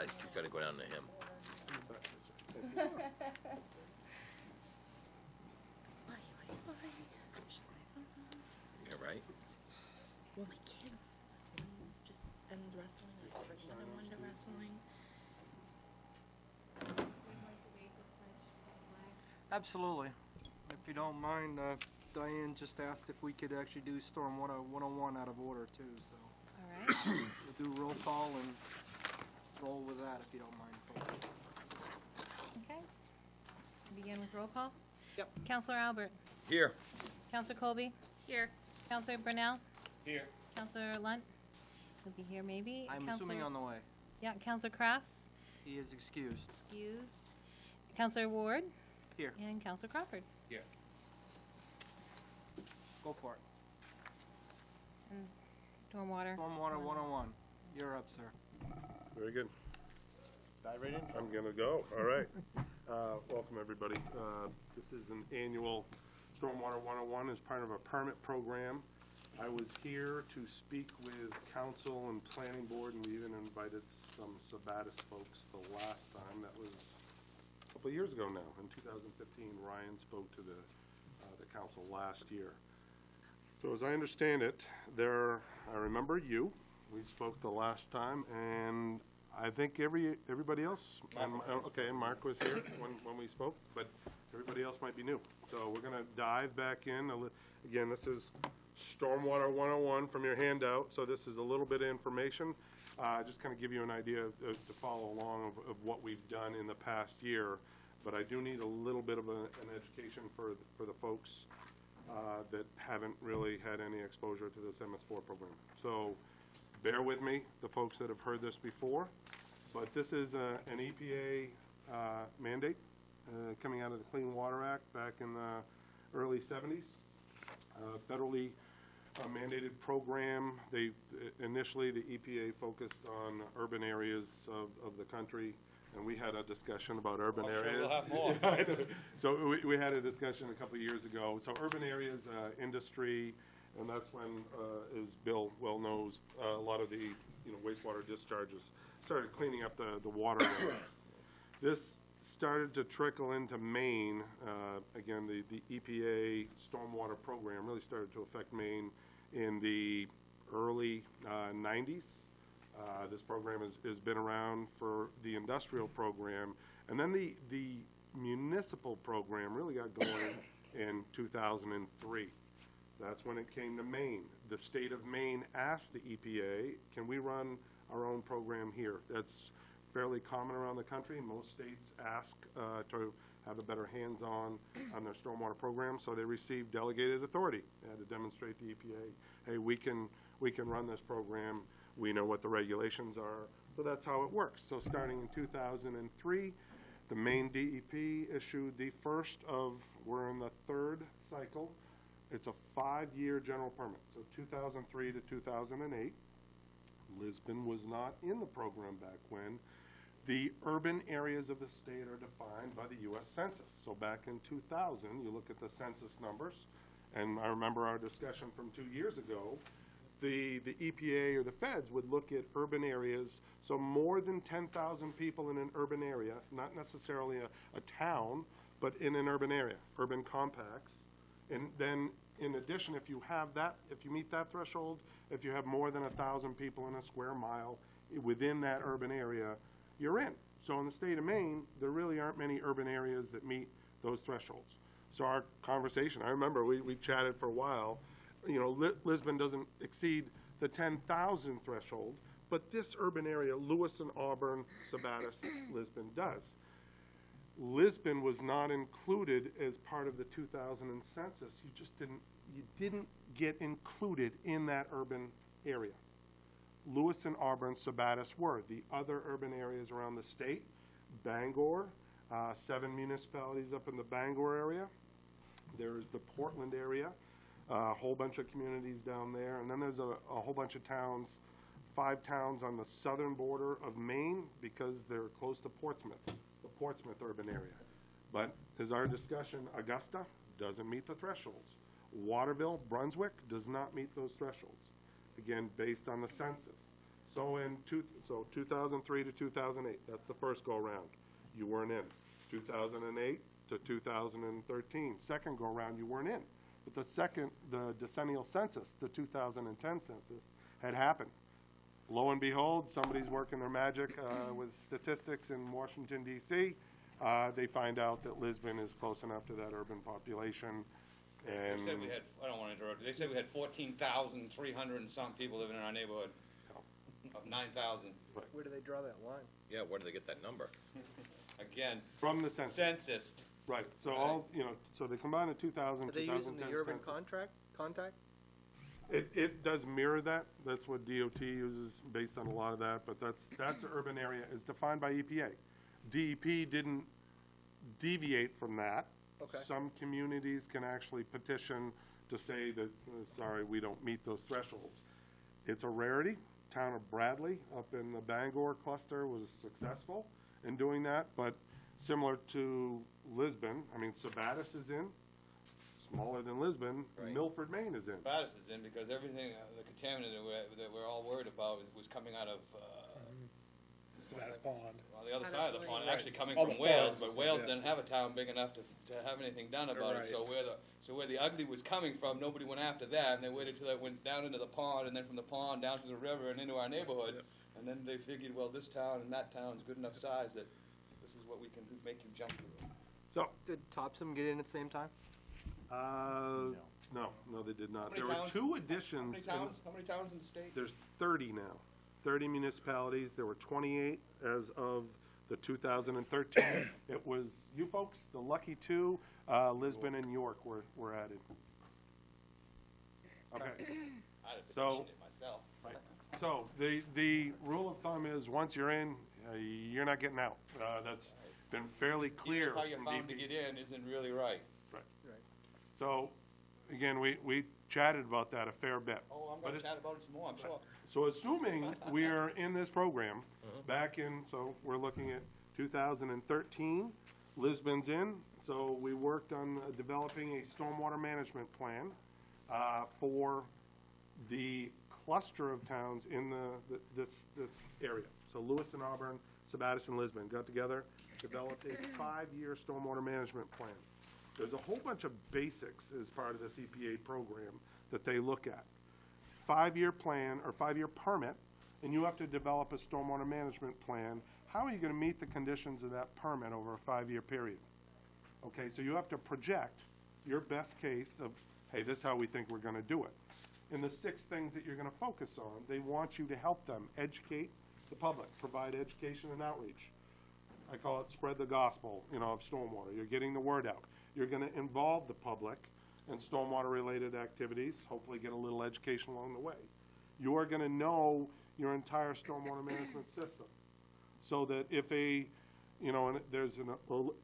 realized you've got to go down to him. Yeah, right? Well, my kids, one just ends wrestling, I bring one to wrestling. Absolutely. If you don't mind, Diane just asked if we could actually do Stormwater 101 out of order too, so All right. we'll do roll call and roll with that if you don't mind, folks. Okay. Begin with roll call. Yep. Counselor Albert. Here. Counselor Colby. Here. Counselor Brunel. Here. Counselor Lunt. He'll be here maybe. I'm assuming on the way. Yeah, Counselor Crafts. He is excused. Excused. Counselor Ward. Here. And Counselor Crawford. Here. Go for it. And Stormwater. Stormwater 101. You're up, sir. Very good. Dive right in. I'm going to go. All right. Welcome, everybody. This is an annual Stormwater 101 as part of a permit program. I was here to speak with council and planning board, and we even invited some Sabatis folks the last time. That was a couple of years ago now. In 2015, Ryan spoke to the council last year. So as I understand it, I remember you. We spoke the last time, and I think everybody else, and Mark was here when we spoke, but everybody else might be new. So we're going to dive back in. Again, this is Stormwater 101 from your handout, so this is a little bit of information. Just kind of give you an idea to follow along of what we've done in the past year, but I do need a little bit of an education for the folks that haven't really had any exposure to this MS4 program. So bear with me, the folks that have heard this before, but this is an EPA mandate coming out of the Clean Water Act back in the early 70s. Federally mandated program. Initially the EPA focused on urban areas of the country, and we had a discussion about urban areas. Sure we'll have more. So we had a discussion a couple of years ago. So urban areas, industry, and that's when, as Bill well knows, a lot of the wastewater discharges started cleaning up the waterways. This started to trickle into Maine. Again, the EPA stormwater program really started to affect Maine in the early 90s. This program has been around for the industrial program, and then the municipal program really got going in 2003. That's when it came to Maine. The state of Maine asked the EPA, can we run our own program here? That's fairly common around the country. Most states ask to have a better hands-on on their stormwater program, so they received delegated authority. They had to demonstrate to the EPA, hey, we can run this program. We know what the regulations are. So that's how it works. So starting in 2003, the Maine DEP issued the first of, we're in the third cycle. It's a 5-year general permit, so 2003 to 2008. Lisbon was not in the program back when. The urban areas of the state are defined by the U.S. Census. So back in 2000, you look at the census numbers, and I remember our discussion from 2 years ago, the EPA or the feds would look at urban areas, so more than 10,000 people in an urban area, not necessarily a town, but in an urban area, urban compacts. And then in addition, if you meet that threshold, if you have more than 1,000 people in a square mile within that urban area, you're in. So in the state of Maine, there really aren't many urban areas that meet those thresholds. So our conversation, I remember we chatted for a while, Lisbon doesn't exceed the 10,000 threshold, but this urban area, Lewiston, Auburn, Sabatis, Lisbon does. Lisbon was not included as part of the 2000 census. You didn't get included in that urban area. Lewiston, Auburn, Sabatis were. The other urban areas around the state, Bangor, 7 municipalities up in the Bangor area. There's the Portland area, a whole bunch of communities down there. And then there's a whole bunch of towns, 5 towns on the southern border of Maine because they're close to Portsmouth, the Portsmouth urban area. But as our discussion, Augusta doesn't meet the thresholds. Waterville, Brunswick does not meet those thresholds. Again, based on the census. So 2003 to 2008, that's the first go-round. You weren't in. 2008 to 2013, second go-round, you weren't in. But the decennial census, the 2010 census, had happened. Lo and behold, somebody's working their magic with statistics in Washington, D.C. They find out that Lisbon is close enough to that urban population. And They said we had, I don't want to interrupt, they said we had 14,300 and some people living in our neighborhood, of 9,000. Where do they draw that line? Yeah, where did they get that number? Again, from the census. census. Right, so all, so they combine the 2000, Are they 2010 using the urban census. contact? It does mirror that. That's what DOT uses based on a lot of that, but that's the urban area is defined by EPA. DEP didn't deviate from that. Okay. Some communities can actually petition to say that, sorry, we don't meet those thresholds. It's a rarity. Town of Bradley up in the Bangor cluster was successful in doing that, but similar to Lisbon, I mean, Sabattis is in, smaller than Lisbon, Right. Milford, Maine is in. Batis is in because everything, the contaminant that we're all worried about was coming out of, Sabattis Pond. well, the other Out side of of the pond, Saline. actually coming Oh, from the Wales, falls, but Wales yes. didn't have a town big enough to have anything done about it. So Right. where the ugly was coming from, nobody went after that, and they waited till it went down into the pond, and then from the pond down to the river and into our neighborhood. And then they figured, well, this town and that town's good enough size that this is what we can do, make you jump through. So, Did Topsom get in at the same time? no, they did not. How many There were towns? two How additions. many towns? How many towns in the state? There's 30 now, 30 municipalities. There were 28 as of the 2013. It was you folks, the lucky two, Lisbon and York were added. Okay. I'd have So- petitioned it myself. So the rule of thumb is once you're in, you're not getting out. That's been fairly clear Even how you're from found to DP. get in isn't really right. Right. Right. So, again, we chatted about that a fair bit. Oh, I'm But gonna it- chat about it some more, I'm sure. So assuming we're in this program, back in, so we're looking at 2013, Lisbon's in, so we worked on developing a stormwater management plan for the cluster of towns in this area. So Lewis and Auburn, Sabattis and Lisbon got together, developed a 5-year stormwater management plan. There's a whole bunch of basics as part of this EPA program that they look at. 5-year plan or 5-year permit, and you have to develop a stormwater management plan. How are you going to meet the conditions of that permit over a 5-year period? Okay, so you have to project your best case of, hey, this is how we think we're going to do it. And the 6 things that you're going to focus on, they want you to help them educate the public, provide education and outreach. I call it spread the gospel, of stormwater. You're getting the word out. You're going to involve the public in stormwater-related activities, hopefully get a little education along the way. You're going to know your entire stormwater management system, so that if and there's an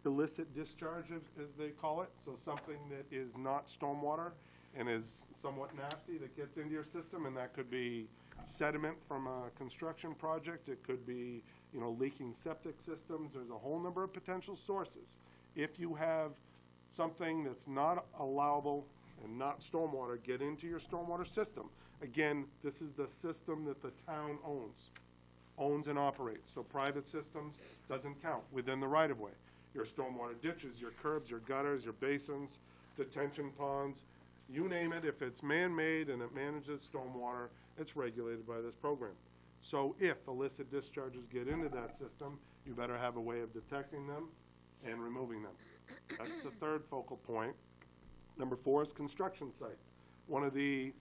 illicit discharge, as they call it, so something that is not stormwater and is somewhat nasty that gets into your system, and that could be sediment from a construction project, it could be, leaking septic systems, there's a whole number of potential sources. If you have something that's not allowable and not stormwater get into your stormwater system, again, this is the system that the town owns and operates. So private systems doesn't count within the right-of-way. Your stormwater ditches, your curbs, your gutters, your basins, detention ponds, you name it, if it's man-made and it manages stormwater, it's regulated by this program. So if illicit discharges get into that system, you better have a way of detecting them and removing them. That's the third focal point. Number 4 is construction sites. One of the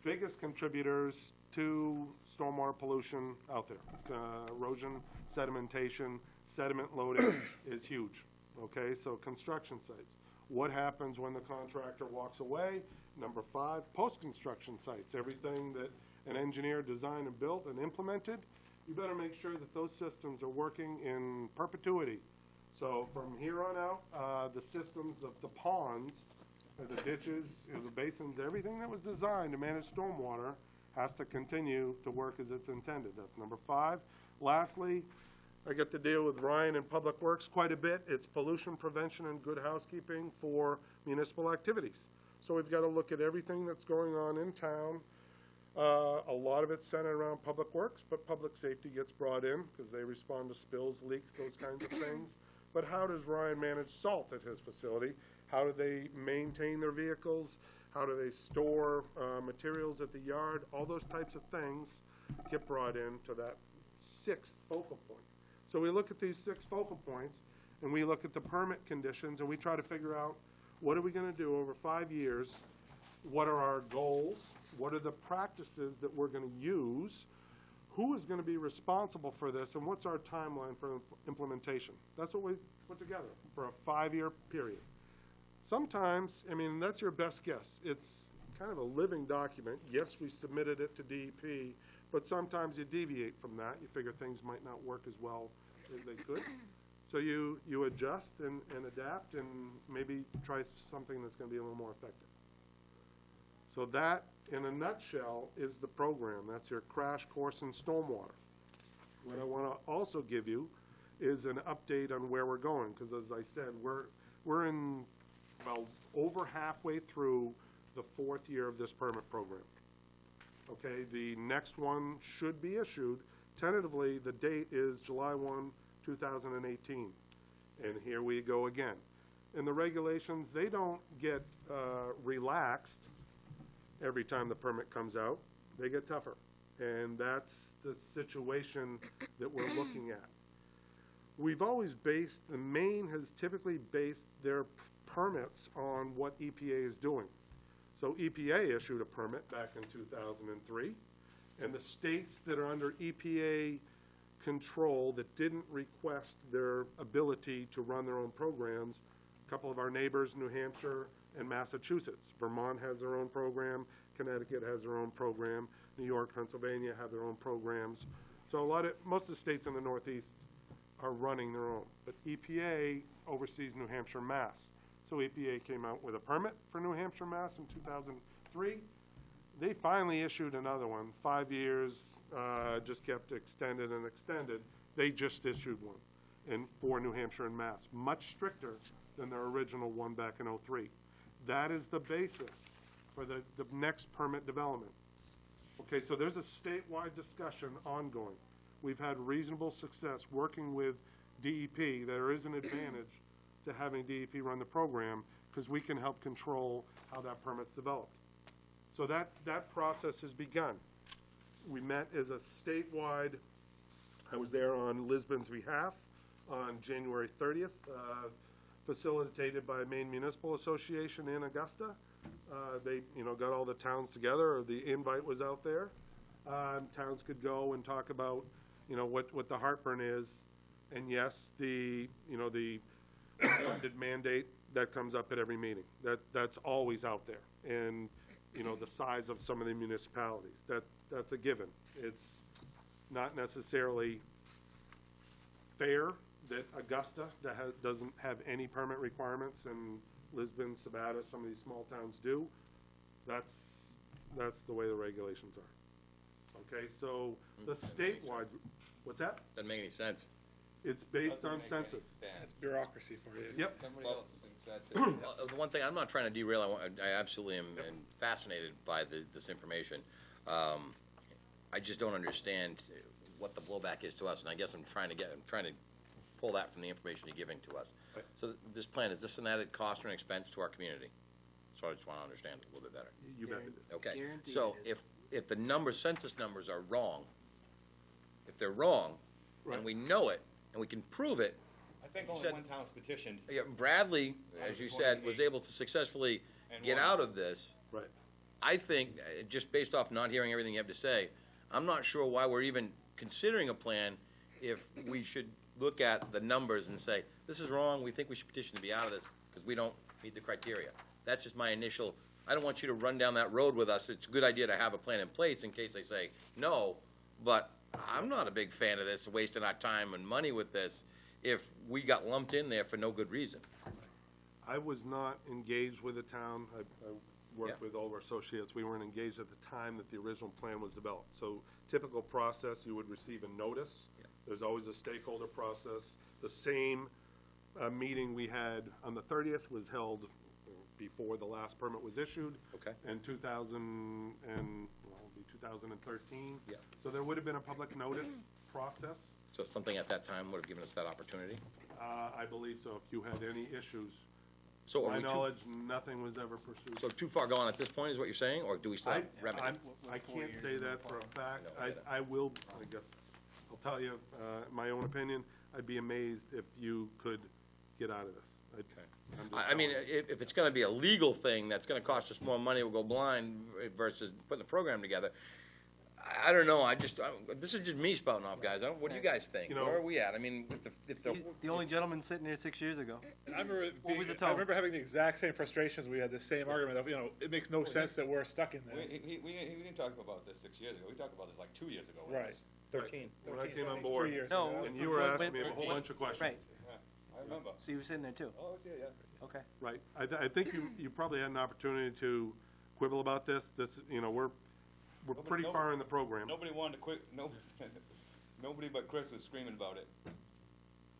biggest contributors to stormwater pollution out there. Erosion, sedimentation, sediment loading is huge. Okay, so construction sites. What happens when the contractor walks away? Number 5, post-construction sites. Everything that an engineer designed and built and implemented, you better make sure that those systems are working in perpetuity. So from here on out, the systems, the ponds, the ditches, the basins, everything that was designed to manage stormwater has to continue to work as it's intended. That's number 5. Lastly, I get to deal with Ryan in Public Works quite a bit. It's pollution prevention and good housekeeping for municipal activities. So we've got to look at everything that's going on in town A lot of it's centered around public works, but public safety gets brought in because they respond to spills, leaks, those kinds of things. But how does Ryan manage salt at his facility? How do they maintain their vehicles? How do they store materials at the yard? All those types of things get brought into that sixth focal point. So we look at these 6 focal points, and we look at the permit conditions, and we try to figure out what are we going to do over 5 years, what are our goals, what are the practices that we're going to use, who is going to be responsible for this, and what's our timeline for implementation. That's what we put together for a 5-year period. Sometimes, I mean, that's your best guess. It's kind of a living document. Yes, we submitted it to DEP, but sometimes you deviate from that. You figure things might not work as well as they could. So you adjust and adapt and maybe try something that's going to be a little more effective. So that, in a nutshell, is the program. That's your crash course in stormwater. What I want to also give you is an update on where we're going, because as I said, we're in, well, over halfway through the 4th year of this permit program. Okay, the next one should be issued. Tentatively, the date is July 1, 2018. And here we go again. And the regulations, they don't get relaxed every time the permit comes out. They get tougher. And that's the situation that we're looking at. We've always based, the Maine has typically based their permits on what EPA is doing. So EPA issued a permit back in 2003, and the states that are under EPA control that didn't request their ability to run their own programs, a couple of our neighbors, New Hampshire and Massachusetts. Vermont has their own program, Connecticut has their own program, New York, Pennsylvania have their own programs. So most of the states in the Northeast are running their own, but EPA oversees New Hampshire, Mass. So EPA came out with a permit for New Hampshire, Mass in 2003. They finally issued another one, 5 years, just kept extended and extended. They just issued one for New Hampshire and Mass, much stricter than their original one back in '03. That is the basis for the next permit development. Okay, so there's a statewide discussion ongoing. We've had reasonable success working with DEP. There is an advantage to having DEP run the program because we can help control how that permit's developed. So that process has begun. We met as a statewide, I was there on Lisbon's behalf on January 30th, facilitated by Maine Municipal Association in Augusta. They, got all the towns together, or the invite was out there. Towns could go and talk about, what the heartburn is. And yes, the funded mandate that comes up at every meeting. That's always out there. And, the size of some of the municipalities, that's a given. It's not necessarily fair that Augusta doesn't have any permit requirements, and Lisbon, Sabata, some of these small towns do. That's the way the regulations are. Okay, so the statewide, what's that? Doesn't make any sense. It's based on census. That's bureaucracy for you. Yep. Somebody else thinks that too. Well, the one thing, I'm not trying to derail, I absolutely am fascinated by this information. I just don't understand what the blowback is to us, and I guess I'm trying to pull that from the information you're giving to us. Right. So this plan, is this an added cost or an expense to our community? So I just want to understand it a little bit better. You bet it is. Okay, Guaranteed so it is. if the census numbers are wrong, if they're wrong, Right. and we know it, and we can prove it, I think You only said- one town's petitioned. yeah, Bradley, as you said, was 128. able to successfully And get won. out of this. Right. I think, just based off not hearing everything you have to say, I'm not sure why we're even considering a plan if we should look at the numbers and say, this is wrong, we think we should petition to be out of this because we don't meet the criteria. That's just my initial, I don't want you to run down that road with us. It's a good idea to have a plan in place in case they say no, but I'm not a big fan of this, wasting our time and money with this if we got lumped in there for no good reason. I was not engaged with the town. I worked Yeah. with all of our associates. We weren't engaged at the time that the original plan was developed. So typical process, you would receive a notice. Yeah. There's always a stakeholder process. The same meeting we had on the 30th was held before the last permit was issued. Okay. In 2000 and, well, it'll be 2013. Yeah. So there would have been a public notice process. So something at that time would have given us that opportunity? I believe so, if you had any issues. So To are my we too, knowledge, nothing was ever pursued. so too far gone at this point is what you're saying, or do we still have remedy? I can't say that for a fact. No, I get it. I will, I guess, I'll tell you, my own opinion, I'd be amazed if you could get out of this. I'm just I mean, telling you. if it's gonna be a legal thing, that's gonna cost us more money, we'll go blind versus putting the program together. I don't know, this is just me spouting off, guys, what do you guys think? You know- Where are we at? I mean, if the, The only gentleman sitting here 6 years ago. I remember, What was the I tone? remember having the exact same frustrations. We had the same argument of, it makes no sense that we're stuck in We, this. we didn't talk about this 6 years ago, we talked about this like 2 years ago. when Right. this- 13. When I came on 3 board, years No, ago. and you were asking me a whole 13. bunch of questions. Right, Yeah, I remember. so you were sitting there too. Oh, I was here, yeah. Okay. Right. I think you probably had an opportunity to quibble about this. We're pretty nobody- far in the program. Nobody wanted to quit, nobody but Chris was screaming about it.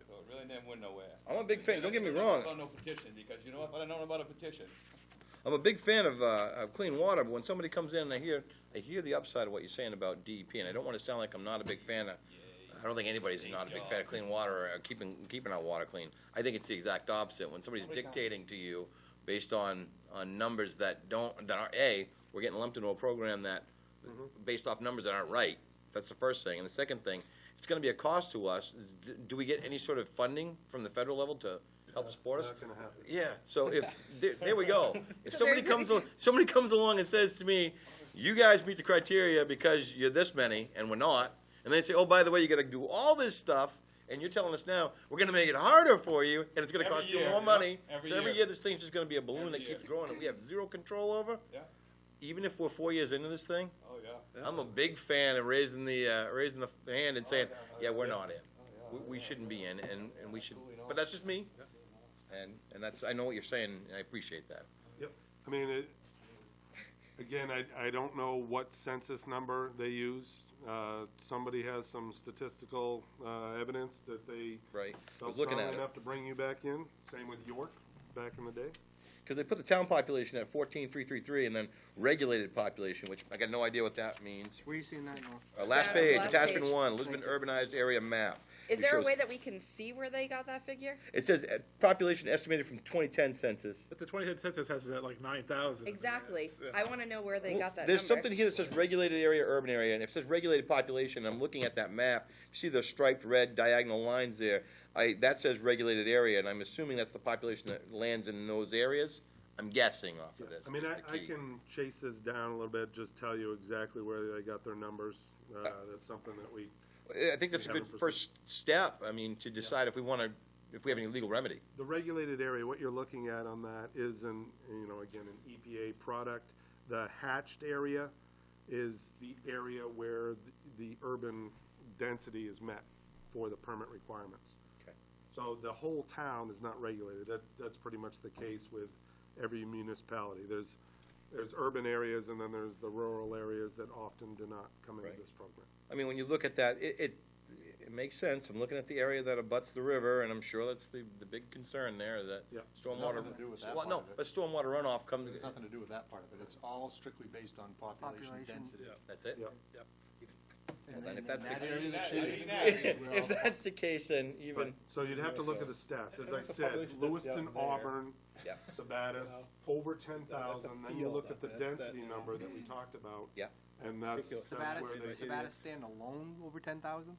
So it really never went nowhere. I'm a big fan, don't get me I wrong. saw no petition, because you know, if I'd have known about a petition, I'm a big fan of clean water, but when somebody comes in and I hear the upside of what you're saying about DEP, and I don't wanna sound like I'm not a big fan of, I don't think anybody's not a big fan of clean water or keeping our water clean. I think it's the exact opposite. When somebody's dictating to you based on numbers that aren't, we're getting lumped into a program that, based off numbers that aren't right. That's the first thing. And the second thing, if it's gonna be a cost to us, do we get any sort of funding from the federal level to help support us? Not gonna happen. Yeah, so if, there we go. If So somebody they're- somebody comes along and says to me, you guys meet the criteria because you're this many and we're not, and they say, oh, by the way, you gotta do all this stuff, and you're telling us now, we're gonna make it harder for you, and it's gonna Every cost you year, more money. every So every year. year, this thing's just gonna be a balloon Every that year. keeps growing, and we have zero control over, yeah, even if we're 4 years into this thing. oh, yeah. I'm a big fan of raising the hand and saying, yeah, we're not in. We shouldn't be in, and we should, but that's just me. And that's, I know what you're saying, and I appreciate that. Yep. I mean, again, I don't know what census number they used. Somebody has some statistical evidence that they Right. I felt was looking strongly at it. enough to bring you back in. Same with York, back in the day. Because they put the town population at 14,333, and then regulated population, which I got no idea what that means. Where are you seeing that now? Last Down, page, last attachment page. 1, Lisbon urbanized area map. Is It there a shows- way that we can see where they got that figure? It says population estimated from 2010 census. But the 2010 census has it at like 9,000. Exactly. Yeah. I wanna know where they Well, got that there's number. something here that says regulated area, urban area, and if it says regulated population, I'm looking at that map, you see the striped red diagonal lines there. That says regulated area, and I'm assuming that's the population that lands in those areas. I'm guessing off of this. I mean, is the I key. can chase this down a little bit, just tell you exactly where they got their numbers. That's something that we, I think that's a We good haven't first step, I mean, to decide if we have any legal remedy. the regulated area, what you're looking at on that is again, an EPA product. The hatched area is the area where the urban density is met for the permit requirements. Okay. So the whole town is not regulated. That's pretty much the case with every municipality. There's urban areas and then there's the rural areas that often do not come into Right. this program. I mean, when you look at that, it makes sense. I'm looking at the area that abuts the river, and I'm sure that's the big concern there, that Yeah. stormwater. Nothing to do with that Well, part no, of it. but stormwater runoff comes, There's nothing to do with that part of it. It's all strictly based on population Population. density. Yeah. that's it? Yeah. Well, then if that's the that case, area that Even should that, if that's the case, then But, even, so you'd have to look at the stats. As I It's the said, population that's Lewiston, down there. Auburn, yeah, Sabattis, over 10,000. Then you field, look at the that's that, density yeah. number that we talked about. yeah. And that's Ridiculous. where they. Sabattis stand alone over 10,000?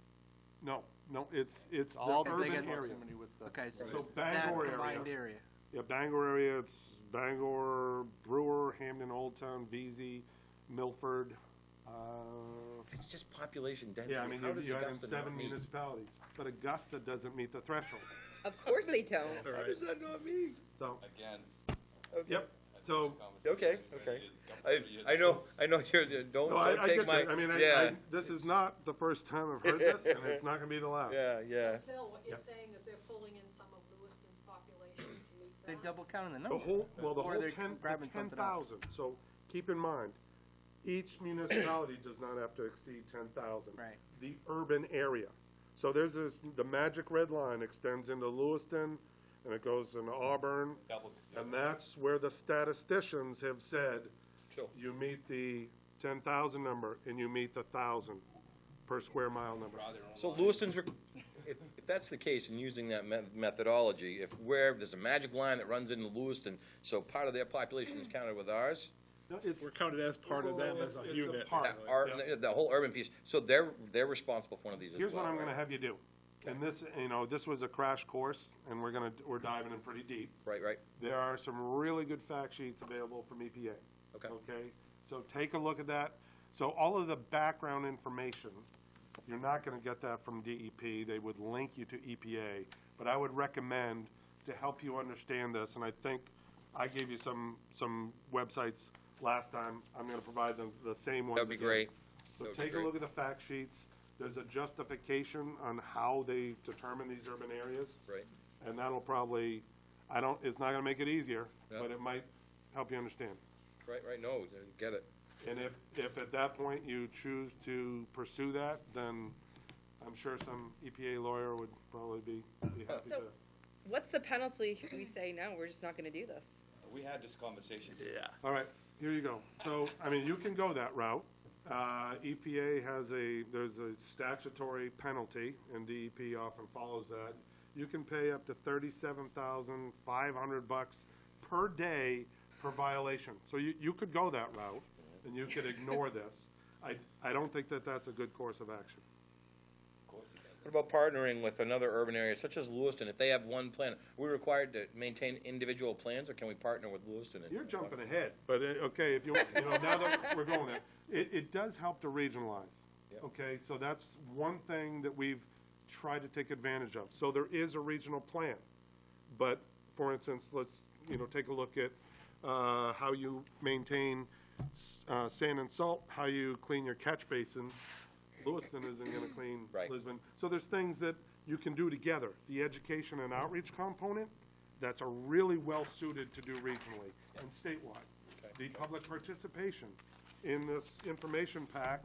No, it's the all the urban big area. proximity with the. Okay, so So that Bangor combined area. area. Yeah, Bangor area, it's Bangor, Brewer, Hamden, Old Town, Vesey, Milford. It's just population density. Yeah, I mean, How does you had in Augusta 7 not meet? municipalities, but Augusta doesn't meet the threshold. Of course they don't. All How right. does that not meet? So, again. yep, so, Okay, okay. I know you're, don't no, I take get my, that. I mean, yeah, this is not the first time I've heard this, and it's not gonna be the last. yeah. Phil, what you're Yep. saying is they're pulling in some of Lewiston's population to meet They're that? double counting the The number. whole, well, the Or whole they're 10 grabbing something else. 10,000. So keep in mind, each municipality does not have to exceed 10,000. Right. The urban area. So there's the magic red line extends into Lewiston and it goes in Auburn, and that's where the statisticians have said, Sure. you meet the 10,000 number, and you meet the 1,000 per square mile number. So Lewiston's, if that's the case, and using that methodology, if there's a magic line that runs into Lewiston, so part of their population is counted with ours, No, it's, We're counted as part of them as a It's a unit. part. the whole urban piece, so they're responsible for one of these as well. here's what I'm gonna right? have you do. And this, this was a crash course, and we're diving in pretty deep. Right, There are some really good fact sheets available from EPA. Okay. Okay, so take a look at that. So all of the background information, you're not gonna get that from DEP. They would link you to EPA. But I would recommend, to help you understand this, and I think I gave you some websites last time. I'm gonna provide the same ones That'd be again. great. So That would be take a great. look at the fact sheets. There's a justification on how they determine these urban areas. Right. And that'll probably, it's not gonna make it easier, Yeah. but it might help you understand. Right, no, get it. And if at that point you choose to pursue that, then I'm sure some EPA lawyer would probably be happy So- to. What's the penalty if we say, no, we're just not gonna do this? We had this conversation. Yeah. All right, here you go. So, I mean, you can go that route. EPA there's a statutory penalty, and DEP often follows that. You can pay up to $37,500 per day per violation. So you could go that route, and you could ignore this. I don't think that that's a good course of action. What about partnering with another urban area such as Lewiston? If they have one plan, are we required to maintain individual plans, or can we partner with Lewiston? You're jumping ahead, but, okay, if you now that we're going there, it does help to regionalize. Yep. Okay, so that's one thing that we've tried to take advantage of. So there is a regional plan, but, for instance, let's, take a look at, how you maintain, sand and salt, how you clean your catch basins. Lewiston isn't gonna clean Right. Lisbon. So there's things that you can do together. The education and outreach component, that's a really well-suited to do regionally and statewide. The public participation. In this information pack,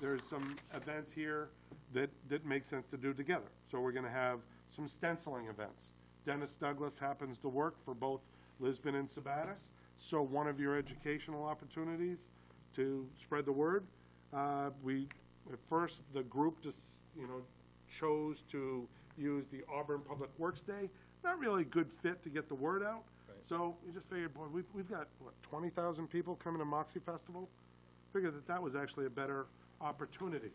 there's some events here that make sense to do together. So we're gonna have some stenciling events. Dennis Douglas happens to work for both Lisbon and Sabatis, so one of your educational opportunities to spread the word, at first, the group just, chose to use the Auburn Public Works Day. Not really a good fit to get the word out. So we just figured, boy, we've got, 20,000 people coming to Moxie Festival? Figured that was actually a better opportunity.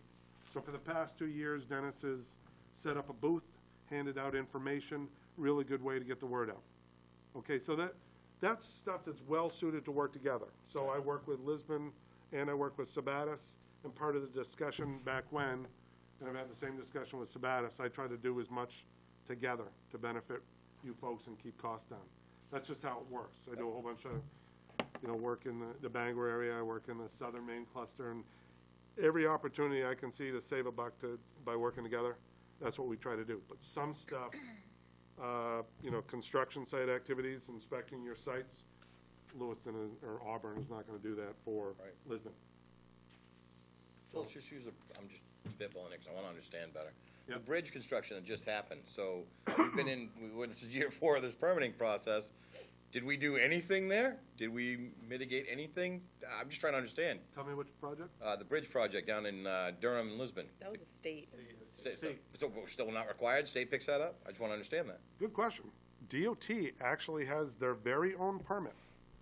So for the past 2 years, Dennis has set up a booth, handed out information, really good way to get the word out. Okay, so that's stuff that's well-suited to work together. So I work with Lisbon and I work with Sabatis. And part of the discussion back when, and I've had the same discussion with Sabatis, I try to do as much together to benefit you folks and keep costs down. That's just how it works. I do a whole bunch of, work in the Bangor area, I work in the southern Maine cluster, and every opportunity I can see to save a buck by working together, that's what we try to do. But some stuff, construction site activities, inspecting your sites, Lewiston or Auburn is not gonna do that for Right. Lisbon. So let's just I'm just spitballing it, 'cause I wanna understand better. The Yep. bridge construction that just happened, so we've been this is year 4 of this permitting process. Did we do anything there? Did we mitigate anything? I'm just trying to understand. Tell me which project? The bridge project down in Durham and Lisbon. That was a state. So we're still not required? State picks that up? I just wanna understand that. Good question. DOT actually has their very own permit.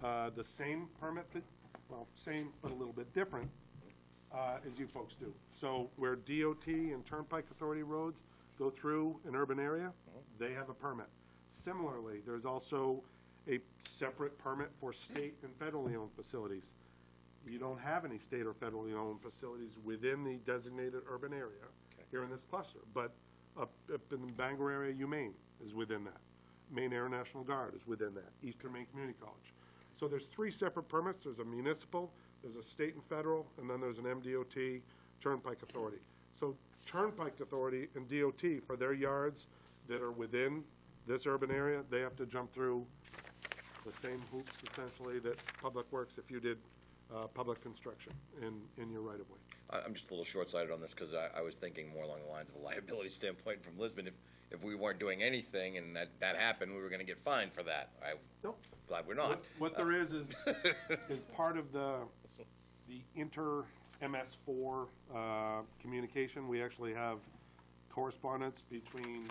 The same permit same but a little bit different, as you folks do. So where DOT and Turnpike Authority roads go through an urban area, they have a permit. Similarly, there's also a separate permit for state and federally owned facilities. You don't have any state or federally owned facilities within the designated urban area here in this cluster, but up in the Bangor area, UMaine is within that. Maine Air National Guard is within that, Eastern Maine Community College. So there's 3 separate permits. There's a municipal, there's a state and federal, and then there's an MDOT Turnpike Authority. So Turnpike Authority and DOT, for their yards that are within this urban area, they have to jump through the same hoops essentially that Public Works if you did public construction in your right-of-way. I'm just a little short-sighted on this, because I was thinking more along the lines of a liability standpoint from Lisbon. if we weren't doing anything and that happened, we were gonna get fined for that. I'm Nope. glad we're not. What there is part of the inter MS4 communication, we actually have correspondence between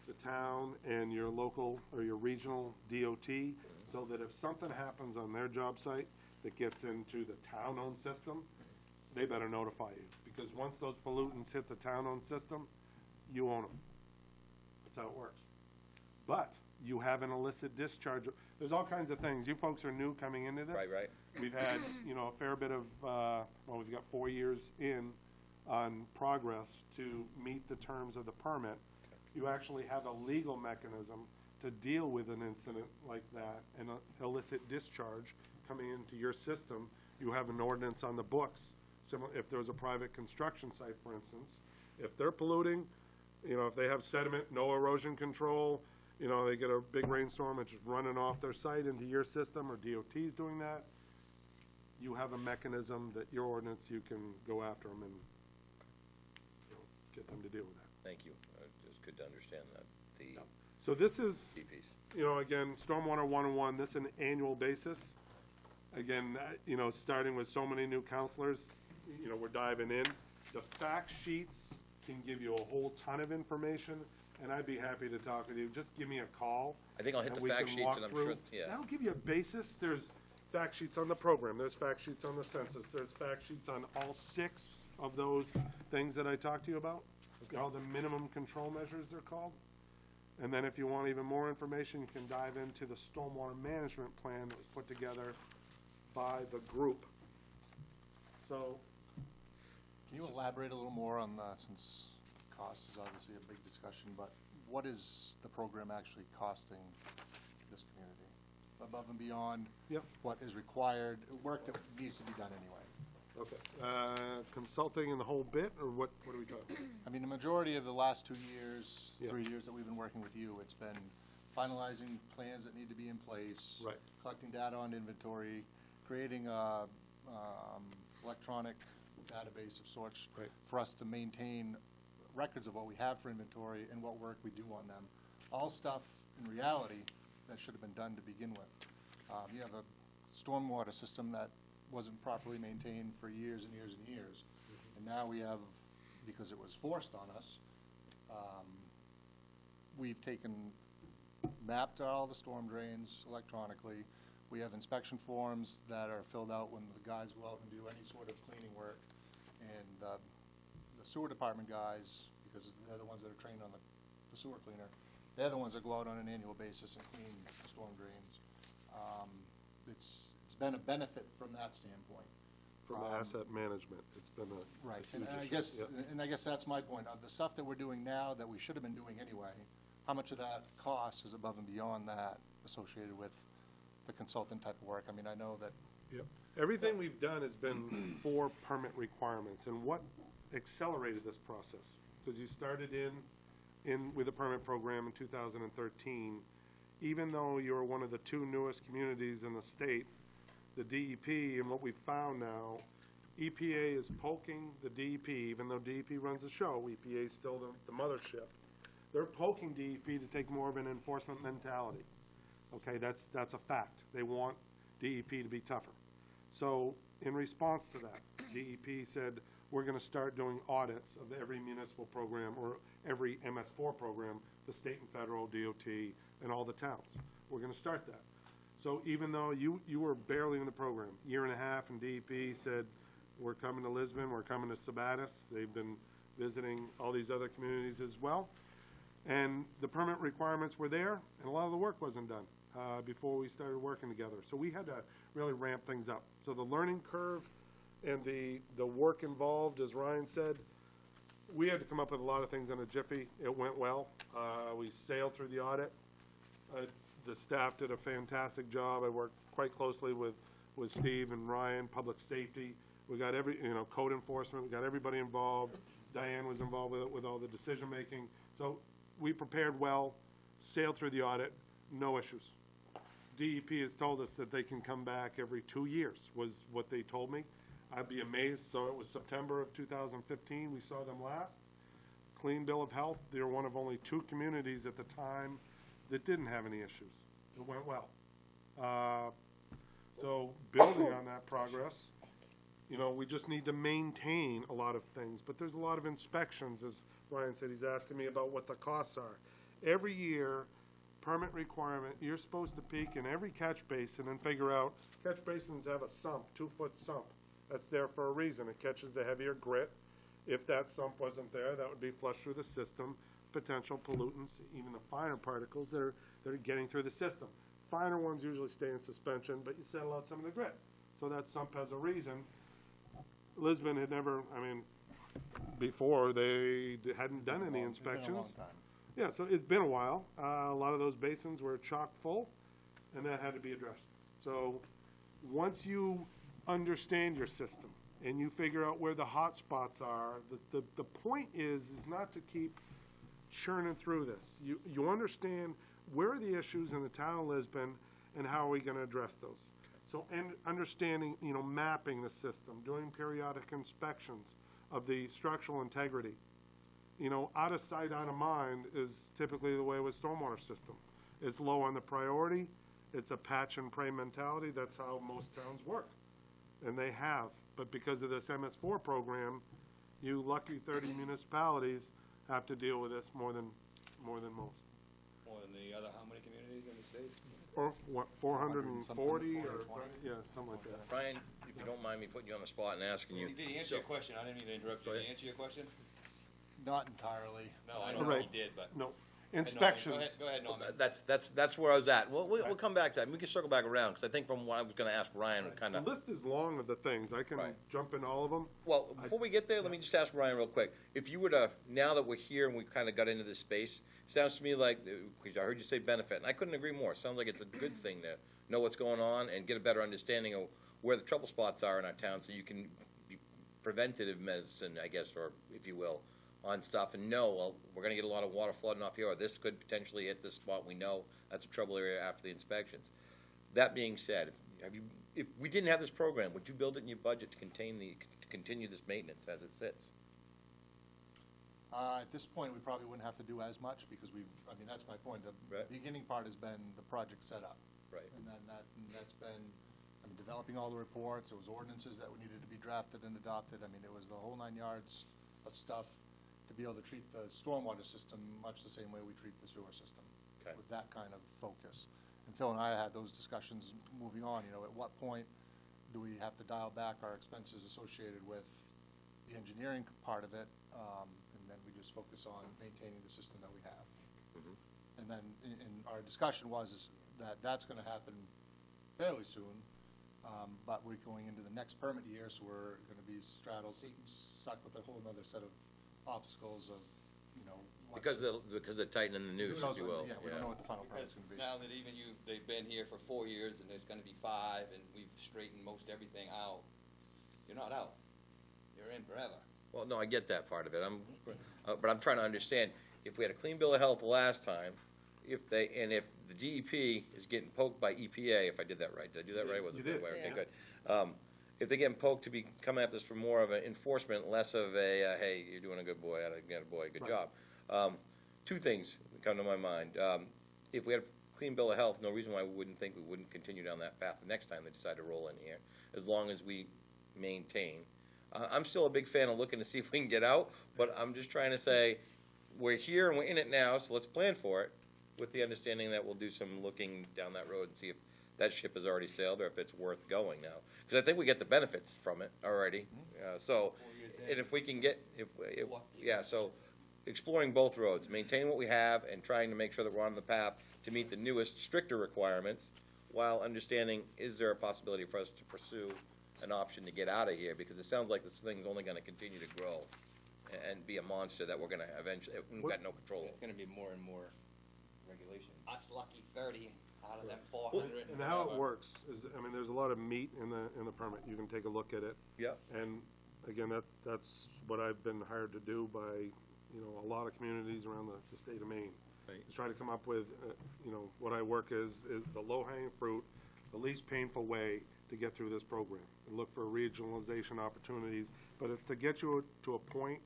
the town and your local or your regional DOT, so that if something happens on their job site that gets into the town-owned system, they better notify you, because once those pollutants hit the town-owned system, you own them. That's how it works. But you have an illicit discharge. There's all kinds of things. You folks are new coming into this. Right. We've had, a fair bit of, we've got 4 years in on progress to meet the terms of the permit. You actually have a legal mechanism to deal with an incident like that, an illicit discharge coming into your system. You have an ordinance on the books. If there's a private construction site, for instance, if they're polluting, if they have sediment, no erosion control, they get a big rainstorm, it's just running off their site into your system, or DOT's doing that, you have a mechanism that your ordinance, you can go after them and get them to deal with that. Thank you. It's good to understand that, the So this is, piece. again, Stormwater 101, this is an annual basis. Again, starting with so many new counselors, we're diving in. The fact sheets can give you a whole ton of information, and I'd be happy to talk with you. Just give me a call. I think I'll hit and the we fact can sheets, walk and I'm through. sure, yeah. That'll give you a basis. There's fact sheets on the program, there's fact sheets on the census, there's fact sheets on all 6 of those things that I talked to you about. All the minimum control measures, they're called. And then if you want even more information, you can dive into the stormwater management plan that was put together by the group. So, Can you elaborate a little more on the, since cost is obviously a big discussion, but what is the program actually costing this community? Above and beyond Yep. what is required, work that needs to be done anyway? okay, consulting and the whole bit, or what are we talking? I mean, the majority of the last 2 years, Yeah. 3 years that we've been working with you, it's been finalizing plans that need to be in place. Right. Collecting data on inventory, creating a electronic database of sorts. Right. For us to maintain records of what we have for inventory and what work we do on them. All stuff, in reality, that should have been done to begin with. You have a stormwater system that wasn't properly maintained for years and years and years. And now we have, because it was forced on us, we've mapped all the storm drains electronically. We have inspection forms that are filled out when the guys go out and do any sort of cleaning work. And the sewer department guys, because they're the ones that are trained on the sewer cleaner, they're the ones that go out on an annual basis and clean the storm drains. It's been a benefit from that standpoint. From asset management, it's been a. Right, a and huge I issue. guess, Yeah. and I guess that's my point, of the stuff that we're doing now that we should have been doing anyway, how much of that cost is above and beyond that associated with the consultant type of work? I mean, I know that, Yep. Everything we've done has been for permit requirements, and what accelerated this process? Because you started with a permit program in 2013, even though you're one of the 2 newest communities in the state, the DEP, and what we've found now, EPA is poking the DEP, even though DEP runs the show, EPA is still the mothership. They're poking DEP to take more of an enforcement mentality. Okay, that's a fact. They want DEP to be tougher. So in response to that, DEP said, we're going to start doing audits of every municipal program or every MS4 program, the state and federal, DOT, and all the towns. We're going to start that. So even though you were barely in the program, year and a half, and DEP said, we're coming to Lisbon, we're coming to Sabatis. They've been visiting all these other communities as well. And the permit requirements were there, and a lot of the work wasn't done before we started working together. So we had to really ramp things up. So the learning curve and the work involved, as Ryan said, we had to come up with a lot of things in a jiffy. It went well. We sailed through the audit. The staff did a fantastic job. I worked quite closely with Steve and Ryan, public safety. We got code enforcement. We got everybody involved. Diane was involved with it, with all the decision making. So we prepared well, sailed through the audit, no issues. DEP has told us that they can come back every 2 years, was what they told me. I'd be amazed. So it was September of 2015. We saw them last. clean bill of health. They're one of only 2 communities at the time that didn't have any issues. It went well. So building on that progress, you know, we just need to maintain a lot of things, but there's a lot of inspections, as Ryan said. He's asking me about what the costs are. Every year, permit requirement, you're supposed to peek in every catch basin and figure out, catch basins have a sump, 2-foot sump. That's there for a reason. It catches the heavier grit. If that sump wasn't there, that would be flushed through the system, potential pollutants, even the finer particles that are getting through the system. Finer ones usually stay in suspension, but you settle out some of the grit. So that sump has a reason. Lisbon had never, I mean, before, they hadn't done any It's been a long inspections. time. Yeah, so it's been a while. A lot of those basins were chock full, and that had to be addressed. So once you understand your system and you figure out where the hot spots are, the point is not to keep churning through this. You understand where are the issues in the town of Lisbon and how are we going to address those. So, and understanding, you know, mapping the system, doing periodic inspections of the structural integrity. You know, out of sight, out of mind is typically the way with stormwater system. It's low on the priority. It's a patch and pray mentality. That's how most towns work. And they have. But because of this MS4 program, you lucky 30 municipalities have to deal with this more than most. More than the other, how many communities in the state? Or what, 440 or, 420. yeah, something like that. Brian, if you don't mind me putting you on the spot and asking you. Did he answer your question? I didn't mean to interrupt you. Go Did he ahead. answer your question? Not entirely. No, I don't know Right. if he did, but. No, Go ahead, inspections. Go ahead, Norman. That's where I was at. We'll come back to that. We can circle back around, because I think from what I was gonna ask Ryan, kind The of. list is long of the things. I can Right. jump into all of them. Well, before we get there, let me just ask Ryan real quick. If you were to, now that we're here and we kind of got into this space, sounds to me like, because I heard you say benefit, and I couldn't agree more. Sounds like it's a good thing to know what's going on and get a better understanding of where the trouble spots are in our town, so you can be preventative medicine, I guess, or if you will, on stuff and know, well, we're gonna get a lot of water flooding off here, or this could potentially hit this spot. We know that's a trouble area after the inspections. That being said, if we didn't have this program, would you build it in your budget to continue this maintenance as it sits? At this point, we probably wouldn't have to do as much because I mean, that's my point. The Right. beginning part has been the project setup. Right. And then that's been, I mean, developing all the reports, it was ordinances that needed to be drafted and adopted. I mean, it was the whole 9 yards of stuff to be able to treat the stormwater system much the same way we treat the sewer system. Okay. With that kind of focus. And Phil and I had those discussions moving on, you know, at what point do we have to dial back our expenses associated with the engineering part of it, and then we just focus on maintaining the system that we have. And then, in our discussion was that that's gonna happen fairly soon, but we're going into the next permit year, so we're gonna be stuck with a whole other set of obstacles of, you know. Because they're tightening the noose, Who if you knows will. what- Yeah, we don't know what the final Because permit's gonna be. now that even they've been here for 4 years and there's gonna be 5 and we've straightened most everything out, you're not out. You're in forever. Well, no, I get that part of it. But I'm trying to understand, if we had a clean bill of health last time, if the DEP is getting poked by EPA, if I did that right, did I do that right? Was You it that did. way? Okay, Yeah. good. If they're getting poked to be coming at this for more of an enforcement, less of a, hey, you're doing a good boy, good Right. job. 2 things come to my mind. If we had a clean bill of health, no reason why we wouldn't continue down that path the next time they decide to roll in here, as long as we maintain. I'm still a big fan of looking to see if we can get out, but I'm just trying to say, we're here and we're in it now, so let's plan for it, with the understanding that we'll do some looking down that road and see if that ship has already sailed or if it's worth going now. Because I think we get the benefits from it already. So, and if we can get, so exploring both roads, maintaining what we have and trying to make sure that we're on the path to meet the newest, stricter requirements, while understanding, is there a possibility for us to pursue an option to get out of here? Because it sounds like this thing's only gonna continue to grow and be a monster that we're gonna eventually, we've got no control It's over. gonna be more and more regulation. Us lucky 30 out of them 400. And how it works is, I mean, there's a lot of meat in the permit. You can take a look at it. Yep. And again, that's what I've been hired to do by, you know, a lot of communities around the state of Maine. Right. Is try to come up with, you know, what I work is the low-hanging fruit, the least painful way to get through this program. And look for regionalization opportunities, but it's to get you to a point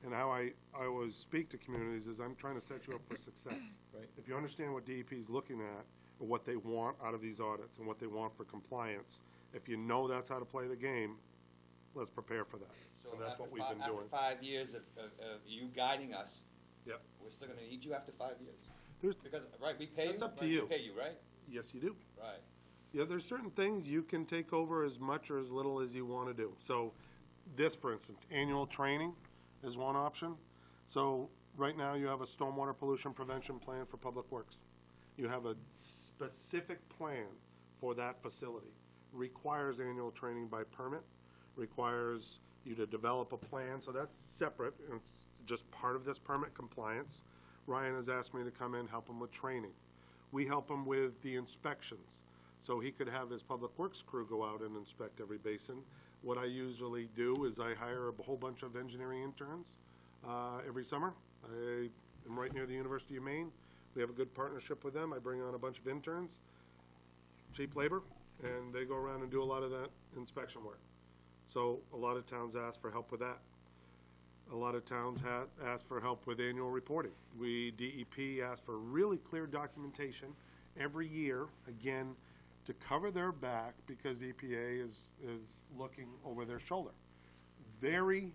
And how I always speak to communities is I'm trying to set you up for success. Right. If you understand what DEP is looking at, or what they want out of these audits, and what they want for compliance, if you know that's how to play the game, let's prepare for that. So And that's after what we've been doing. After 5 years of you guiding us, Yep. we're still gonna need you after 5 years? There's, Because, right, we pay you? That's up to Right, you. We pay you, right? yes, you do. Right. Yeah, there's certain things you can take over as much or as little as you want to do. So this, for instance, annual training is one option. So right now you have a stormwater pollution prevention plan for Public Works. You have a specific plan for that facility. Requires annual training by permit, requires you to develop a plan, so that's separate, and it's just part of this permit compliance. Ryan has asked me to come in, help him with training. We help him with the inspections. So he could have his Public Works crew go out and inspect every basin. What I usually do is I hire a whole bunch of engineering interns every summer. I am right near the University of Maine. We have a good partnership with them. I bring on a bunch of interns, cheap labor, and they go around and do a lot of that inspection work. So a lot of towns ask for help with that. A lot of towns ask for help with annual reporting. DEP asks for really clear documentation every year, again, to cover their back because EPA is looking over their shoulder. Very,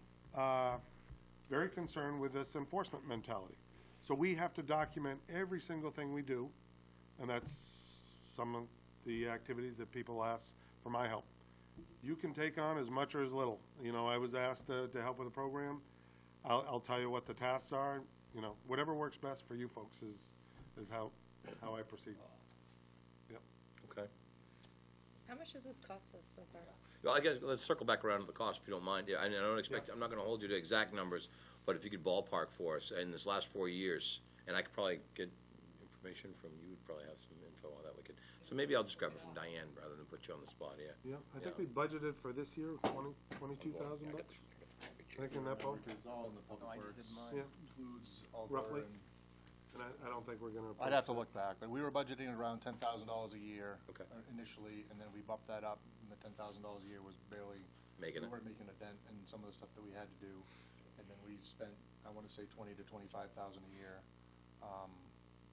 very concerned with this enforcement mentality. So we have to document every single thing we do, and that's some of the activities that people ask for my help. You can take on as much or as little. You know, I was asked to help with a program. I'll tell you what the tasks are. You know, whatever works best for you folks is how I proceed. Yep. Okay. How much does this cost us so far? Well, I guess, let's circle back around to the cost, if you don't mind. Yeah, I don't expect, I'm not gonna hold you to exact numbers, but if you could ballpark for us, in this last 4 years, and I could probably get information from you, would probably have some info on that we could, so maybe I'll just grab it from Diane rather than put you on the spot, yeah. Yeah, I think we budgeted for this year 22,000 bucks. I think in that ballpark. Which is all in the Public Works, Yeah. includes all Roughly. and And I don't think we're gonna. I'd have to look back, but we were budgeting around $10,000 a year. Okay. Initially, and then we bumped that up, and the $10,000 a year was barely. Making We it. weren't making a dent in some of the stuff that we had to do, and then we spent, I wanna say 20 to 25,000 a year,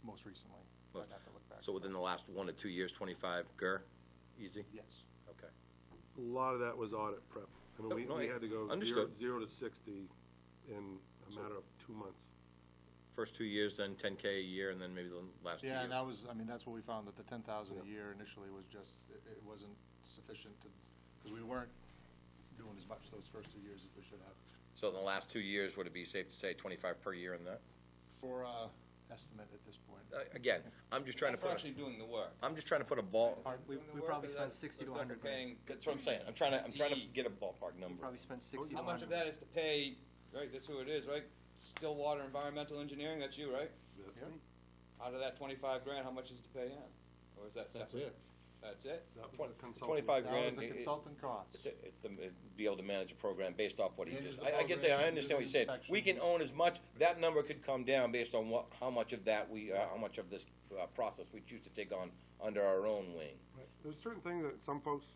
most recently. Most- I'd have to look back. So within the last 1 to 2 years, 25, easy? Yes. Okay. A lot of that was audit prep. I No, mean, no, we had to go understood. 0 to 60 in a matter of 2 months. First 2 years, then 10K a year, and then maybe the last 2 years. Yeah, and that was, I mean, that's what we found, that the 10,000 a Yeah. year initially was just, it wasn't sufficient to, because we weren't doing as much those first 2 years as we should have. So in the last 2 years, would it be safe to say 25 per year in that? For, estimate at this point. Again, I'm just trying to That's for put, actually doing the work. I'm just trying to put a ball, We Doing the work, probably or spent that's- 60 to or is that for 100 grand. paying- that's what I'm saying, I'm trying to SE. get a ballpark We number. probably spent 60 How to much of 100. that is to pay, right, that's who it is, right? Stillwater Environmental Engineering, that's you, right? That's Yeah. me. Out of that 25 grand, how much is to pay in? Or is that separate? it. That's it? That was 20 the consultant. 25 That grand. was the it- consultant cost. It's be able to manage a program based off what he Manage just, the I get program, that, I understand what do you're the saying. We can inspections. own as much, that number could come down based on how much of that how much of this process we choose to take on under our own wing. Right. There's certain things that some folks,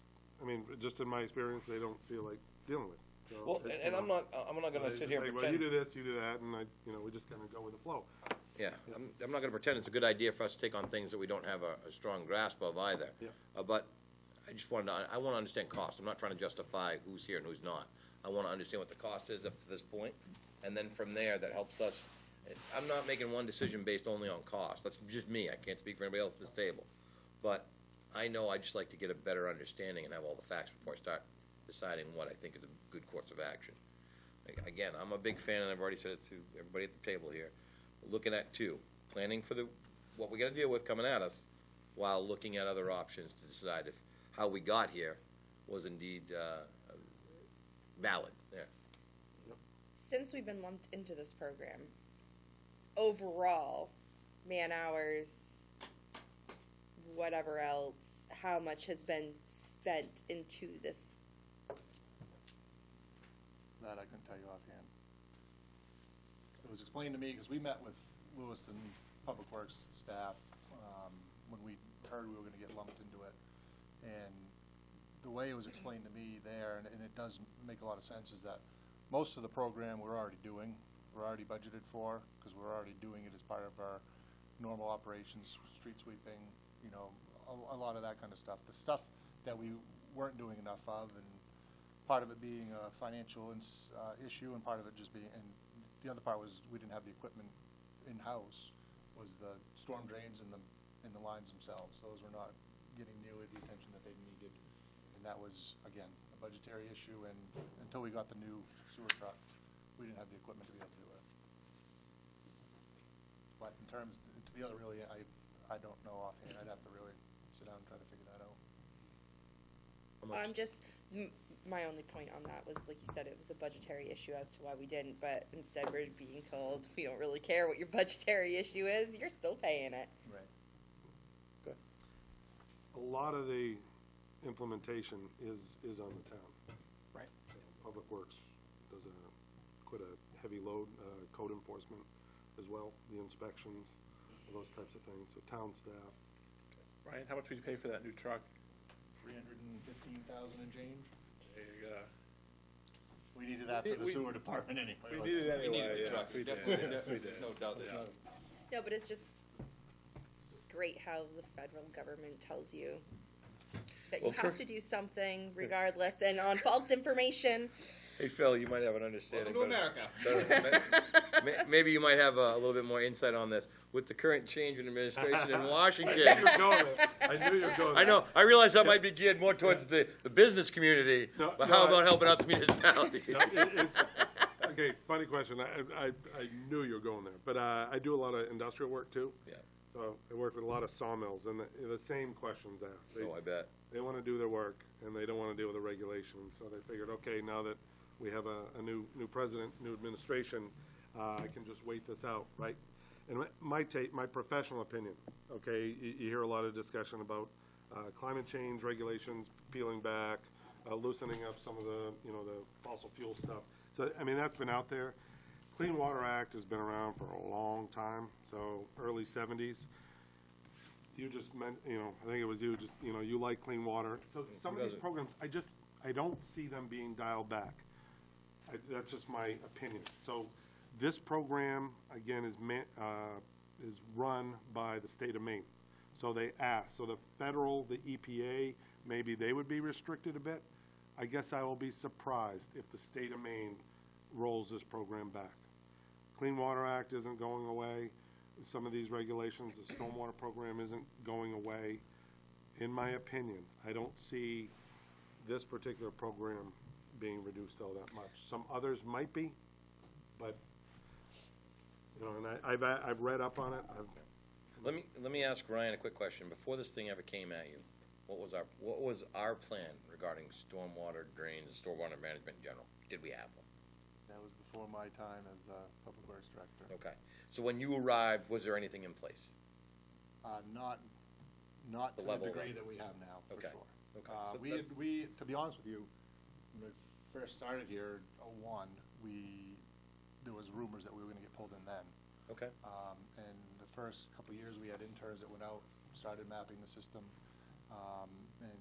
I mean, just in my experience, they don't feel like dealing with. So Well, it's, and you I'm know, not gonna they sit just here say, and well, you pretend. do this, you do that, and we just kind of go with the flow. Yeah, I'm not gonna pretend it's a good idea for us to take on things that we don't have a strong grasp of either. Yeah. But I just I wanna understand cost. I'm not trying to justify who's here and who's not. I wanna understand what the cost is up to this point, and then from there, that helps us. I'm not making one decision based only on cost. That's just me. I can't speak for anybody else at this table. But I know I'd just like to get a better understanding and have all the facts before I start deciding what I think is a good course of action. Again, I'm a big fan, and I've already said it to everybody at the table here, looking at planning for what we gotta deal with coming at us, while looking at other options to decide if how we got here was indeed valid. Yeah. Since we've been lumped into this program, overall, man hours, whatever else, how much has been spent into this? That I couldn't tell you offhand. It was explained to me, because we met with Lewiston Public Works staff, when we heard we were gonna get lumped into it. And the way it was explained to me there, and it does make a lot of sense, is that most of the program we're already doing were already budgeted for, because we're already doing it as part of our normal operations, street sweeping, you know, a lot of that kind of stuff. The stuff that we weren't doing enough of, and part of it being a financial issue, and part of it just being, and the other part was we didn't have the equipment in-house, was the storm drains and the lines themselves. Those were not getting nearly the attention that they needed. And that was, again, a budgetary issue, and until we got the new sewer truck, we didn't have the equipment to be able to do it. But in terms, to be able to really, I don't know offhand. I'd have to really sit down and try to figure that out. I'm just, my only point on that was, like you said, it was a budgetary issue as to why we didn't, but instead we're being told, we don't really care what your budgetary issue is, you're still paying it. Right. A lot of the implementation is on the town. Right. Public Works does quite a heavy load, code enforcement as well, the inspections, those types of things, so town staff. Ryan, how much would you pay for that new truck? 315,000 and change. There you go. We needed that for the sewer department anyway. We Let's- needed it We needed anyway, the yes, truck, we did, definitely, yes, we definitely, did. no doubt there's No, but it's just great how the federal government tells you that you Well, have to do something regardless, and on false information. Hey, Phil, you might have an understanding. Welcome to but- America. but maybe you might have a little bit more insight on this. With the current change in administration in Washington, I knew you were going there. I knew you were going there. I know, I realize that might be geared more towards the business community, No, but no, how I- about helping out the municipality? No, okay, funny question. I knew you were going there, but I do a lot of industrial work too. Yeah. So I work with a lot of sawmills, and the same questions asked. So I bet. They want to do their work, and they don't want to deal with the regulations. So they figured, okay, now that we have a new president, new administration, I can just wait this out, right? And my professional opinion, okay, you hear a lot of discussion about climate change regulations peeling back, loosening up some of the, the fossil fuel stuff. So, I mean, that's been out there. Clean Water Act has been around for a long time, so early 70s. You just meant, I think it was you, just, you like clean water. So some of these doesn't? programs, I don't see them being dialed back. That's just my opinion. So this program, again, is run by the state of Maine. So they ask, so the federal, the EPA, maybe they would be restricted a bit. I guess I will be surprised if the state of Maine rolls this program back. Clean Water Act isn't going away. Some of these regulations, the stormwater program isn't going away. In my opinion, I don't see this particular program being reduced all that much. Some others might be, but, and I've read up on it. Let me ask Ryan a quick question. Before this thing ever came at you, what was our plan regarding stormwater drains, stormwater management in general? Did we have one? That was before my time as the Public Works Director. Okay. So when you arrived, was there anything in place? Not The to the level degree that- that we have now, for Okay. sure. Okay. So that's- We, to be honest with you, when we first started here, '01, there was rumors that we were gonna get pulled in then. Okay. And the first couple of years, we had interns that went out, started mapping the system, and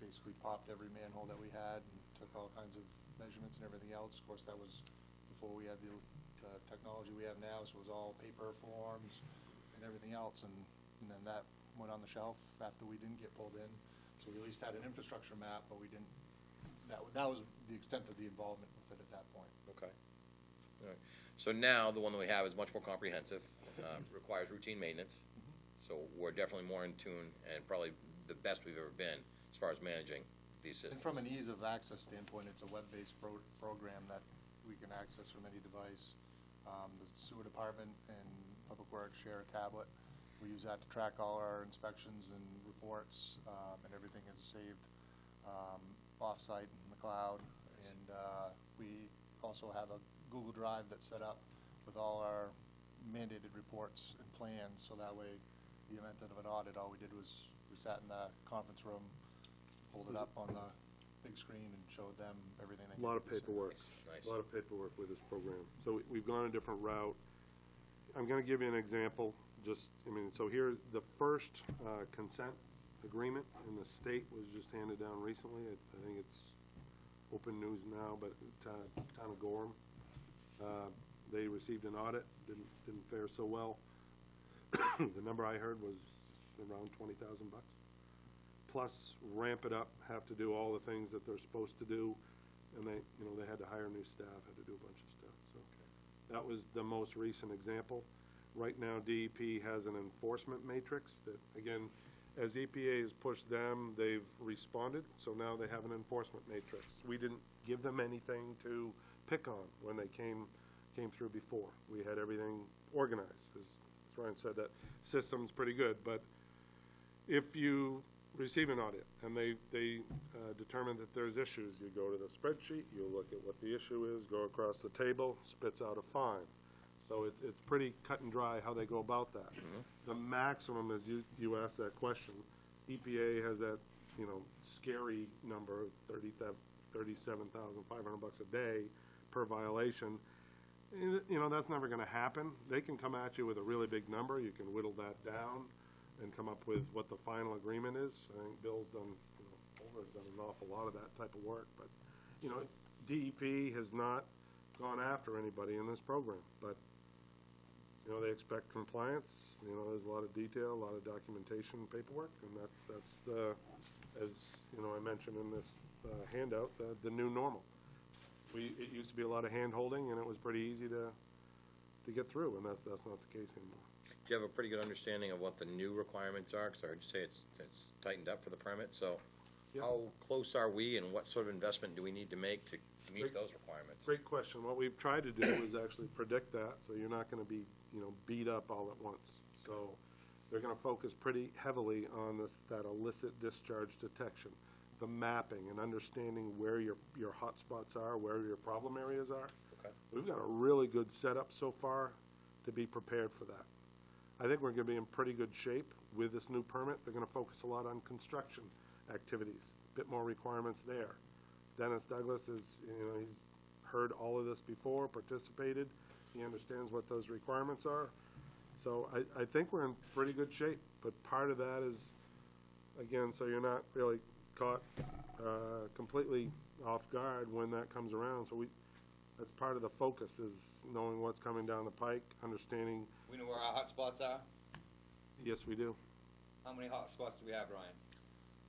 basically popped every manhole that we had and took all kinds of measurements and everything else. Of course, that was before we had the technology we have now, so it was all paper forms and everything else, and then that went on the shelf after we didn't get pulled in. So we at least had an infrastructure map, but we didn't, that was the extent of the involvement with it at that point. Okay. All right. So now, the one that we have is much more comprehensive, requires routine maintenance. So we're definitely more in tune and probably the best we've ever been as far as managing these systems. And from an ease of access standpoint, it's a web-based program that we can access from any device. The sewer department and Public Works share a tablet. We use that to track all our inspections and reports, and everything is saved off-site in the cloud. And we also have a Google Drive that's set up with all our mandated reports and plans, so that way, in the event of an audit, all we did was we sat in the conference room, pulled it up on the big screen and showed them everything. A lot of paperwork. Nice. A lot of paperwork with this program. So we've gone a different route. I'm going to give you an example. So here, the first consent agreement in the state was just handed down recently. I think it's open news now, but town of Gorham. They received an audit, didn't fare so well. The number I heard was around $20,000. Plus ramp it up, have to do all the things that they're supposed to do, and they had to hire new staff, had to do a bunch of stuff, so. That was the most recent example. Right now, DEP has an enforcement matrix that, again, as EPA has pushed them, they've responded, so now they have an enforcement matrix. We didn't give them anything to pick on when they came through before. We had everything organized. As Ryan said, that system's pretty good, but if you receive an audit and they determine that there's issues, you go to the spreadsheet, you look at what the issue is, go across the table, spits out a fine. So it's pretty cut and dry how they go about that. The maximum, as you asked that question, EPA has that, scary number of $37,500 a day per violation. That's never going to happen. They can come at you with a really big number. You can whittle that down and come up with what the final agreement is. I think Bill's done, Over's done an awful lot of that type of work. But, DEP has not gone after anybody in this program. But, they expect compliance. There's a lot of detail, a lot of documentation, paperwork, and that's as I mentioned in this handout, the new normal. It used to be a lot of hand-holding, and it was pretty easy to get through, and that's not the case anymore. Do you have a pretty good understanding of what the new requirements are? Because I heard you say it's tightened up for the permit, so Yep. how close are we, and what sort of investment do we need to make to meet those requirements? Great question. What we've tried to do is actually predict that, so you're not going to be, beat up all at once. So they're going to focus pretty heavily on that illicit discharge detection, the mapping and understanding where your hot spots are, where your problem areas are. Okay. We've got a really good setup so far to be prepared for that. I think we're going to be in pretty good shape with this new permit. They're going to focus a lot on construction activities, a bit more requirements there. Dennis Douglas is, he's heard all of this before, participated. He understands what those requirements are. So I think we're in pretty good shape, but part of that is, again, so you're not really caught completely off guard when that comes around. So that's part of the focus, is knowing what's coming down the pike, understanding. We know where our hot spots are? Yes, we do. How many hot spots do we have, Ryan?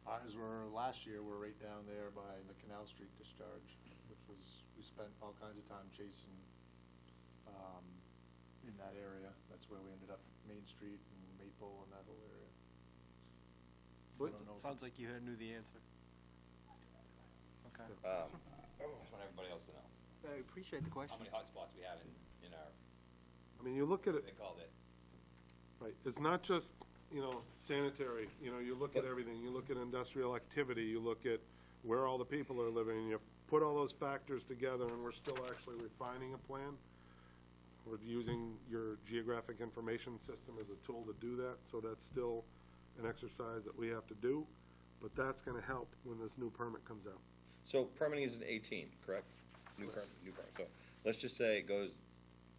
Ours were, last year, we're right down there by the Canal Street discharge, which was, we spent all kinds of time chasing, in that area. That's where we ended up, Main Street and Maple and that whole area. So I don't know if Sounds like you knew the answer. Okay. Just want everybody else to know. I appreciate the question. How many hot spots we have in our, I mean, you look at it, they called it. right, it's not just, sanitary, you look at everything, you look at industrial activity, you look at where all the people are living, you put all those factors together, and we're still actually refining a plan. We're using your geographic information system as a tool to do that, so that's still an exercise that we have to do, but that's gonna help when this new permit comes out. So permitting is in 18, correct? New permit. So let's just say it goes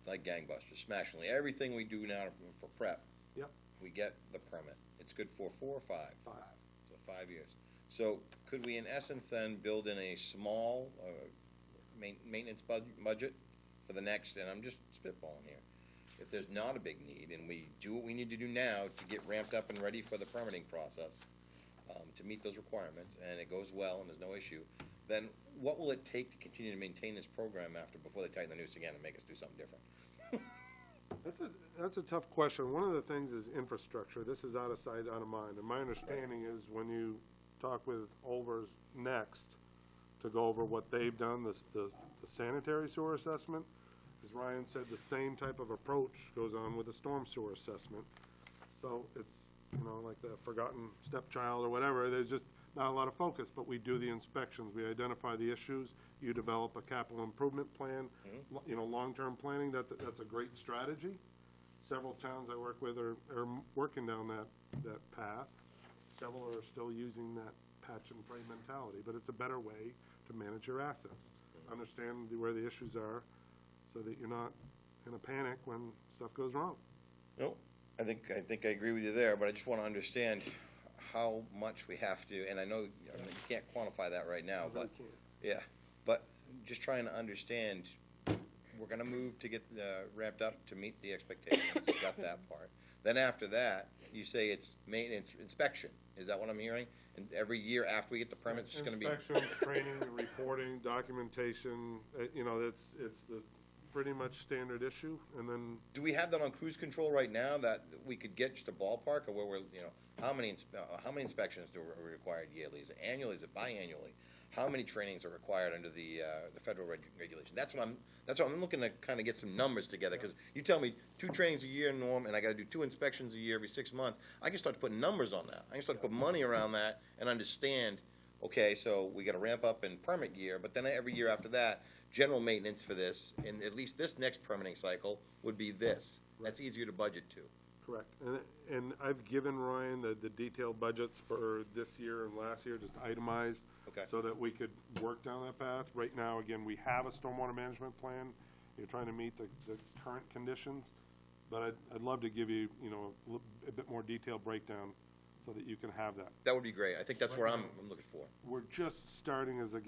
like gangbusters, smashingly. Everything we do now for prep, Yep. we get the permit. It's good for 4 or 5? 5. So 5 years. So could we, in essence, then build in a small maintenance budget for the next, and I'm just spitballing here, if there's not a big need, and we do what we need to do now to get ramped up and ready for the permitting process, to meet those requirements, and it goes well and there's no issue, then what will it take to continue to maintain this program before they tighten the noose again and make us do something different? That's a tough question. One of the things is infrastructure. This is out of sight, out of mind. And my understanding is when you talk with Olvers next to go over what they've done, the sanitary sewer assessment, as Ryan said, the same type of approach goes on with the storm sewer assessment. So it's, like the forgotten stepchild or whatever. There's just not a lot of focus, but we do the inspections. We identify the issues. You develop a capital improvement plan, long-term planning. That's a great strategy. Several towns I work with are working down that path. Several are still using that patch and pray mentality, but it's a better way to manage your assets. Understand where the issues are so that you're not in a panic when stuff goes wrong. No, I think I agree with you there, but I just want to understand how much we have to, and I know you can't quantify that right now, I really but can't. yeah, but just trying to understand we're gonna move to get, ramped up to meet the expectations, you got that part. Then after that, you say it's maintenance, inspection, is that what I'm hearing? And every year after we get the permits, it's gonna be. Inspections, training, reporting, documentation, you know, it's the pretty much standard issue, and then Do we have that on cruise control right now, that we could get just a ballpark, or where we're, you know, how many inspections are required yearly? Is it annually, is it biannually? How many trainings are required under the federal regulation? That's what I'm looking to kinda get some numbers together, cause you tell me 2 trainings a year, Norm, and I gotta do 2 inspections a year every 6 months, I can start to put numbers on that. I can start to put money around that and understand, okay, so we gotta ramp up in permit year, but then every year after that, general maintenance for this, and at least this next permitting cycle would be this. That's easier to budget to. correct. And I've given Ryan the detailed budgets for this year and last year, just itemized. Okay. So that we could work down that path. Right now, again, we have a stormwater management plan. You're trying to meet the current conditions. But I'd love to give you, you know, a bit more detailed breakdown so that you can have that. That would be great. I think that's where I'm looking for. We're just starting as I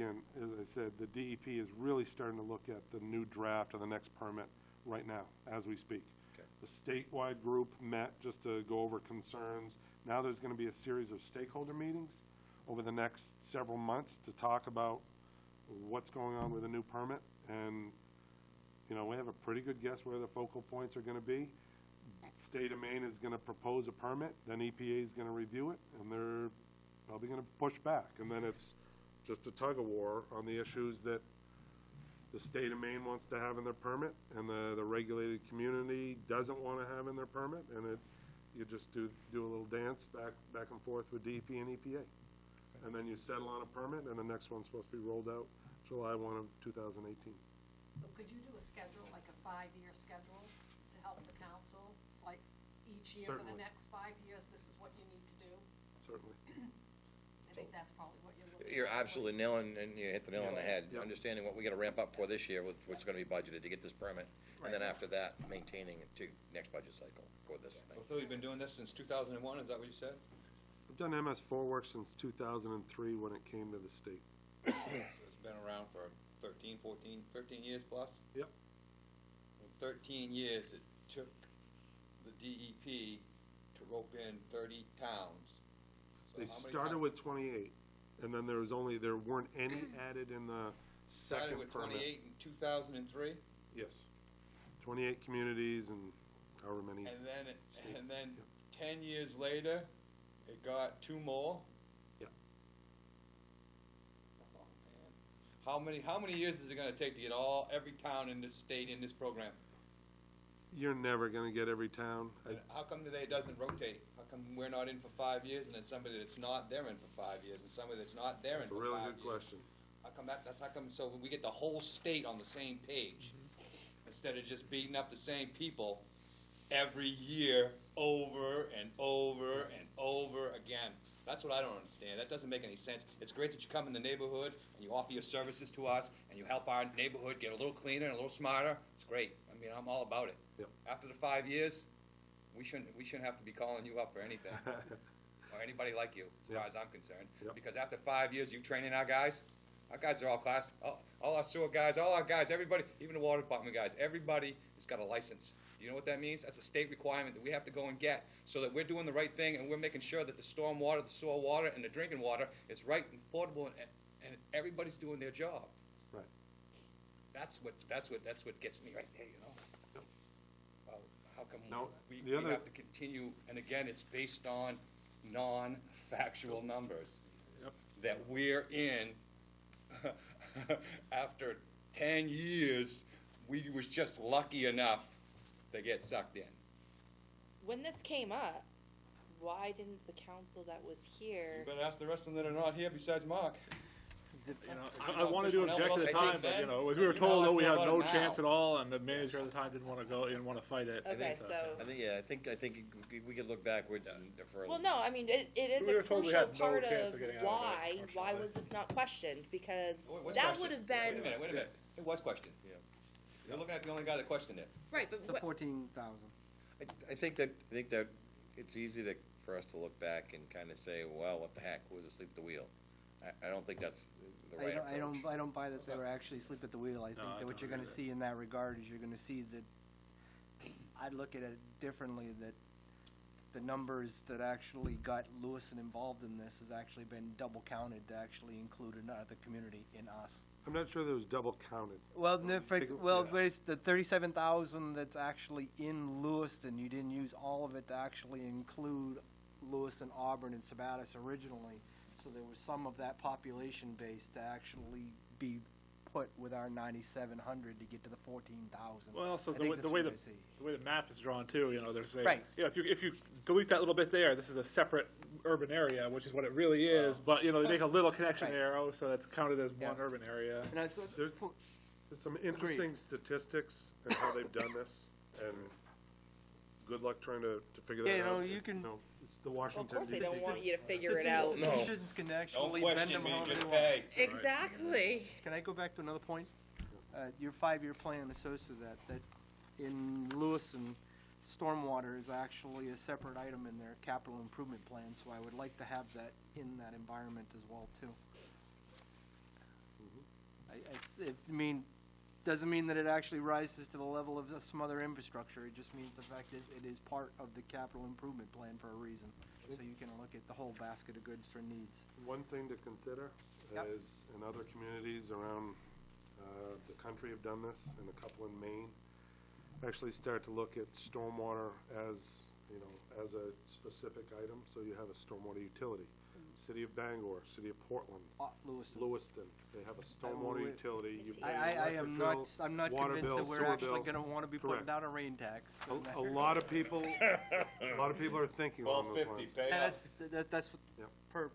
said, the DEP is really starting to look at the new draft of the next permit right now, as we speak. Okay. The statewide group met just to go over concerns. Now there's gonna be a series of stakeholder meetings over the next several months to talk about what's going on with the new permit. And, you know, we have a pretty good guess where the focal points are gonna be. State of Maine is gonna propose a permit, then EPA is gonna review it, and they're probably gonna push back. And then it's just a tug of war on the issues that the state of Maine wants to have in their permit, and the regulated community doesn't wanna have in their permit, and you just do a little dance back and forth with DEP and EPA. And then you settle on a permit, and the next one's supposed to be rolled out July 1 of 2018. So could you do a schedule, like a 5-year schedule, to help the council? It's like each year for the Certainly. next 5 years, this is what you need to do. Certainly. I think that's probably what you're looking for. You're absolutely nailing, and you hit the nail on the head. Yeah. Understanding what we gotta ramp up for this year, with what's gonna be budgeted to get this permit, and then after that, maintaining it to next budget cycle for this thing. So Phil, you've been doing this since 2001, is that what you said? I've done MS4 work since 2003 when it came to the state. So it's been around for 13 years plus? Yep. In 13 years, it took the DEP to rope in 30 towns. So They how many started towns- with 28, and then there weren't any added in the Started second with permit. 28 in 2003, Yes. 28 communities and however many. and then 10 years later, it got 2 more? Yeah. Oh, man. How many years is it gonna take to get every town in this state in this program? You're never gonna get every town. And how come today it doesn't rotate? How come we're not in for 5 years, and then somebody that's not, they're in for 5 years, and somebody that's not, they're in It's a for 5 really years? good question. How come that's how come, so we get the whole state on the same page, instead of just beating up the same people every year, over and over and over again? That's what I don't understand. That doesn't make any sense. It's great that you come in the neighborhood, and you offer your services to us, and you help our neighborhood get a little cleaner and a little smarter. It's great. I mean, I'm all about it. Yep. After the 5 years, we shouldn't have to be calling you up for anything, or anybody like you, as far Yep. as I'm concerned. Yep. Because after 5 years, you training our guys are all class, all our sewer guys, all our guys, everybody, even the water department guys, everybody has got a license. You know what that means? That's a state requirement that we have to go and get, so that we're doing the right thing, and we're making sure that the storm water, the soil water, and the drinking water is right and portable, and everybody's doing their job. Right. That's what gets me right there, you know? Well, how come Now, we the other- have to continue, and again, it's based on non-factual numbers. That we're in, after 10 years, we was just lucky enough to get sucked in. When this came up, why didn't the council that was here? You better ask the rest of them that are not here besides Mark. You know, I wanted to object at the I think time, but, you know, then, we were you know told how that I we feel had about no it now. chance at all, and the manager at the time didn't wanna go, didn't wanna fight it. Okay, so, I think we could look backwards for. well, no, I mean, it is We a were told we crucial had no part chance of of getting out of it, why unfortunately. was this not questioned? Because What's that questioned? would have been. Wait a minute. It was questioned. Yeah. You're looking at the only guy that questioned it. Right, but The what, 14,000. I think that it's easy for us to look back and kind of say, well, what the heck, who was asleep at the wheel? I don't think that's the right approach. I don't buy that they were actually asleep at the wheel. I think I that what don't you're gonna either. see in that regard is you're gonna see that, I'd look at it differently, that the numbers that actually got Lewiston involved in this has actually been double counted to actually include another community in us. I'm not sure there was double counted. Well, Take a- well, yeah. where's the 37,000 that's actually in Lewiston, you didn't use all of it to actually include Lewiston, Auburn, and Sabattis originally. So there was some of that population base to actually be put with our 9,700 to get to the 14,000. Well, also I the think way, that's the way what the I see. the way the map is drawn too, you know, there's a Right. you know, if you delete that little bit there, this is a separate urban area, which is what it really is. But you know, they make a little connection Right. arrow, so that's counted as Yeah. one urban area. And I said, There's some interesting statistics and how they've done this, and good luck trying to figure that Yeah, you out. know, you can- No, it's the Well, Washington. of course they DC. don't want you to figure it out. Statisticians can Don't actually bend question them me, however just they want. pay. Exactly. Can I go back to another point? Your 5-year plan associated with that in Lewiston, stormwater is actually a separate item in their capital improvement plan, so I would like to have that in that environment as well, too. Doesn't mean that it actually rises to the level of some other infrastructure, it just means the fact is, it is part of the capital improvement plan for a reason. So you can look at the whole basket of goods for needs. One thing to consider Yep. is, in other communities around the country have done this, and a couple in Maine, actually start to look at stormwater as, you know, as a specific item, so you have a stormwater utility. City of Bangor, City of Portland, Lewiston. Lewiston, they have a stormwater would- utility. You pay I electric am bill, not, I'm not water convinced bill, that we're sewer actually bill. gonna wanna be putting Correct. down a rain tax. A lot of people, are thinking along those lines. pay And up. that's Yep. per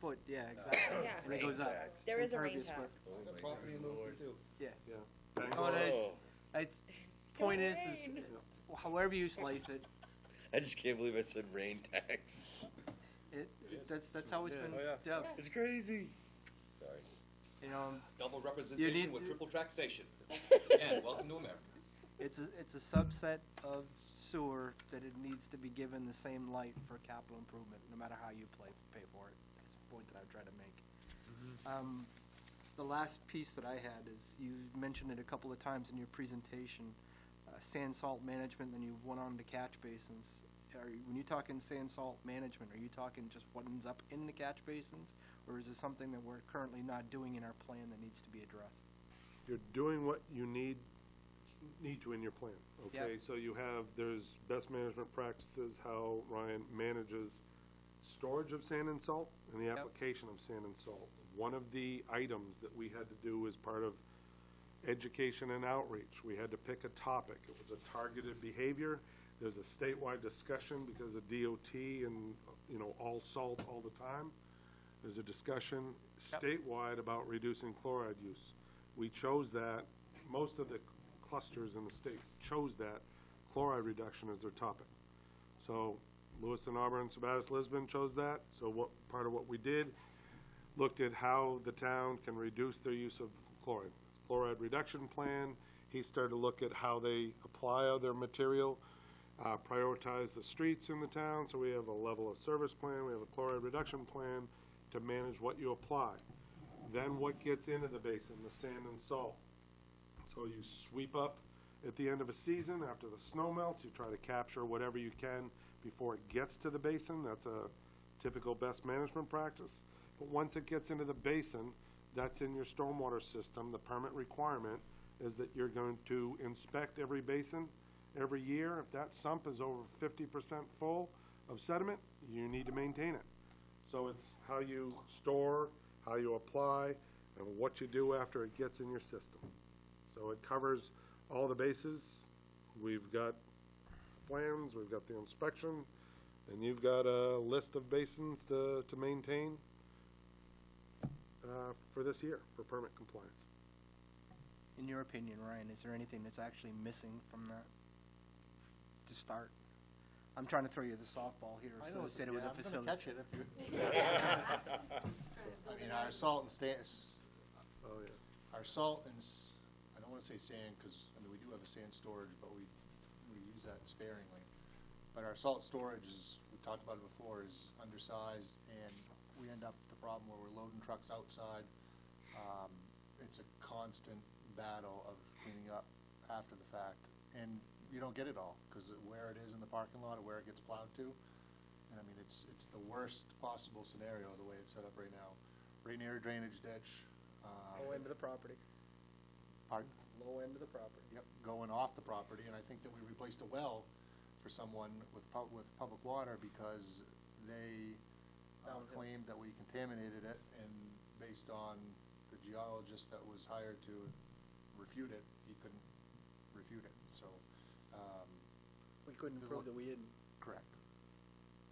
foot, yeah, exactly. Yeah. And it goes up. There is a rain Impervious foot. tax. I got property in Lewiston too. Yeah. Oh, Bangor, it is, it's, point is, rain. however you slice it, I just can't believe I said rain tax. that's how it's been, Oh, yeah. yeah, It's crazy. Sorry. you know, Double You representation need with to- triple taxation. And welcome to America. it's a subset of sewer that it needs to be given the same light for capital improvement, no matter how you pay for it. That's the point that I've tried to make. The last piece that I had is, you mentioned it a couple of times in your presentation, sand salt management, then you went on to catch basins. When you're talking sand salt management, are you talking just what ends up in the catch basins? Or is it something that we're currently not doing in our plan that needs to be addressed? You're doing what you need to in your plan, okay? Yep. So you have, there's best management practices, how Ryan manages storage of sand and salt and the Yep. application of sand and salt. One of the items that we had to do as part of education and outreach, we had to pick a topic. It was a targeted behavior. There's a statewide discussion because of DOT and, you know, all salt all the time. There's a discussion statewide about reducing chloride use. We chose that, most of the clusters in the state chose that chloride reduction as their topic. So Lewiston, Auburn, Sabattis, Lisbon chose that. So what, part of what we did, looked at how the town can reduce their use of chloride. Chloride reduction plan, he started to look at how they apply their material, prioritize the streets in the town, so we have a level of service plan, we have a chloride reduction plan to manage what you apply. Then what gets into the basin, the sand and salt. So you sweep up at the end of a season, after the snow melts, you try to capture whatever you can before it gets to the basin. That's a typical best management practice. But once it gets into the basin, that's in your stormwater system. The permit requirement is that you're going to inspect every basin every year. If that sump is over 50% full of sediment, you need to maintain it. So it's how you store, how you apply, and what you do after it gets in your system. So it covers all the bases. We've got plans, we've got the inspection, and you've got a list of basins to maintain for this year, for permit compliance. In your opinion, Ryan, is there anything that's actually missing from that to start? I'm trying to throw you the softball here, I know, associated with yeah, the I'm facility. gonna catch it if you. I mean, our salt and Oh, yeah. our salt and, I don't wanna say sand, cause, I mean, we do have a sand storage, but we use that sparingly. But our salt storage is, we talked about it before, is undersized, and we end up, the problem where we're loading trucks outside. It's a constant battle of cleaning up after the fact, and you don't get it all, because where it is in the parking lot or where it gets plowed to, and I mean, it's the worst possible scenario, the way it's set up right now. Right near a drainage ditch. Low end of the property, Pardon? low end of the property. Yep, going off the property, and I think that we replaced a well for someone with public water because they Downhill. claimed that we contaminated it, and based on the geologist that was hired to refute it, he couldn't refute it, so, We couldn't The prove lo- that we didn't. correct.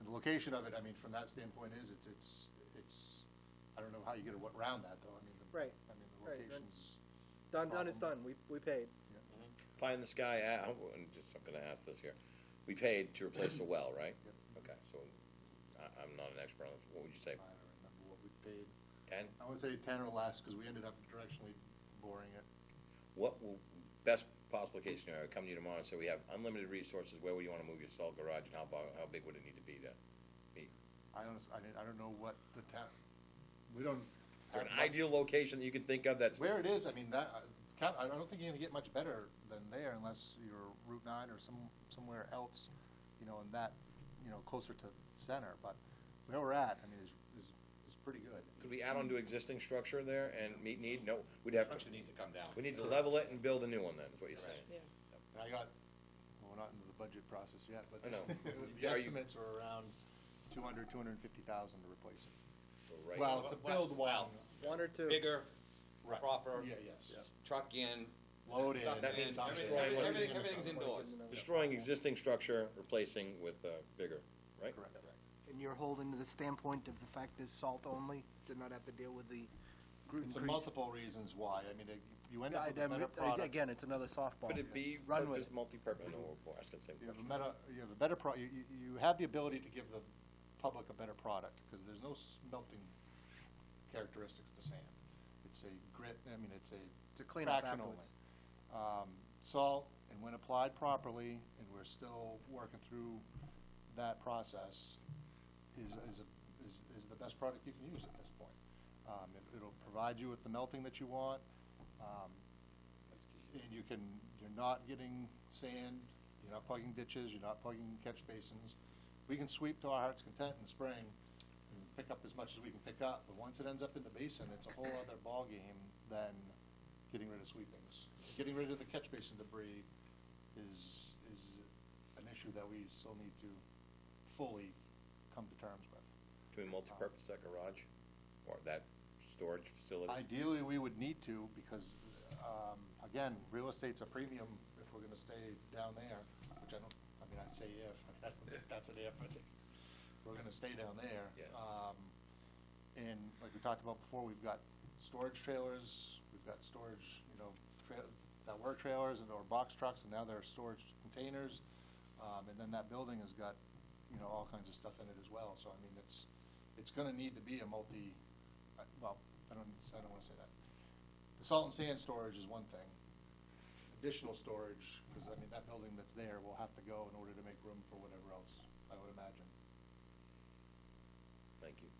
And the location of it, I mean, from that standpoint is, it's, I don't know how you get around that, though, I mean, Right, I mean, the right, location's. Done is done, problem. we paid. Pie in the sky, I'm gonna ask this here. We paid to replace the well, right? Yep. Okay, so I'm not an expert on this. What would you say? I don't remember what we paid. 10? I would say 10 or less, because we ended up directionally boring it. What will, best possible case scenario, come to you tomorrow and say, we have unlimited resources, where would you wanna move your salt garage, and how big would it need to be to meet? I don't know what the town, we don't. Is there an have much- ideal location that you can think of that's, Where it is, I mean, I don't think you're gonna get much better than there unless you're Route 9 or somewhere else, you know, in that, you know, closer to center, but where we're at, I mean, is pretty good. could we add on to existing structure there and meet need? No, we'd have to, Structure needs to come down. we need to level it and build a new one then, is what you're saying. Yeah. And I got, well, we're not into the budget process yet, but I know. the Are you- estimates are around 250,000 to replace it. So right Well, now- to build one. One or two. Bigger, Right. proper, Yeah, yes. truck in. Load in. stuff That means in, destroying what's- everything's indoors. Destroying existing structure, replacing with bigger, right? Correct. And you're holding to the standpoint of the fact is salt only, did not have to deal with the It's a multiple reasons why, I mean, you end Yeah, up with a better product. Again, it's another softball. Could it be Run with purpose, multi-purpose, no, we're asking the same You have a question. you have a better you have the ability to give the public a better product, because there's no smelting characteristics to sand. It's a grit, I mean, it's To clean up fraction afterwards. only. Salt, and when applied properly, and we're still working through that process, is the best product you can use at this point. It'll provide you with the melting that you want, and you're not getting sand, you're not plugging ditches, you're not plugging catch basins. We can sweep to our heart's content in the spring and pick up as much as we can pick up, but once it ends up in the basin, it's a whole other ballgame than getting rid of sweepings. Getting rid of the catch basin debris is an issue that we still need to fully come to terms with. Can we multi-purpose that garage, or that storage facility? Ideally, we would need to, because, again, real estate's a premium if we're gonna stay down there, which I'd say if, I don't think that's an if, I think we're gonna stay down there. Yeah. And like we talked about before, we've got storage trailers, we've got storage, you know, that were trailers or box trucks, and now they're storage containers. And then that building has got, you know, all kinds of stuff in it as well, so I mean, it's gonna need to be a well, I don't wanna say that. The salt and sand storage is one thing. Additional storage, because I mean, that building that's there will have to go in order to make room for whatever else, I would imagine. Thank you.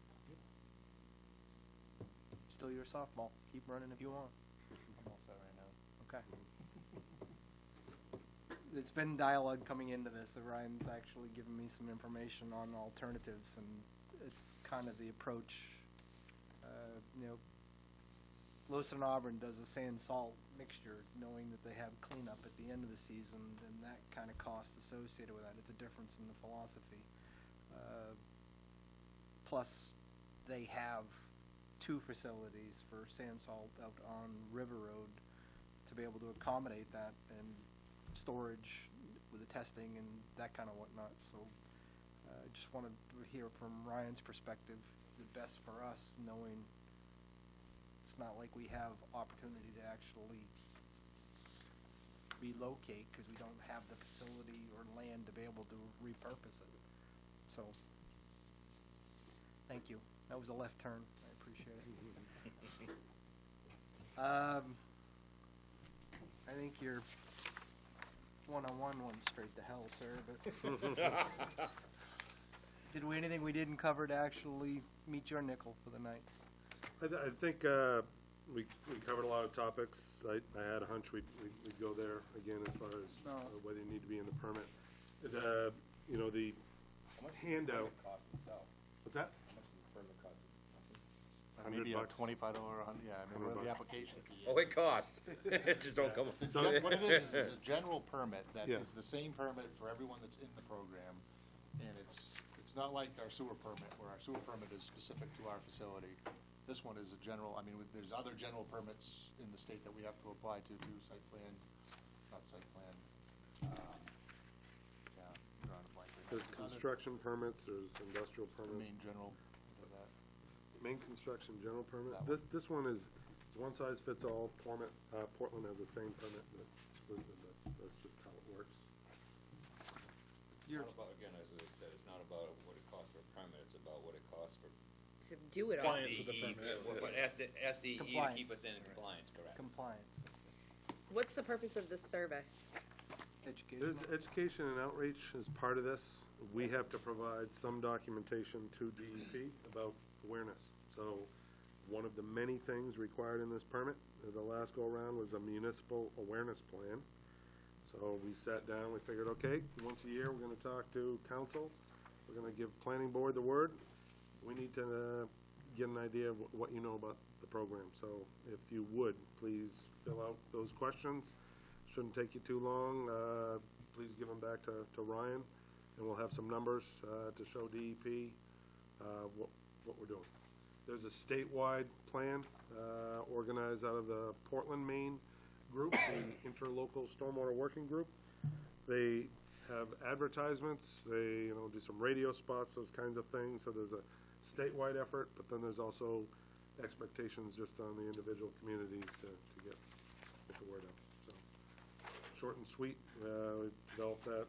Still your softball. Keep running if you want. I'm all set right now. Okay. It's been dialogue coming into this, so Ryan's actually given me some information on alternatives, and it's kind of the approach, you know, Lewiston Auburn does a sand-salt mixture, knowing that they have cleanup at the end of the season, and that kind of cost associated with that. It's a difference in the philosophy. Plus, they have 2 facilities for sand salt out on River Road to be able to accommodate that, and storage with the testing and that kind of whatnot. So just wanted to hear from Ryan's perspective, the best for us, knowing it's not like we have opportunity to actually relocate because we don't have the facility or land to be able to repurpose it. So, thank you. That was a left turn. I appreciate it. I think your one-on-one went straight to hell, sir, but Did we, anything we didn't cover to actually meet your nickel for the night? I think we covered a lot of topics. I had a hunch we'd go there again as far as No. whether you need to be in the permit. You know, the How much does the handout, permit cost itself? what's that? How much does the permit cost? Maybe a $100. $25 or $100, yeah, I mean, $100. what the application fee is. Oh, it costs. Just don't come. It's So- what it is a general permit that Yeah. is the same permit for everyone that's in the program. And it's not like our sewer permit, where our sewer permit is specific to our facility. This one is a general, I mean, there's other general permits in the state that we have to apply to do site plan, not site plan. Yeah, I'm drawing a blank right now. There's There's other- construction permits, there's industrial the permits. main general, for that. Main construction general permit. That This one is one size fits all. Portland has the same permit that Lisbon does. That's just how it works. It's not about, again, as I said, it's not about what it costs for a permit, it's about what it costs for To do it all. Compliance with the permit. what SCE to Compliance. keep us in compliance, correct? Compliance, What's the purpose of this survey? There's education. education and outreach as part of this. We have to provide some documentation to DEP about awareness. So one of the many things required in this permit, the last go-around, was a municipal awareness plan. So we sat down, we figured, okay, once a year, we're gonna talk to council, we're gonna give planning board the word. We need to get an idea of what you know about the program. So if you would, please fill out those questions. Shouldn't take you too long. Please give them back to Ryan, and we'll have some numbers to show DEP what we're doing. There's a statewide plan organized out of the Portland, Maine group, the Interlocal Stormwater Working Group. They have advertisements, they, do some radio spots, those kinds of things. So there's a statewide effort, but then there's also expectations just on the individual communities to get the word out. So short and sweet. We developed that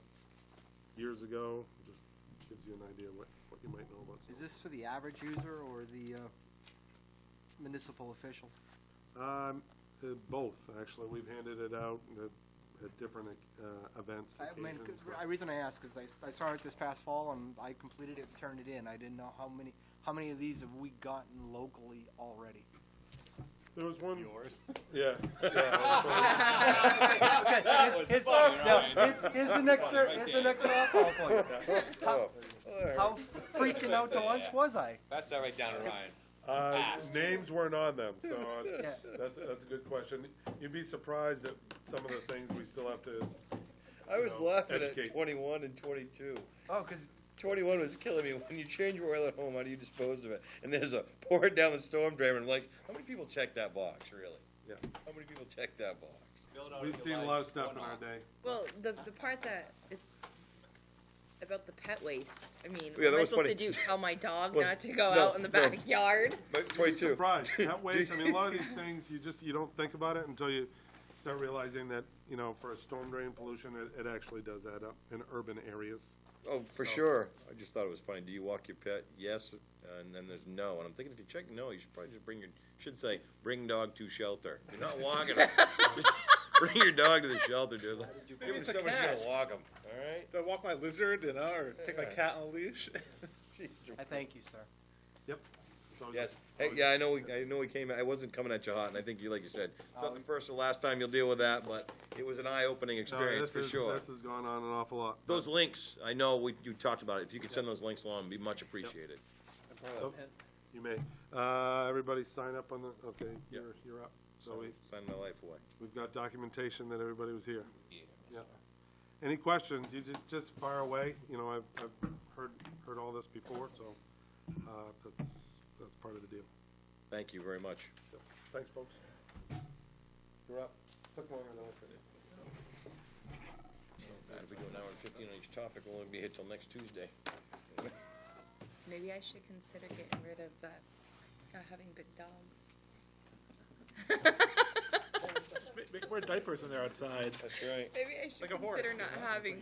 years ago. Just gives you an idea what you might know about. Is this for the average user or the municipal official? Both, actually. We've handed it out at different events, I mean, occasions. 'cause the reason I ask is I saw it this past fall and I completed it and turned it in. I didn't know how many of these have we gotten locally already? There was one. Yours? Yeah. Okay, here's the next softball point. How freaking out to lunch was I? That's that right down to Ryan. Names weren't on them, so Yeah. that's a good question. You'd be surprised at some of the things we still have to. I was laughing educate. at 21 and 22. Oh, because 21 was killing me. When you change your oil at home, how do you dispose of it? And there's a pour it down the storm drain. And like, how many people check that box, really? Yeah. How many people check that box? Build out We've if seen you a like, lot of stuff or in our not. day. Well, the part that it's about the pet waste. I mean, Yeah, that what am I was supposed funny. to do? Tell my dog Well, not to go no, out in the no. backyard? But 22. Surprised. That waste, I mean, a lot of these things, you don't think about it until you start realizing that, for a storm drain pollution, it actually does add up in urban areas. Oh, for sure. I just thought it was funny. Do you walk your pet? Yes. And then there's no. And I'm thinking if you check no, you should probably just should say, bring dog to shelter. You're not walking them. Just bring your dog to the shelter, dude. Give him it's a someone's cat. gonna walk him. All right? Do I walk my lizard, or take my cat on a leash? I thank you, sir. Yep. So Yes. Hey, yeah, I know we came, I wasn't coming at you hot, and I think like you said, it's not the first or last time you'll deal with that, but it was an eye-opening No, experience for sure. This has gone on an awful lot. Those links, I know you talked about it. If you could send those links along, it'd be much appreciated. Oh, you may. Everybody sign up on the, okay, Yep. you're up. So Sign my life away. we've got documentation that everybody was here. Yeah. Yep. Any questions, you just fire away. I've heard all this before, so that's part of the deal. Thank you very much. So, thanks, folks. You're up. Took longer than I figured. If we do an hour and 15 on each topic, we'll only be here till next Tuesday. Maybe I should consider getting rid of having big dogs. Just wear diapers when they're outside. That's right. Maybe I should Like a horse. consider not having.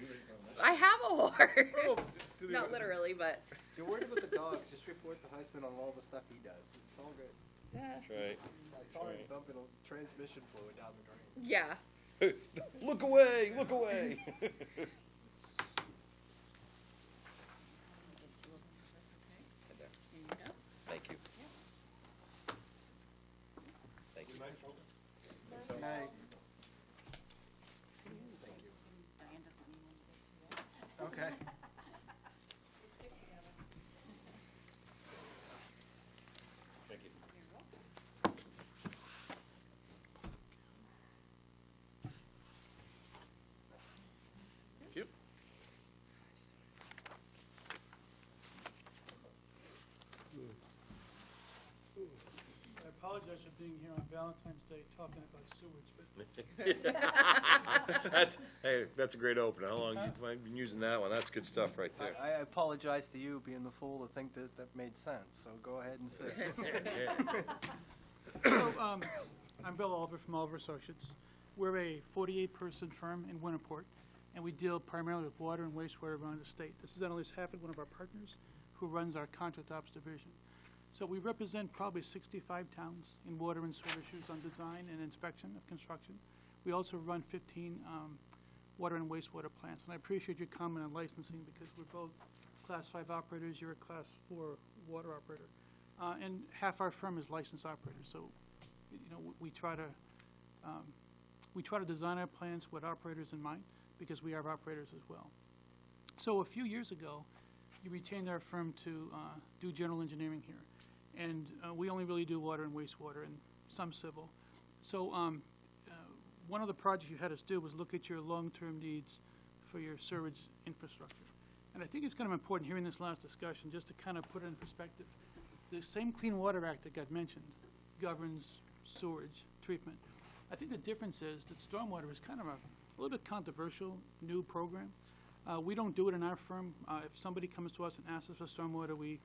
I have a horse. do they- Not literally, but If you're worried about the dogs, just report the husband on all the stuff he does. It's all good. That's right. I saw him right. dumping a transmission fluid down the drain. yeah. Look away! Look away! Good night. Diane doesn't need one to go to. Okay. They stick together. Thank you. You're welcome. Thank you. I apologize for being here on Valentine's Day talking about sewage, but That's a great opener. How long have you been using that one? That's good stuff right there. I apologize to you being the fool to think that that made sense, so go ahead and sit. so, I'm Bill Oliver from Oliver Associates. We're a 48-person firm in Winterport, and we deal primarily with water and wastewater around the state. This is Annalise Hafford, one of our partners, who runs our contract ops division. So we represent probably 65 towns in water and sewer issues on design and inspection of construction. We also run 15 water and wastewater plants. And I appreciate your comment on licensing because we're both Class 5 operators. You're a Class 4 water operator. And half our firm is licensed operators. So, you know, we try to design our plans with operators in mind because we are operators as well. So a few years ago, you retained our firm to do general engineering here. And we only really do water and wastewater and some civil. So one of the projects you had us do was look at your long-term needs for your sewage infrastructure. And I think it's kind of important hearing this last discussion just to kind of put it in perspective. The same Clean Water Act that got mentioned governs sewage treatment. I think the difference is that stormwater is kind of a little bit controversial new program. We don't do it in our firm. If somebody comes to us and asks us for stormwater, we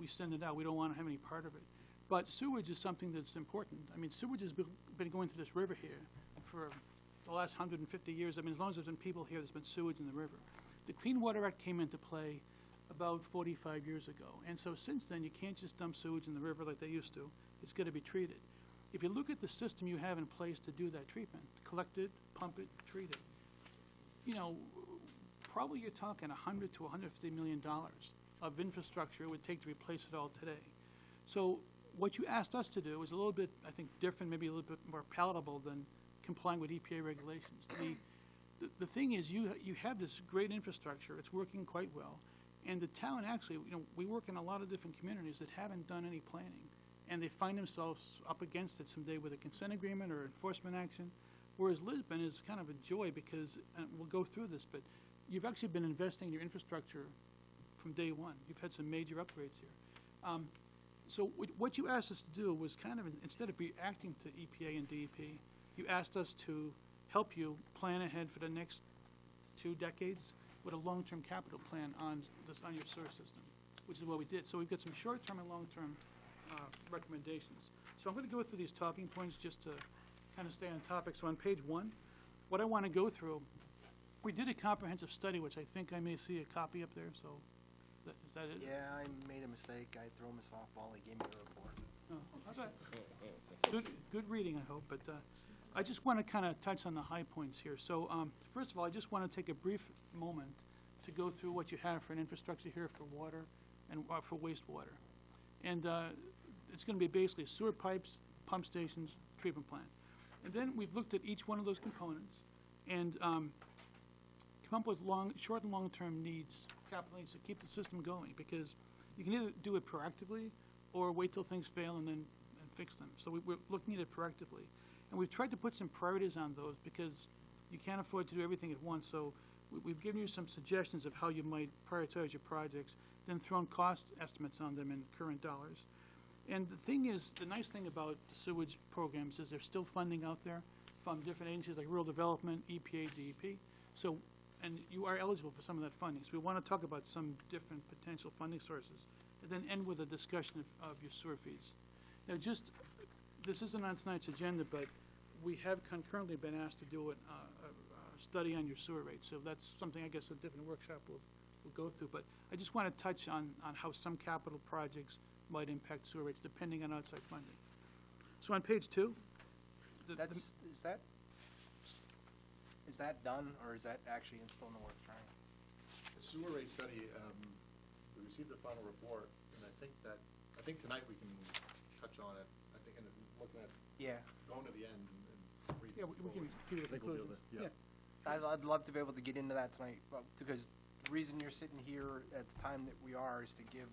send it out. We don't want to have any part of it. But sewage is something that's important. I mean, sewage has been going to this river here for the last 150 years. I mean, as long as there's been people here, there's been sewage in the river. The Clean Water Act came into play about 45 years ago. And so since then, you can't just dump sewage in the river like they used to. It's got to be treated. If you look at the system you have in place to do that treatment, collect it, pump it, treat it, you know, probably you're talking $100 to $150 million of infrastructure it would take to replace it all today. So what you asked us to do is a little bit, I think, different, maybe a little bit more palatable than complying with EPA regulations. The thing is, you have this great infrastructure. It's working quite well. And the town actually, you know, we work in a lot of different communities that haven't done any planning. And they find themselves up against it someday with a consent agreement or enforcement action. Whereas Lisbon is kind of a joy because, and we'll go through this, but you've actually been investing in your infrastructure from day one. You've had some major upgrades here. So what you asked us to do was kind of, instead of reacting to EPA and DEP, you asked us to help you plan ahead for the next 2 decades with a long-term capital plan on your sewer system, which is what we did. So we've got some short-term and long-term recommendations. So I'm going to go through these talking points just to kind of stay on topic. So on page 1, what I want to go through, we did a comprehensive study, which I think I may see a copy up there, so is that it? Yeah, I made a mistake. I threw him a softball. He gave me the report. Oh, okay. Good reading, I hope, but I just want to kind of touch on the high points here. So first of all, I just want to take a brief moment to go through what you have for an infrastructure here for water and for wastewater. And it's going to be basically sewer pipes, pump stations, treatment plant. And then we've looked at each one of those components and come up with short and long-term needs, capital needs to keep the system going, because you can either do it proactively or wait till things fail and fix them. So we're looking at it proactively. And we've tried to put some priorities on those because you can't afford to do everything at once. So we've given you some suggestions of how you might prioritize your projects, then thrown cost estimates on them in current dollars. And the thing is, the nice thing about the sewage programs is there's still funding out there from different agencies like Rural Development, EPA, DEP. So, and you are eligible for some of that funding. So we want to talk about some different potential funding sources, and then end with a discussion of your sewer fees. Now, this isn't on tonight's agenda, but we have concurrently been asked to do a study on your sewer rates. So that's something I guess a different workshop will go through. But I just want to touch on how some capital projects might impact sewer rates depending on outside funding. So on page 2, Is that done, or is that actually still in the works, Ryan? The sewer rate study, we received the final report, and I think tonight we can touch on it. I think, and looking at Yeah. going to the end and reading. Yeah, we can give you the I think we'll be conclusion. able to- yeah. I'd love to be able to get into that tonight, because the reason you're sitting here at the time that we are is to give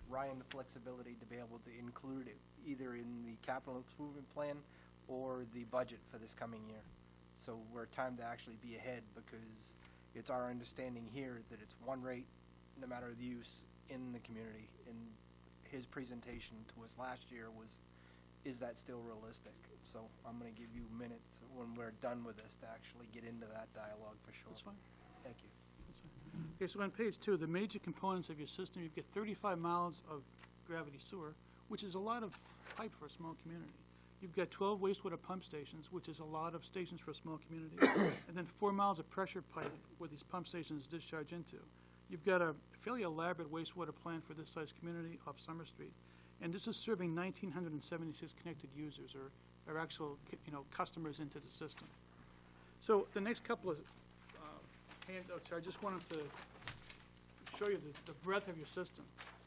Ryan the flexibility to be able to include it either in the capital improvement plan or the budget for this coming year. So we're timed to actually be ahead, because it's our understanding here that it's one rate, no matter the use in the community. And his presentation to us last year was, is that still realistic? So I'm gonna give you minutes when we're done with this to actually get into that dialogue for sure. That's fine. Thank you. Okay, so on page 2, the major components of your system, you've got 35 miles of gravity sewer, which is a lot of pipe for a small community. You've got 12 wastewater pump stations, which is a lot of stations for a small community, and then 4 miles of pressure pipe where these pump stations discharge into. You've got a fairly elaborate wastewater plant for this size community off Summer Street, and this is serving 1,976 connected users, or actual, customers into the system. So the next couple of handouts here, I just wanted to show you the breadth of your system.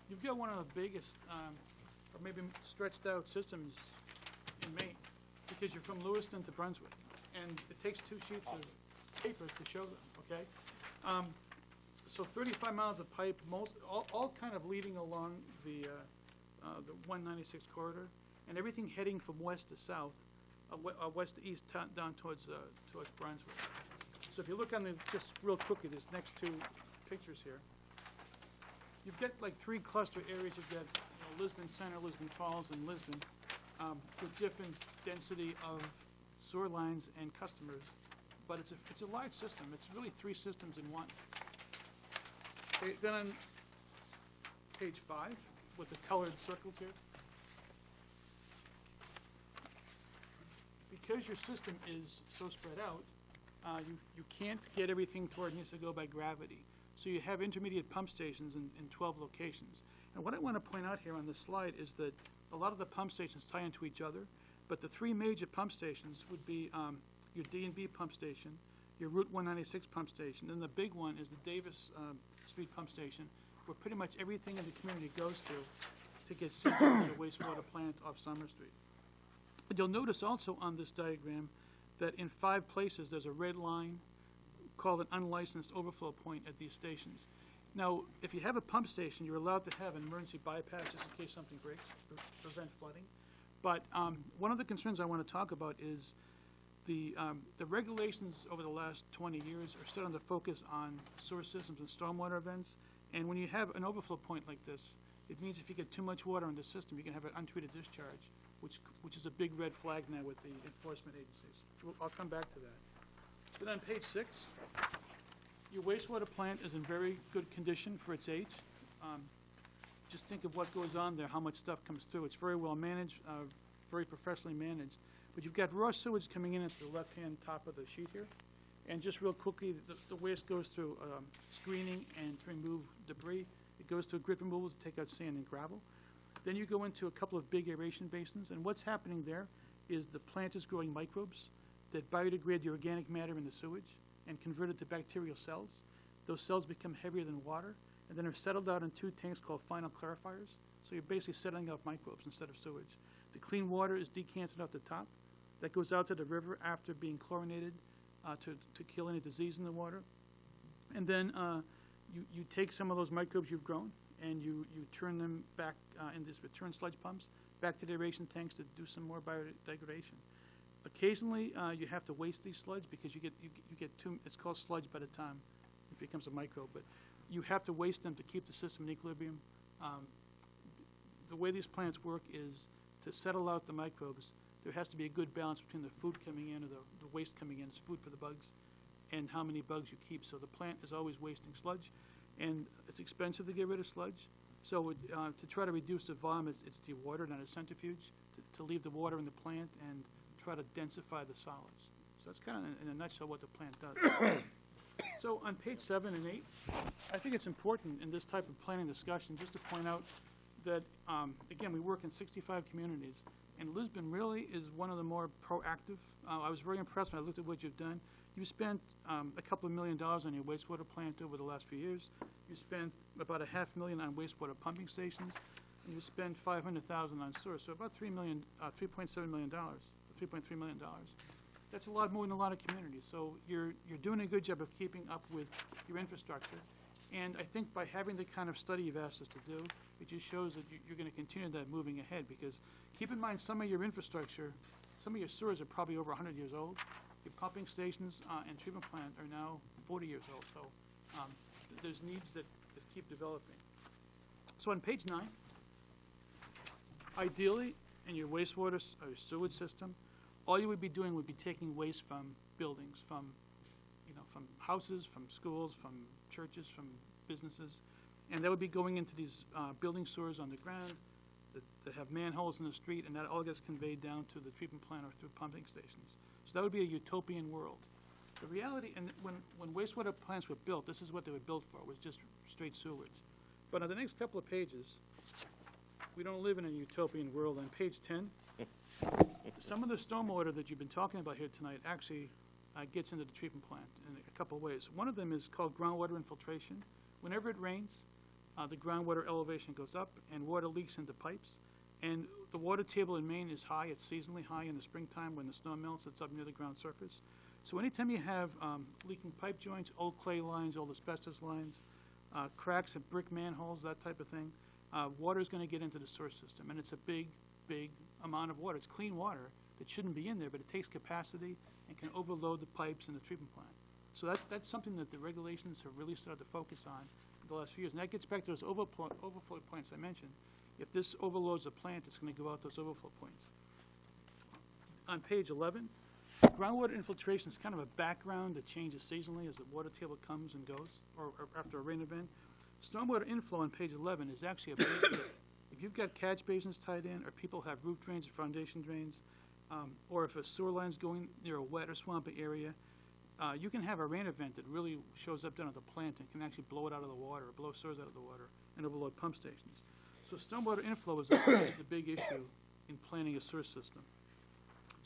You've got one of the biggest, or maybe stretched out systems in Maine, because you're from Lewiston to Brunswick, and it takes 2 sheets of paper to show them, okay? So 35 miles of pipe, all kind of leading along the 196 corridor, and everything heading from west to south, west to east, down towards Brunswick. So if you look on just real quickly, these next 2 pictures here, you've got like 3 cluster areas. You've got Lisbon Center, Lisbon Falls, and Lisbon, with different density of sewer lines and customers. But it's a large system. It's really 3 systems in one. Okay, then on page 5, with the colored circles here, because your system is so spread out, you can't get everything to where it needs to go by gravity. So you have intermediate pump stations in 12 locations. And what I want to point out here on this slide is that a lot of the pump stations tie into each other, but the 3 major pump stations would be your D&B pump station, your Route 196 pump station, and the big one is the Davis Street pump station, where pretty much everything in the community goes to get sent to the wastewater plant off Summer Street. But you'll notice also on this diagram that in 5 places there's a red line called an unlicensed overflow point at these stations. Now, if you have a pump station, you're allowed to have an emergency bypass just in case something breaks, to prevent flooding. But one of the concerns I want to talk about is the regulations over the last 20 years are starting to focus on sewer systems and stormwater events. And when you have an overflow point like this, it means if you get too much water in the system, you can have an untreated discharge, which is a big red flag now with the enforcement agencies. I'll come back to that. But on page 6, your wastewater plant is in very good condition for its age. Just think of what goes on there, how much stuff comes through. It's very well managed, very professionally managed. But you've got raw sewage coming in at the left-hand top of the sheet here. And just real quickly, the waste goes through screening and to remove debris. It goes through grit removal to take out sand and gravel. Then you go into a couple of big aeration basins, and what's happening there is the plant is growing microbes that biodegrade the organic matter in the sewage and convert it to bacterial cells. Those cells become heavier than water, and then are settled out in 2 tanks called final clarifiers. So you're basically settling out microbes instead of sewage. The clean water is decanted off the top. That goes out to the river after being chlorinated to kill any disease in the water. And then you take some of those microbes you've grown and you turn them back in these return sludge pumps back to the aeration tanks to do some more biodegradation. Occasionally, you have to waste these sludge because you get too, it's called sludge by the time it becomes a microbe, but you have to waste them to keep the system in equilibrium. The way these plants work is to settle out the microbes, there has to be a good balance between the food coming in or the waste coming in, it's food for the bugs, and how many bugs you keep. So the plant is always wasting sludge, and it's expensive to get rid of sludge. So to try to reduce the volume, it's dewatered on a centrifuge to leave the water in the plant and try to densify the solids. So that's kind of in a nutshell what the plant does. So on page 7 and 8, I think it's important in this type of planning discussion just to point out that, again, we work in 65 communities, and Lisbon really is one of the more proactive. I was very impressed when I looked at what you've done. You spent a couple of $1 million on your wastewater plant over the last few years. You spent about $500,000 on wastewater pumping stations. and you spend $500,000 on sewer, so about $3.7 million, $3.3 million. That's a lot more than a lot of communities, so you're doing a good job of keeping up with your infrastructure. And I think by having the kind of study you've asked us to do, it just shows that you're gonna continue that moving ahead, because keep in mind, some of your infrastructure, some of your sewers are probably over 100 years old. Your pumping stations and treatment plant are now 40 years old, so there's needs that keep developing. So on page 9, ideally, in your wastewater or sewage system, all you would be doing would be taking waste from buildings, from houses, from schools, from churches, from businesses, and that would be going into these building sewers underground that have manholes in the street, and that all gets conveyed down to the treatment plant or through pumping stations. So that would be a utopian world. The reality, and when wastewater plants were built, this is what they were built for, was just straight sewage. But on the next couple of pages, we don't live in a utopian world. On page 10, some of the stormwater that you've been talking about here tonight actually gets into the treatment plant in a couple of ways. One of them is called groundwater infiltration. Whenever it rains, the groundwater elevation goes up and water leaks into pipes. And the water table in Maine is high. It's seasonally high in the springtime when the snow melts. It's up near the ground surface. So anytime you have leaking pipe joints, old clay lines, old asbestos lines, cracks at brick manholes, that type of thing, water is going to get into the sewer system. And it's a big, big amount of water. It's clean water that shouldn't be in there, but it takes capacity and can overload the pipes in the treatment plant. So that's something that the regulations have really started to focus on in the last few years. And that gets back to those overflow points I mentioned. If this overloads a plant, it's going to go out those overflow points. On page 11, groundwater infiltration is kind of a background that changes seasonally as the water table comes and goes, or after a rain event. Stormwater inflow on page 11 is actually a big hit. If you've got catch basins tied in, or people have roof drains or foundation drains, or if a sewer line's going near a wet or swampy area, you can have a rain event that really shows up down at the plant and can actually blow it out of the water, or blow sewers out of the water, and overload pump stations. So stormwater inflow is a big issue in planning a sewer system.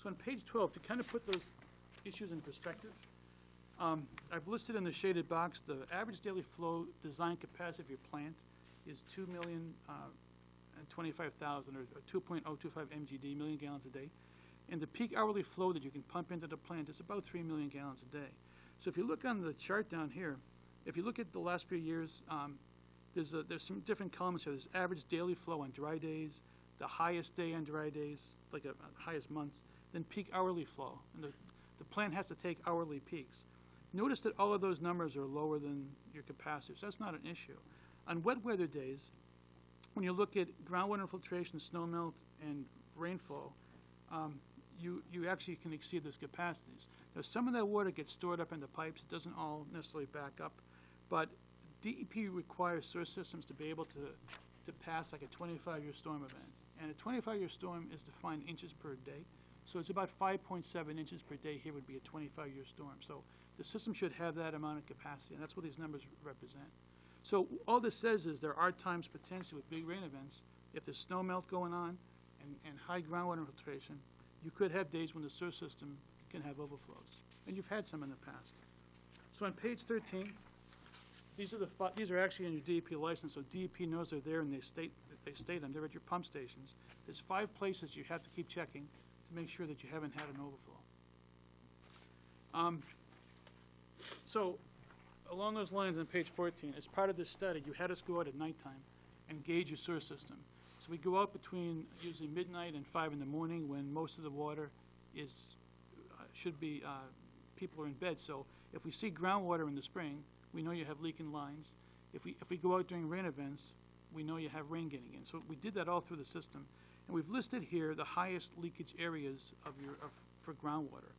So on page 12, to kind of put those issues in perspective, I've listed in the shaded box the average daily flow design capacity of your plant is 2,025,000 or 2.025 MGD, million gallons a day. And the peak hourly flow that you can pump into the plant is about 3 million gallons a day. So if you look on the chart down here, if you look at the last few years, there's some different columns here. There's average daily flow on dry days, the highest day on dry days, like the highest months, then peak hourly flow. And the plant has to take hourly peaks. Notice that all of those numbers are lower than your capacity, so that's not an issue. On wet weather days, when you look at groundwater infiltration, snow melt, and rainfall, you actually can exceed those capacities. Now, some of that water gets stored up in the pipes. It doesn't all necessarily back up, but DEP requires sewer systems to be able to pass like a 25-year storm event. And a 25-year storm is defined inches per day. So it's about 5.7 inches per day here would be a 25-year storm. So the system should have that amount of capacity, and that's what these numbers represent. So all this says is there are times potentially with big rain events, if there's snow melt going on and high groundwater infiltration, you could have days when the sewer system can have overflows. And you've had some in the past. So on page 13, these are actually in your DEP license, so DEP knows they're there and they state them. They're at your pump stations. There's 5 places you have to keep checking to make sure that you haven't had an overflow. So along those lines on page 14, as part of this study, you had us go out at nighttime and gauge your sewer system. So we go out between usually midnight and 5 in the morning when most of the water people are in bed. So if we see groundwater in the spring, we know you have leaking lines. If we go out during rain events, we know you have rain getting in. So we did that all through the system. And we've listed here the highest leakage areas for groundwater.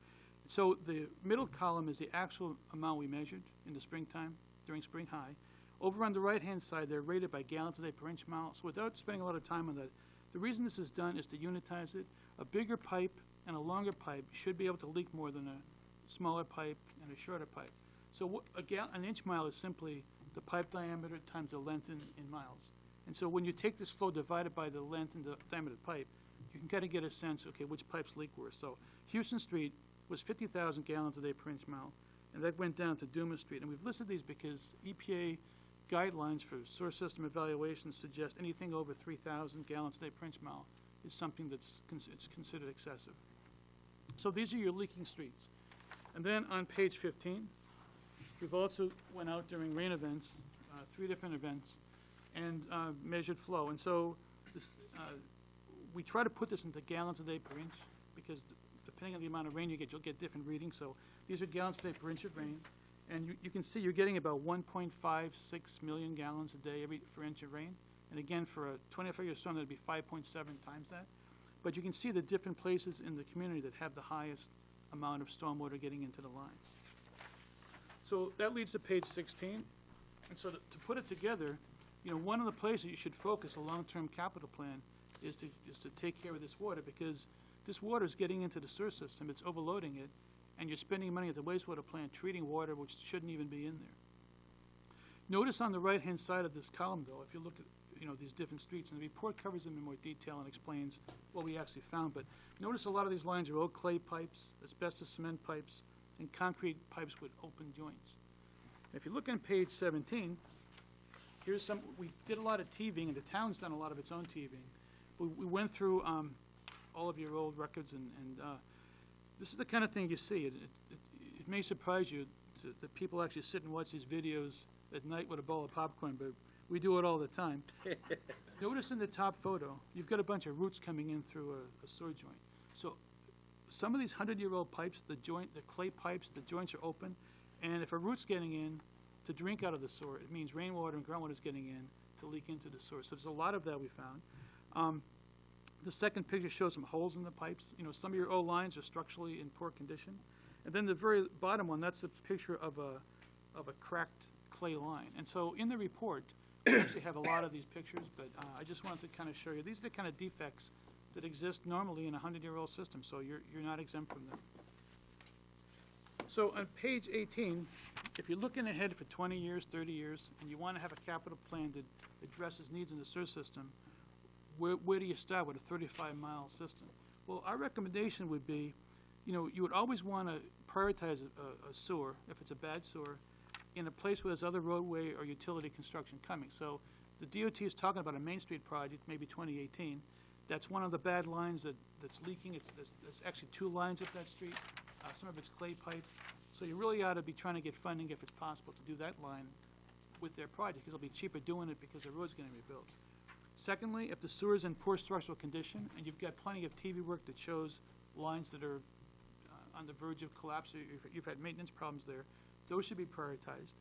So the middle column is the actual amount we measured in the springtime, during spring high. Over on the right-hand side, they're rated by gallons a day per inch mile. So without spending a lot of time on that, the reason this is done is to unitize it. A bigger pipe and a longer pipe should be able to leak more than a smaller pipe and a shorter pipe. So an inch mile is simply the pipe diameter times the length in miles. And so when you take this flow divided by the length and the diameter of the pipe, you can kind of get a sense, okay, which pipes leak worse. So Houston Street was 50,000 gallons a day per inch mile, and that went down to Dumas Street. And we've listed these because EPA guidelines for sewer system evaluation suggest anything over 3,000 gallons a day per inch mile is something that's it's considered excessive. So these are your leaking streets. And then on page 15, we've also went out during rain events, 3 different events, and measured flow. And so this, we try to put this into gallons a day per inch, because depending on the amount of rain you get, you'll get different readings. So these are gallons per day per inch of rain. And you can see you're getting about 1.56 million gallons a day for inch of rain. And again, for a 24-year storm, that'd be 5.7 times that. But you can see the different places in the community that have the highest amount of stormwater getting into the lines. So that leads to page 16. And so to put it together, you know, one of the places you should focus a long-term capital plan is to take care of this water, because this water is getting into the sewer system, it's overloading it, and you're spending money at the wastewater plant treating water which shouldn't even be in there. Notice on the right-hand side of this column, though, if you look at, you know, these different streets, and the report covers them in more detail and explains what we actually found, but notice a lot of these lines are old clay pipes, asbestos cement pipes, and concrete pipes with open joints. If you look on page 17, here's some, we did a lot of TVing, and the town's done a lot of its own TVing. We went through all of your old records, and this is the kind of thing you see. It may surprise you that people actually sit and watch these videos at night with a bowl of popcorn, but we do it all the time. Notice in the top photo, you've got a bunch of roots coming in through a sewer joint. So some of these 100-year-old pipes, the clay pipes, the joints are open, and if a root's getting in to drink out of the sewer, it means rainwater and groundwater is getting in to leak into the sewer. So there's a lot of that we found. The second picture shows some holes in the pipes. You know, some of your old lines are structurally in poor condition. And then the very bottom one, that's a picture of a cracked clay line. And so in the report, we actually have a lot of these pictures, but I just wanted to kind of show you. These are the kind of defects that exist normally in a 100-year-old system, so you're not exempt from them. So on page 18, if you're looking ahead for 20 years, 30 years, and you want to have a capital plan that addresses needs in the sewer system, where do you start with a 35-mile system? Well, our recommendation would be, you know, you would always want to prioritize a sewer, if it's a bad sewer, in a place where there's other roadway or utility construction coming. So the DOT is talking about a Main Street project, maybe 2018. That's one of the bad lines that's leaking. There's actually 2 lines up that street. Some of it's clay pipe. So you really ought to be trying to get funding, if it's possible, to do that line with their project, because it'll be cheaper doing it because the road's going to be built. Secondly, if the sewer's in poor structural condition, and you've got plenty of TV work that shows lines that are on the verge of collapse, or you've had maintenance problems there, those should be prioritized.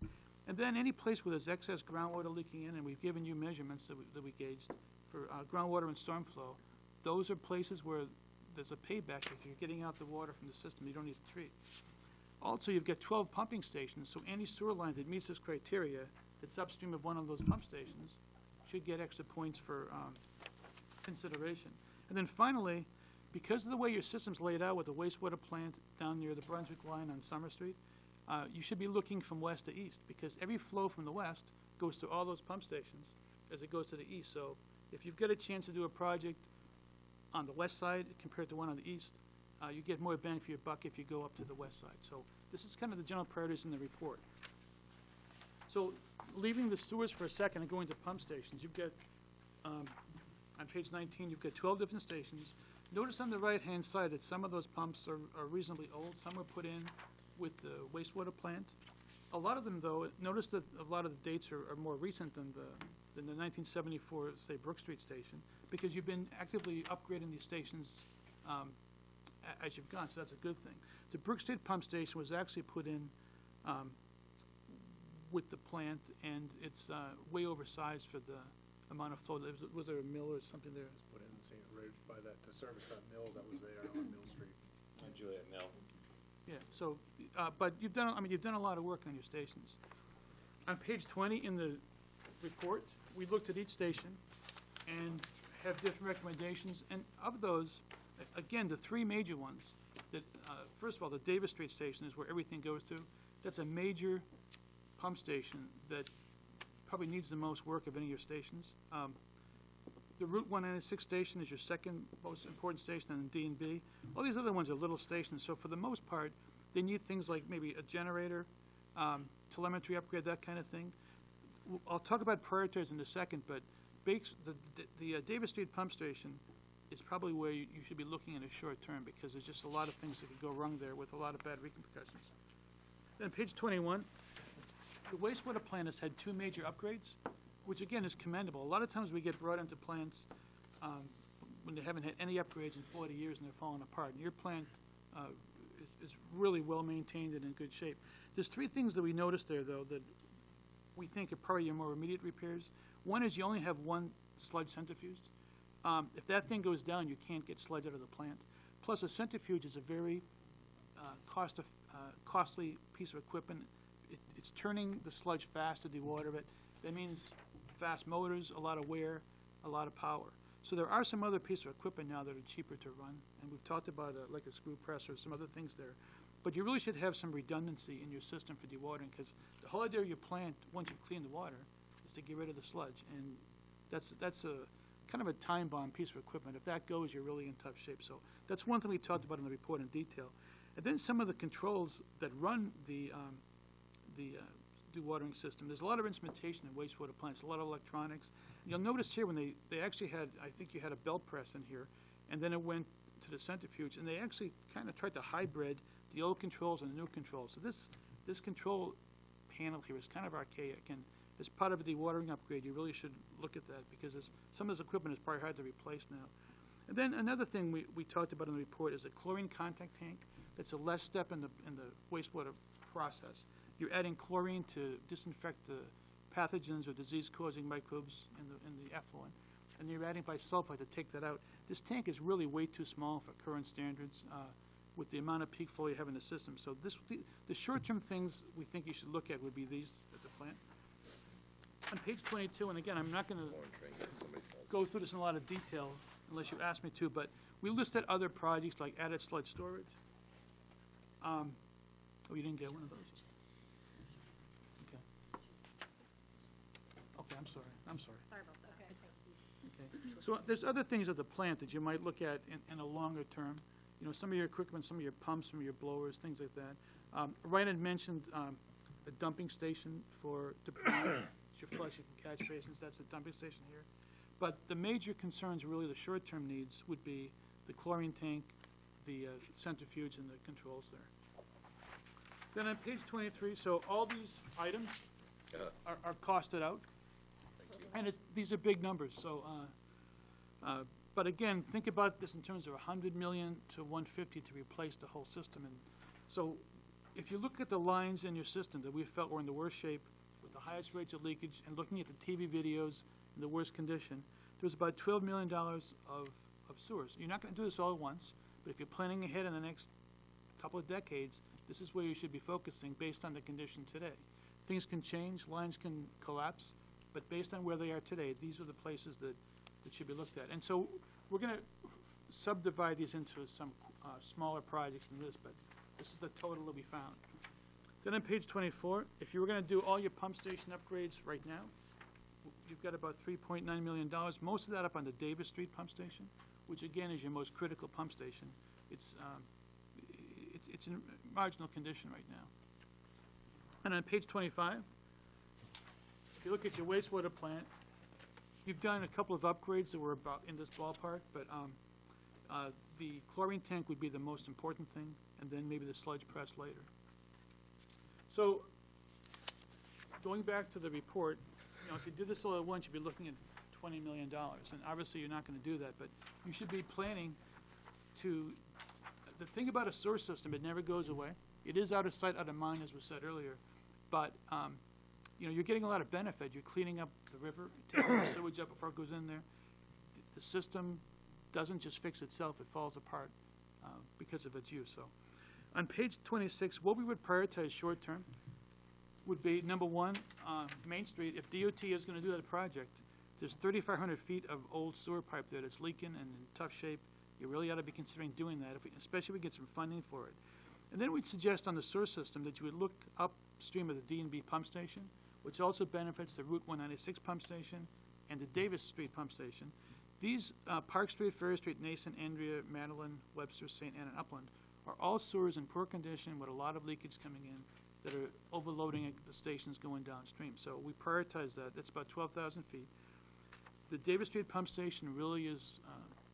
And then any place where there's excess groundwater leaking in, and we've given you measurements that we gauged for groundwater and storm flow, those are places where there's a payback. If you're getting out the water from the system, you don't need to treat. Also, you've got 12 pumping stations, so any sewer line that meets this criteria that's upstream of one of those pump stations should get extra points for consideration. And then finally, because of the way your system's laid out with the wastewater plant down near the Brunswick line on Summer Street, you should be looking from west to east, because every flow from the west goes to all those pump stations as it goes to the east. So if you've got a chance to do a project on the west side compared to one on the east, you get more bang for your buck if you go up to the west side. So this is kind of the general priorities in the report. So leaving the sewers for a second and going to pump stations, you've got, on page 19, you've got 12 different stations. Notice on the right-hand side that some of those pumps are reasonably old. Some were put in with the wastewater plant. A lot of them, though, notice that a lot of the dates are more recent than the 1974, say, Brook Street station, because you've been actively upgrading these stations as you've gone, so that's a good thing. The Brook Street pump station was actually put in with the plant, and it's way oversized for the amount of flow. Was there a mill or something there? Put in St. Ridge by that, to service that mill that was there on Mill Street. On Juliet Mill. Yeah, so, but you've done a lot of work on your stations. On page 20 in the report, we looked at each station and have different recommendations, and of those, again, the 3 major ones, that, first of all, the Davis Street station is where everything goes to. That's a major pump station that probably needs the most work of any of your stations. The Route 196 station is your second most important station, and D and B. All these other ones are little stations, so for the most part, they need things like maybe a generator, telemetry upgrade, that kind of thing. I'll talk about prioritizing in a second, but the Davis Street Pump Station is probably where you should be looking in a short term, because there's just a lot of things that could go wrong there with a lot of bad repercussions. Then page 21, the wastewater plant has had 2 major upgrades, which again is commendable. A lot of times we get brought into plants when they haven't had any upgrades in 40 years and they're falling apart. And your plant is really well maintained and in good shape. There's 3 things that we noticed there, though, that we think are probably your more immediate repairs. One is you only have 1 sludge centrifuge. If that thing goes down, you can't get sludge out of the plant. Plus, a centrifuge is a very costly piece of equipment. It's turning the sludge fast to dewater it. That means fast motors, a lot of wear, a lot of power. So there are some other pieces of equipment now that are cheaper to run, and we've talked about like a screw press or some other things there. But you really should have some redundancy in your system for dewatering, because the whole idea of your plant, once you clean the water, is to get rid of the sludge. And that's a kind of a time-bomb piece of equipment. If that goes, you're really in tough shape. So that's one thing we talked about in the report in detail. And then some of the controls that run the dewatering system. There's a lot of instrumentation in wastewater plants, a lot of electronics. You'll notice here when they actually had, I think you had a belt press in here, and then it went to the centrifuge, and they actually kind of tried to hybrid the old controls and the new controls. So this control panel here is kind of archaic, and as part of a dewatering upgrade, you really should look at that, because some of this equipment is probably hard to replace now. And then another thing we talked about in the report is a chlorine contact tank. That's a less step in the wastewater process. You're adding chlorine to disinfect the pathogens or disease-causing microbes in the effluent, and you're adding bisulfite to take that out. This tank is really way too small for current standards with the amount of peak flow you have in the system. So the short-term things we think you should look at would be these at the plant. On page 22, and again, I'm not going to go through this in a lot of detail unless you ask me to, but we listed other projects like added sludge storage. Oh, you didn't get one of those? Okay. Okay, I'm sorry. Sorry about that. Okay. So there's other things at the plant that you might look at in a longer term. You know, some of your equipment, some of your pumps, some of your blowers, things like that. Ryan had mentioned a dumping station for your flush and catch basins. That's a dumping station here. But the major concerns, really the short-term needs, would be the chlorine tank, the centrifuge, and the controls there. Then on page 23, so all these items are costed out. And these are big numbers, so, but again, think about this in terms of $100 million to $150 to replace the whole system. And so if you look at the lines in your system that we felt were in the worst shape, with the highest rates of leakage, and looking at the TV videos in the worst condition, there's about $12 million of sewers. You're not going to do this all at once, but if you're planning ahead in the next couple of decades, this is where you should be focusing based on the condition today. Things can change, lines can collapse, but based on where they are today, these are the places that should be looked at. And so we're going to subdivide these into some smaller projects than this, but this is the total that we found. Then on page 24, if you were going to do all your pump station upgrades right now, you've got about $3.9 million, most of that up on the Davis Street pump station, which again is your most critical pump station. It's in marginal condition right now. And on page 25, if you look at your wastewater plant, you've done a couple of upgrades that were about in this ballpark, but the chlorine tank would be the most important thing, and then maybe the sludge press later. So, going back to the report, you know, if you did this all at once, you'd be looking at $20 million, and obviously you're not going to do that, but you should be planning to. The thing about a sewer system, it never goes away. It is out of sight, out of mind, as was said earlier, but you know, you're getting a lot of benefit. You're cleaning up the river, taking the sewage up before it goes in there. The system doesn't just fix itself, it falls apart because of its use. So on page 26, what we would prioritize short term would be, number one, Main Street. If DOT is going to do that project, there's 3,500 feet of old sewer pipe there that's leaking and in tough shape. You really ought to be considering doing that, especially if we get some funding for it. And then we'd suggest on the sewer system that you would look upstream of the D&B pump station, which also benefits the Route 196 pump station and the Davis Street pump station. These Park Street, Ferry Street, Nason, Andrea, Madeline, Webster, St. Anne, and Upland are all sewers in poor condition with a lot of leakage coming in, that are overloading at the stations going downstream. So we prioritize that. That's about 12,000 feet. The Davis Street Pump Station really is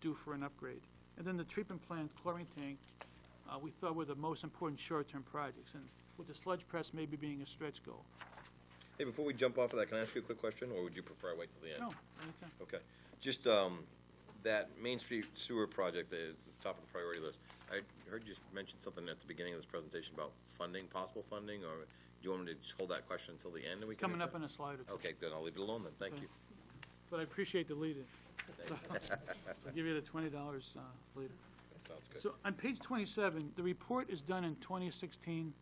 due for an upgrade. And then the treatment plant chlorine tank, we thought were the most important short-term projects. And with the sludge press maybe being a stretch goal. Hey, before we jump off of that, can I ask you a quick question, or would you prefer I wait till the end? No, anytime. Okay. Just, that Main Street sewer project is the top of the priority list. I heard you mention something at the beginning of this presentation about funding, possible funding, or do you want me to just hold that question until the end and we It's can? coming up in a slide or two. Okay, then I'll leave it alone then, thank Okay. you. But I appreciate the lead-in. I'll give you the $20 later. That sounds good. So on page 27, the report is done in 2016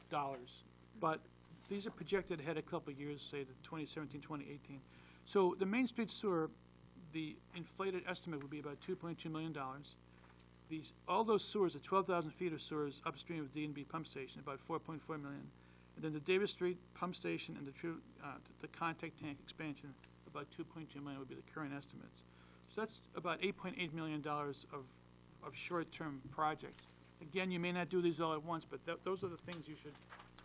dollars, but these are projected ahead a couple of years, say the 2017, 2018. So the Main Street sewer, the inflated estimate would be about $2.2 million. All those sewers, the 12,000 feet of sewers upstream of D&B pump station, about $4.4 million. And then the Davis Street pump station and the contact tank expansion, about $2.2 million would be the current estimates. So that's about $8.8 million of short-term projects. Again, you may not do these all at once, but those are the things you should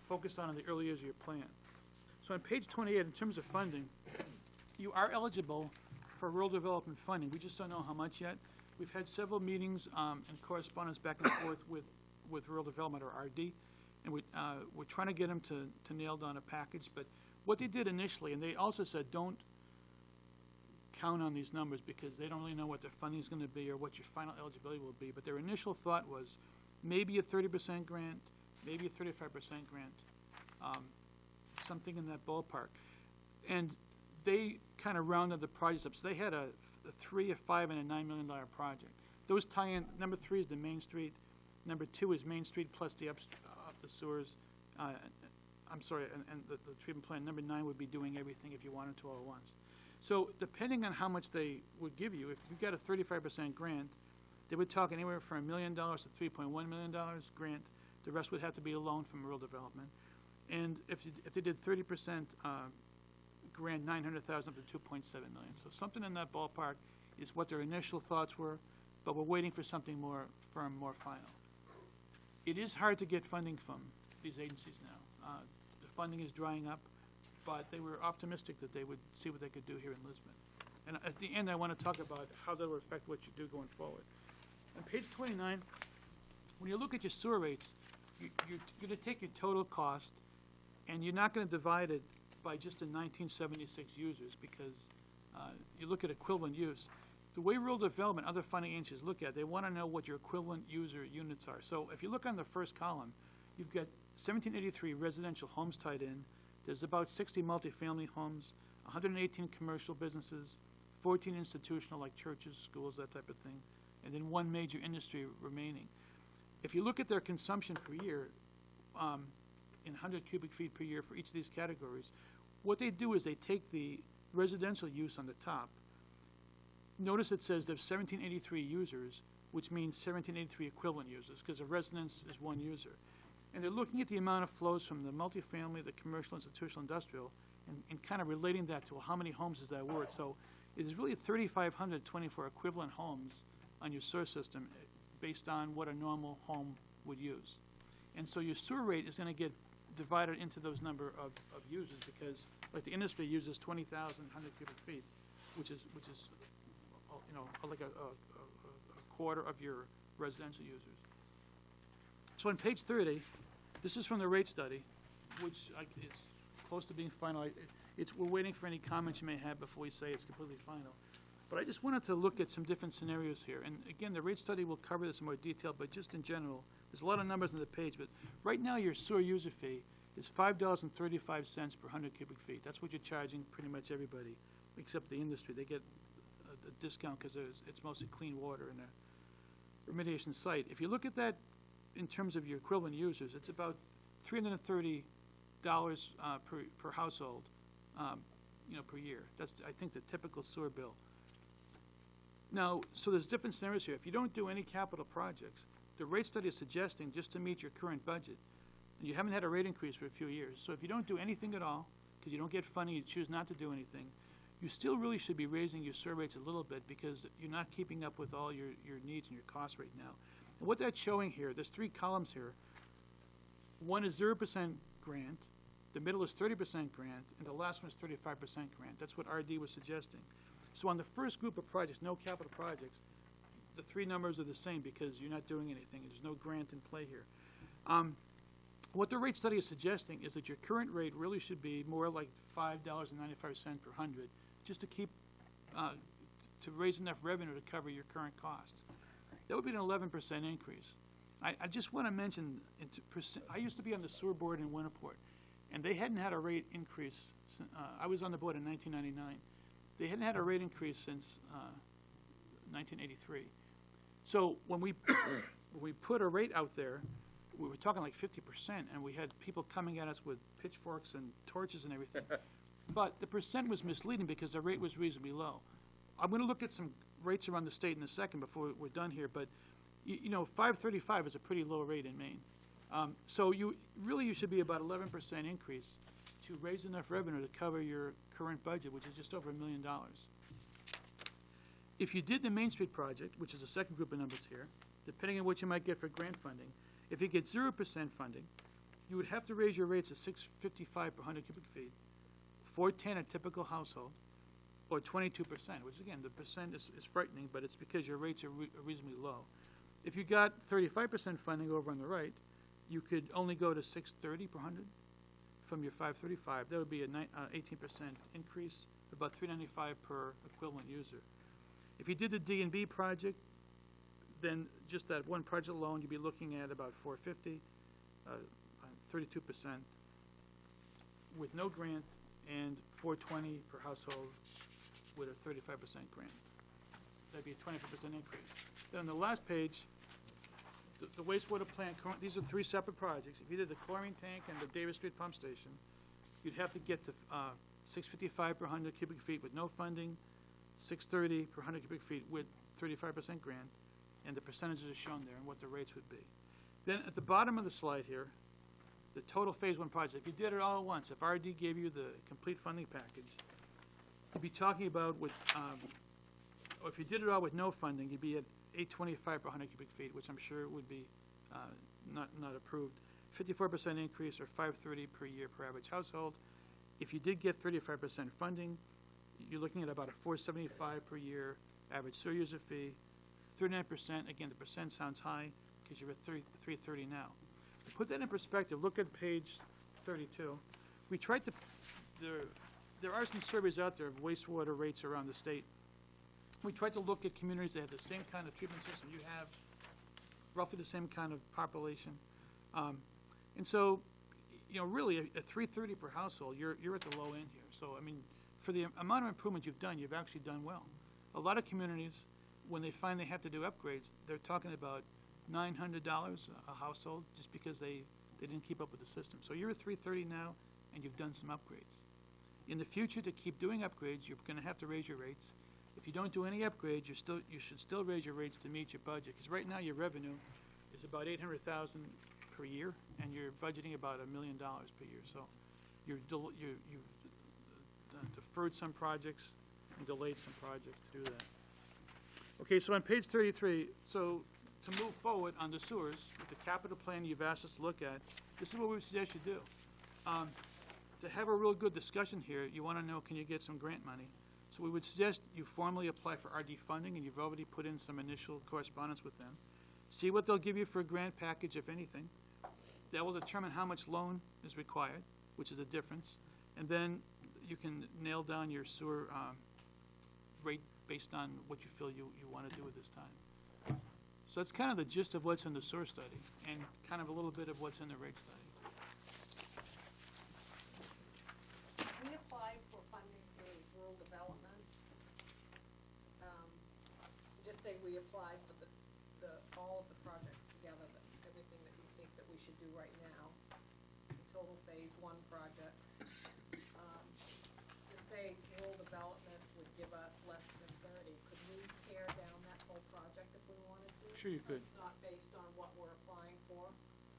focus on in the early years of your plan. So on page 28, in terms of funding, you are eligible for rural development funding. We just don't know how much yet. We've had several meetings and correspondence back and forth with rural development, or RD, and we're trying to get them to nail down a package. But what they did initially, and they also said, don't count on these numbers because they don't really know what their funding is going to be or what your final eligibility will be. But their initial thought was maybe a 30% grant, maybe a 35% grant, something in that ballpark. And they kind of rounded the projects up. So they had a $3, a $5, and a $9 million project. Those tie in. Number 3 is the Main Street. Number 2 is Main Street plus the the sewers. I'm sorry, and the treatment plant. Number 9 would be doing everything if you wanted to all at once. So depending on how much they would give you, if you got a 35% grant, they would talk anywhere from $1 million to $3.1 million grant. The rest would have to be a loan from rural development. And if they did 30% grant, $900,000 up to $2.7 million. So something in that ballpark is what their initial thoughts were, but we're waiting for something more firm, more final. It is hard to get funding from these agencies now. The funding is drying up, but they were optimistic that they would see what they could do here in Lisbon. And at the end, I want to talk about how that will affect what you do going forward. On page 29, when you look at your sewer rates, you're going to take your total cost, and you're not going to divide it by just the 1976 users, because you look at equivalent use. The way rural development, other funding agencies look at it, they want to know what your equivalent user units are. So if you look on the first column, you've got 1783 residential homes tied in. There's about 60 multifamily homes, 118 commercial businesses, 14 institutional like churches, schools, that type of thing, and then 1 major industry remaining. If you look at their consumption per year, in 100 cubic feet per year for each of these categories, what they do is they take the residential use on the top. Notice it says there's 1783 users, which means 1783 equivalent users, because a residence is 1 user. And they're looking at the amount of flows from the multifamily, the commercial, institutional, industrial, and kind of relating that to how many homes is that worth. So it is really 3,524 equivalent homes on your sewer system based on what a normal home would use. And so your sewer rate is going to get divided into those number of users, because like the industry uses 20,100 cubic feet, which is you know, like a quarter of your residential users. So on page 30, this is from the rate study, which is close to being final. We're waiting for any comments you may have before we say it's completely final. But I just wanted to look at some different scenarios here. And again, the rate study will cover this in more detail, but just in general, there's a lot of numbers on the page, but right now your sewer user fee is $5.35 per 100 cubic feet. That's what you're charging pretty much everybody, except the industry. They get a discount because it's mostly clean water in a remediation site. If you look at that in terms of your equivalent users, it's about $330 per household, you know, per year. That's, I think, the typical sewer bill. Now, so there's different scenarios here. If you don't do any capital projects, the rate study is suggesting just to meet your current budget, and you haven't had a rate increase for a few years. So if you don't do anything at all, because you don't get funding, you choose not to do anything, you still really should be raising your sewer rates a little bit, because you're not keeping up with all your needs and your costs right now. And what that's showing here, there's 3 columns here. One is 0% grant, the middle is 30% grant, and the last one is 35% grant. That's what RD was suggesting. So on the first group of projects, no capital projects, the three numbers are the same because you're not doing anything. There's no grant in play here. What the rate study is suggesting is that your current rate really should be more like $5.95 per hundred, just to keep, to raise enough revenue to cover your current costs. That would be an 11% increase. I just want to mention, I used to be on the sewer board in Winterport, and they hadn't had a rate increase, I was on the board in 1999. They hadn't had a rate increase since 1983. So when we put a rate out there, we were talking like 50%, and we had people coming at us with pitchforks and torches and everything. But the percent was misleading because the rate was reasonably low. I'm going to look at some rates around the state in a second before we're done here, but you know, 535 is a pretty low rate in Maine. So you should be about 11% increase to raise enough revenue to cover your current budget, which is just over $1 million. If you did the Main Street project, which is the second group of numbers here, depending on what you might get for grant funding, if you get 0% funding, you would have to raise your rates to $6.55 per 100 cubic feet, $4.10 a typical household, or 22%, which again, the percent is frightening, but it's because your rates are reasonably low. If you got 35% funding over on the right, you could only go to $6.30 per 100 from your 535. That would be an 18% increase, about $3.95 per equivalent user. If you did the D&B project, then just that one project alone, you'd be looking at about $4.50, 32%, with no grant, and $4.20 per household with a 35% grant. That'd be a 25% increase. Then on the last page, the wastewater plant, these are three separate projects. If you did the chlorine tank and the Davis Street pump station, you'd have to get to $6.55 per 100 cubic feet with no funding, $6.30 per 100 cubic feet with 35% grant, and the percentages are shown there and what the rates would be. Then at the bottom of the slide here, the total phase one project, if you did it all at once, if RD gave you the complete funding package, you'd be talking about with, or if you did it all with no funding, you'd be at $8.25 per 100 cubic feet, which I'm sure would be not approved. 54% increase, or $5.30 per year per average household. If you did get 35% funding, you're looking at about a $4.75 per year average sewer user fee. 39%, again, the percent sounds high because you're at $3.30 now. To put that in perspective, look at page 32. We tried to, there are some surveys out there of wastewater rates around the state. We tried to look at communities that have the same kind of treatment system you have, roughly the same kind of population. And so, you know, really, at $3.30 per household, you're at the low end here. So, I mean, for the amount of improvement you've done, you've actually done well. A lot of communities, when they find they have to do upgrades, they're talking about $900 a household just because they didn't keep up with the system. So you're at $3.30 now, and you've done some upgrades. In the future, to keep doing upgrades, you're going to have to raise your rates. If you don't do any upgrades, you should still raise your rates to meet your budget, because right now your revenue is about $800,000 per year, and you're budgeting about $1 million per year. So you've deferred some projects and delayed some projects to do that. Okay, so on page 33, so to move forward on the sewers, with the capital plan you've asked us to look at, this is what we suggest you do. To have a real good discussion here, you want to know, can you get some grant money? So we would suggest you formally apply for RD funding, and you've already put in some initial correspondence with them. See what they'll give you for a grant package, if anything. That will determine how much loan is required, which is the difference. And then you can nail down your sewer rate based on what you feel you want to do at this time. So that's kind of the gist of what's in the sewer study, and kind of a little bit of what's in the rate study. We applied for funding for rural development. Just say we applied for all of the projects together, everything that we think that we should do right now, the total phase one projects. Just say rural development would give us less than 30. Could we tear down that whole project if we wanted to? Sure you could. It's not based on what we're applying for.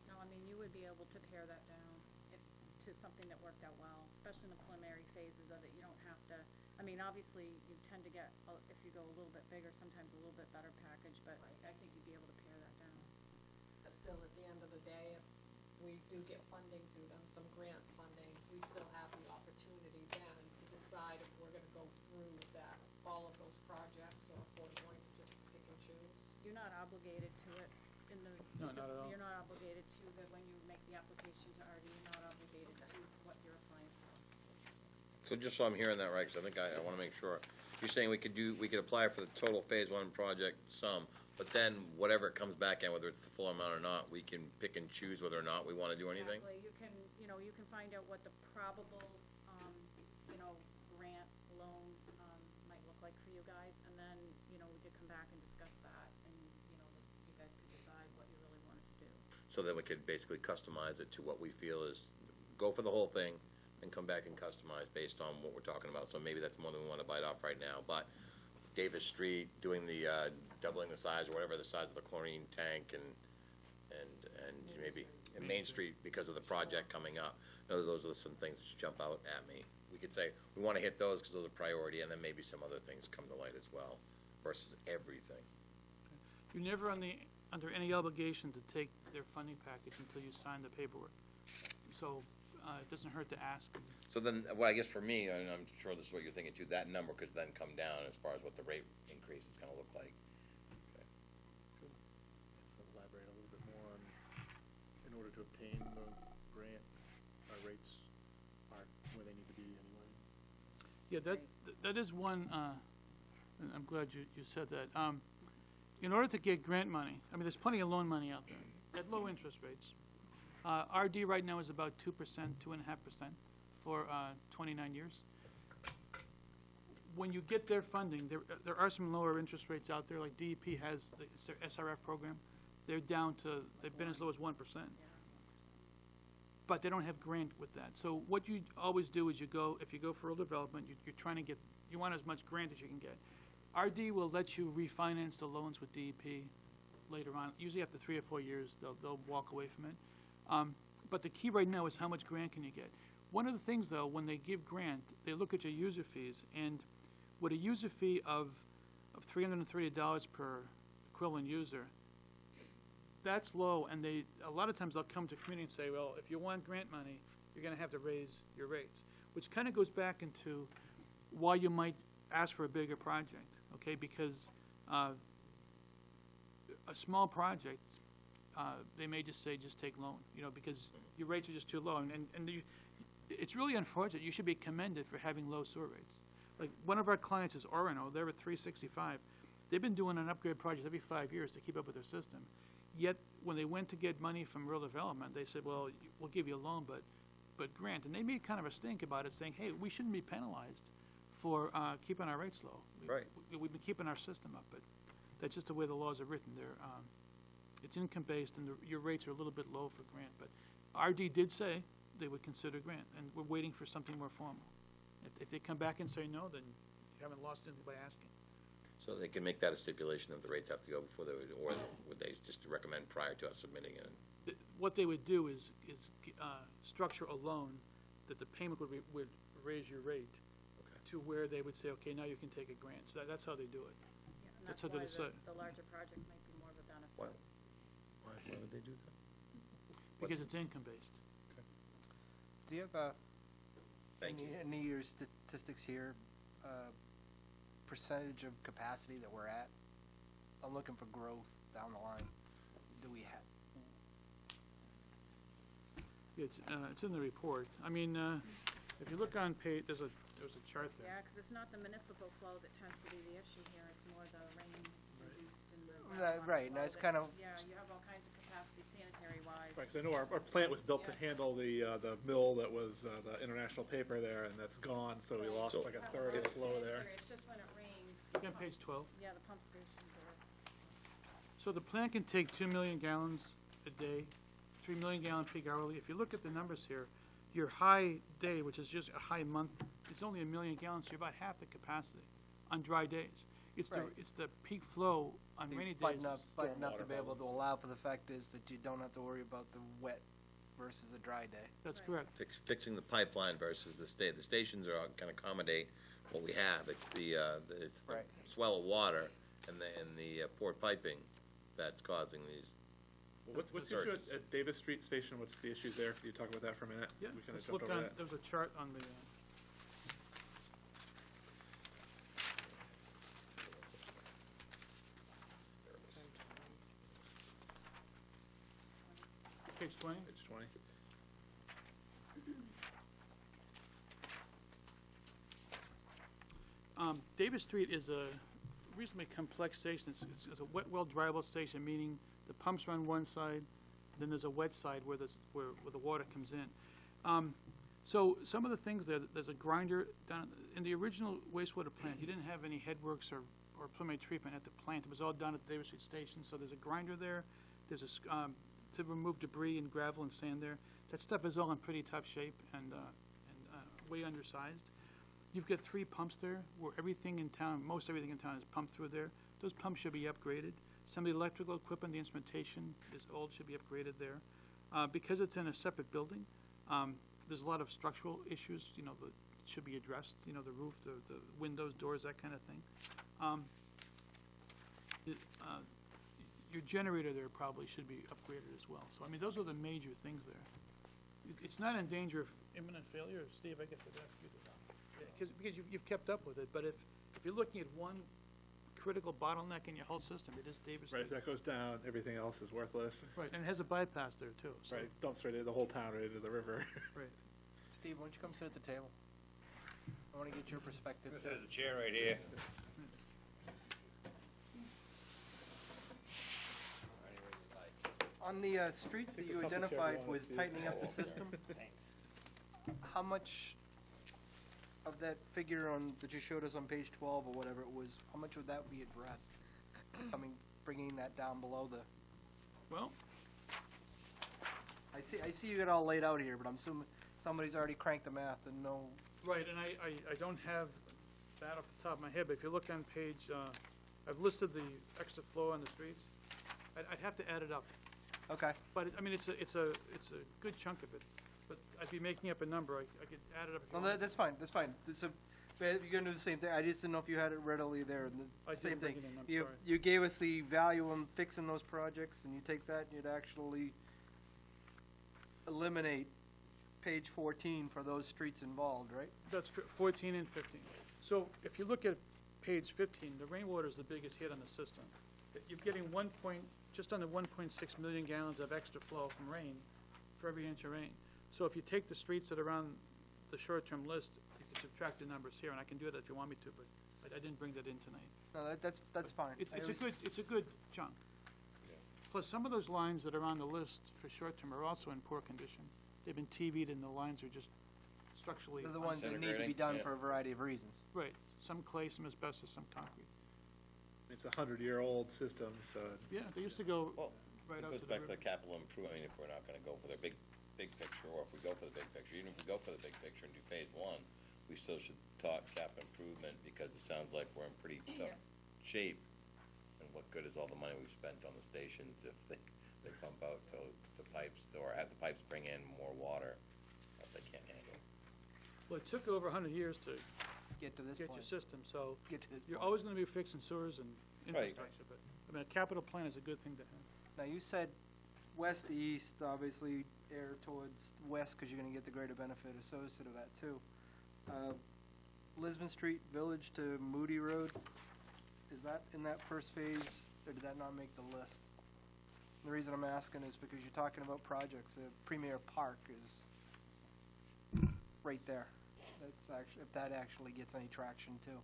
No, I mean, you would be able to pare that down to something that worked out well, especially in the preliminary phases of it. You don't have to, I mean, obviously, you tend to get, if you go a little bit bigger, sometimes a little bit better package, but I think you'd be able to pare that down. But still, at the end of the day, if we do get funding through them, some grant funding, we still have the opportunity then to decide if we're gonna go through with that, all of those projects, or if we're going to just pick and choose. You're not obligated to it in the. No, not at all. You're not obligated to the, when you make the application to RD, you're not obligated to what you're applying for. So just so I'm hearing that right, because I think I wanna make sure, you're saying we could apply for the total phase one project sum, but then whatever it comes back at, whether it's the full amount or not, we can pick and choose whether or not we wanna do anything? Exactly, you can find out what the probable, grant, loan, might look like for you guys, and then, we could come back and discuss that, and, you guys could decide what you really wanted to do. So that we could basically customize it to what we feel is, go for the whole thing, and come back and customize based on what we're talking about. So maybe that's more than we wanna bite off right now, but Davis Street, doing the, doubling the size or whatever the size of the chlorine tank and maybe, and Main Street because of the project coming up. Those are some things that just jump out at me. We could say, we wanna hit those because those are priority, and then maybe some other things come to light as well, versus everything. You're never under any obligation to take their funding package until you sign the paperwork. So, it doesn't hurt to ask. So then, well, I guess for me, and I'm sure this is what you're thinking too, that number could then come down as far as what the rate increase is gonna look like. Elaborate a little bit more on, in order to obtain the grant, our rates aren't where they need to be anyway. Yeah, that is one, and I'm glad you said that. In order to get grant money, I mean, there's plenty of loan money out there at low interest rates. RD right now is about 2%, 2.5% for 29 years. When you get their funding, there are some lower interest rates out there, like DEP has their SRF program. They're down to, they've been as low as 1%. But they don't have grant with that. So what you always do is if you go for rural development, you're trying to you want as much grant as you can get. RD will let you refinance the loans with DEP later on. Usually after 3 or 4 years, they'll walk away from it. But the key right now is how much grant can you get. One of the things, though, when they give grant, they look at your user fees, and with a user fee of $330 per equivalent user, that's low, and a lot of times they'll come to community and say, well, if you want grant money, you're gonna have to raise your rates, which kind of goes back into why you might ask for a bigger project, okay? Because a small project, they may just say, just take loan, because your rates are just too low. And it's really unfortunate. You should be commended for having low sewer rates. Like, one of our clients is Orono. They're at 365. They've been doing an upgrade project every 5 years to keep up with their system. Yet, when they went to get money from rural development, they said, well, we'll give you a loan, but grant. And they made kind of a stink about it, saying, hey, we shouldn't be penalized for keeping our rates low. Right. We've been keeping our system up, but that's just the way the laws are written. It's income-based, and your rates are a little bit low for grant. But RD did say they would consider grant, and we're waiting for something more formal. If they come back and say no, then you haven't lost anything by asking. So they can make that a stipulation that the rates have to go before they would, or would they just recommend prior to us submitting it? What they would do is structure a loan that the payment would raise your rate to where they would say, okay, now you can take a grant. So that's how they do it. Yeah, and That's that's how why they decide. the larger project might be more of a benefit. Why would they do that? Because it's income-based. Do you have Thank you. any of your statistics here, percentage of capacity that we're at? I'm looking for growth down the line. Do we have? It's in the report. I mean, if you look on page, there's a chart there. Yeah, because it's not the municipal flow that tends to be the issue here, it's more the rain-induced and the groundwater Right, no, flow it's that- kind of- Yeah, you have all kinds of capacity sanitary-wise. Right, 'cause I know our plant was built to handle the mill that was the International Paper there, and that's gone, so we Right. lost So- like a third of the flow there. Sanitary, it's just when it rains. Look on page 12. Yeah, the pump stations are, So the plant can take 2 million gallons a day, 3 million gallon peak hourly. If you look at the numbers here, your high day, which is just a high month, is only 1 million gallons, so you're about half the capacity on dry days. It's Right. the peak flow on rainy days. Button up to stormwater be able to problems. allow for the fact is that you don't have to worry about the wet versus a dry day. That's Right. correct. Fixing the pipeline versus the state. The stations can accommodate what we have. It's the swell of water and the poor piping that's causing these. What's the issue at Davis Street Station? What's the issues there? Can you talk about that for a minute? Yeah, We kinda let's jumped look over on, that. there was a chart on the, page 20. Page 20. Davis Street is a reasonably complex station. It's a wet well, dry well station, meaning the pumps are on one side, then there's a wet side where the water comes in. So some of the things there's a grinder down, in the original wastewater plant, you didn't have any headworks or preliminary treatment at the plant. It was all done at the Davis Street Station, so there's a grinder there. There's to remove debris and gravel and sand there. That stuff is all in pretty tough shape and way undersized. You've got 3 pumps there, where everything in town, most everything in town is pumped through there. Those pumps should be upgraded. Some of the electrical equipment, the instrumentation is old, should be upgraded there. Because it's in a separate building, there's a lot of structural issues, that should be addressed, the roof, the windows, doors, that kind of thing. Your generator there probably should be upgraded as well. So, those are the major things there. It's not in danger of imminent failure. Steve, I guess I'd ask you to, because you've kept up with it, but if you're looking at one critical bottleneck in your whole system, it is Davis Street. Right, if that goes down, everything else is worthless. Right, and it has a bypass there too, so. Right, dumps right into the whole town, right into the river. Right. Steve, why don't you come sit at the table? I want to get your perspective. This is a chair right here. On the streets that Pick a you couple chairs identified around with Steve. tightening up the system, Thanks. how much of that figure that you showed us on page 12 or whatever it was, how much would that be addressed? Bringing that down below the, Well, I see you got it all laid out here, but I'm assuming somebody's already cranked the math and know. right, and I don't have that off the top of my head, but if you look on page, I've listed the extra flow on the streets. I'd have to add it up. Okay, But, it's a good chunk of it, but I'd be making up a number, I could add it up if you no, want. that's fine, that's fine. You're gonna do the same thing, I just didn't know if you had it readily there, and I the same didn't bring thing. it in, I'm You, sorry. you gave us the value on fixing those projects, and you take that, and you'd actually eliminate page 14 for those streets involved, right? That's 14 and 15. So if you look at page 15, the rainwater is the biggest hit on the system. You're getting just under 1.6 million gallons of extra flow from rain for every inch of rain. So if you take the streets that are on the short-term list, you can subtract the numbers here, and I can do it if you want me to, but I didn't bring that in tonight. No, that's fine. It's a good chunk. Plus, some of those lines that are on the list for short-term are also in poor condition. They've been TV'd and the lines are just structurally. They're the ones that need to be Disintegrating, done yeah. for a variety of reasons. Right, some clay, some asbestos, some concrete. It's a 100-year-old system, so Yeah, they used to go Well, right it out goes to the back to river. the capital improvement, if we're not gonna go for the big picture, or if we go for the big picture, even if we go for the big picture and do phase 1, we still should talk cap improvement, because it sounds like we're in pretty tough shape. And what good is all the money we've spent on the stations if they pump out to pipes, or have the pipes bring in more water that they can't handle? Well, it took over 100 years to Get to this get your point. system, so Get to this you're point. always gonna be fixing sewers and Right. infrastructure, but, a capital plan is a good thing to have. Now, you said west to east, obviously air towards west, because you're gonna get the greater benefit associated with that too. Lisbon Street Village to Moody Road, is that in that first phase, or did that not make the list? The reason I'm asking is because you're talking about projects, Premier Park is right there. That's actually, if that actually gets any traction too.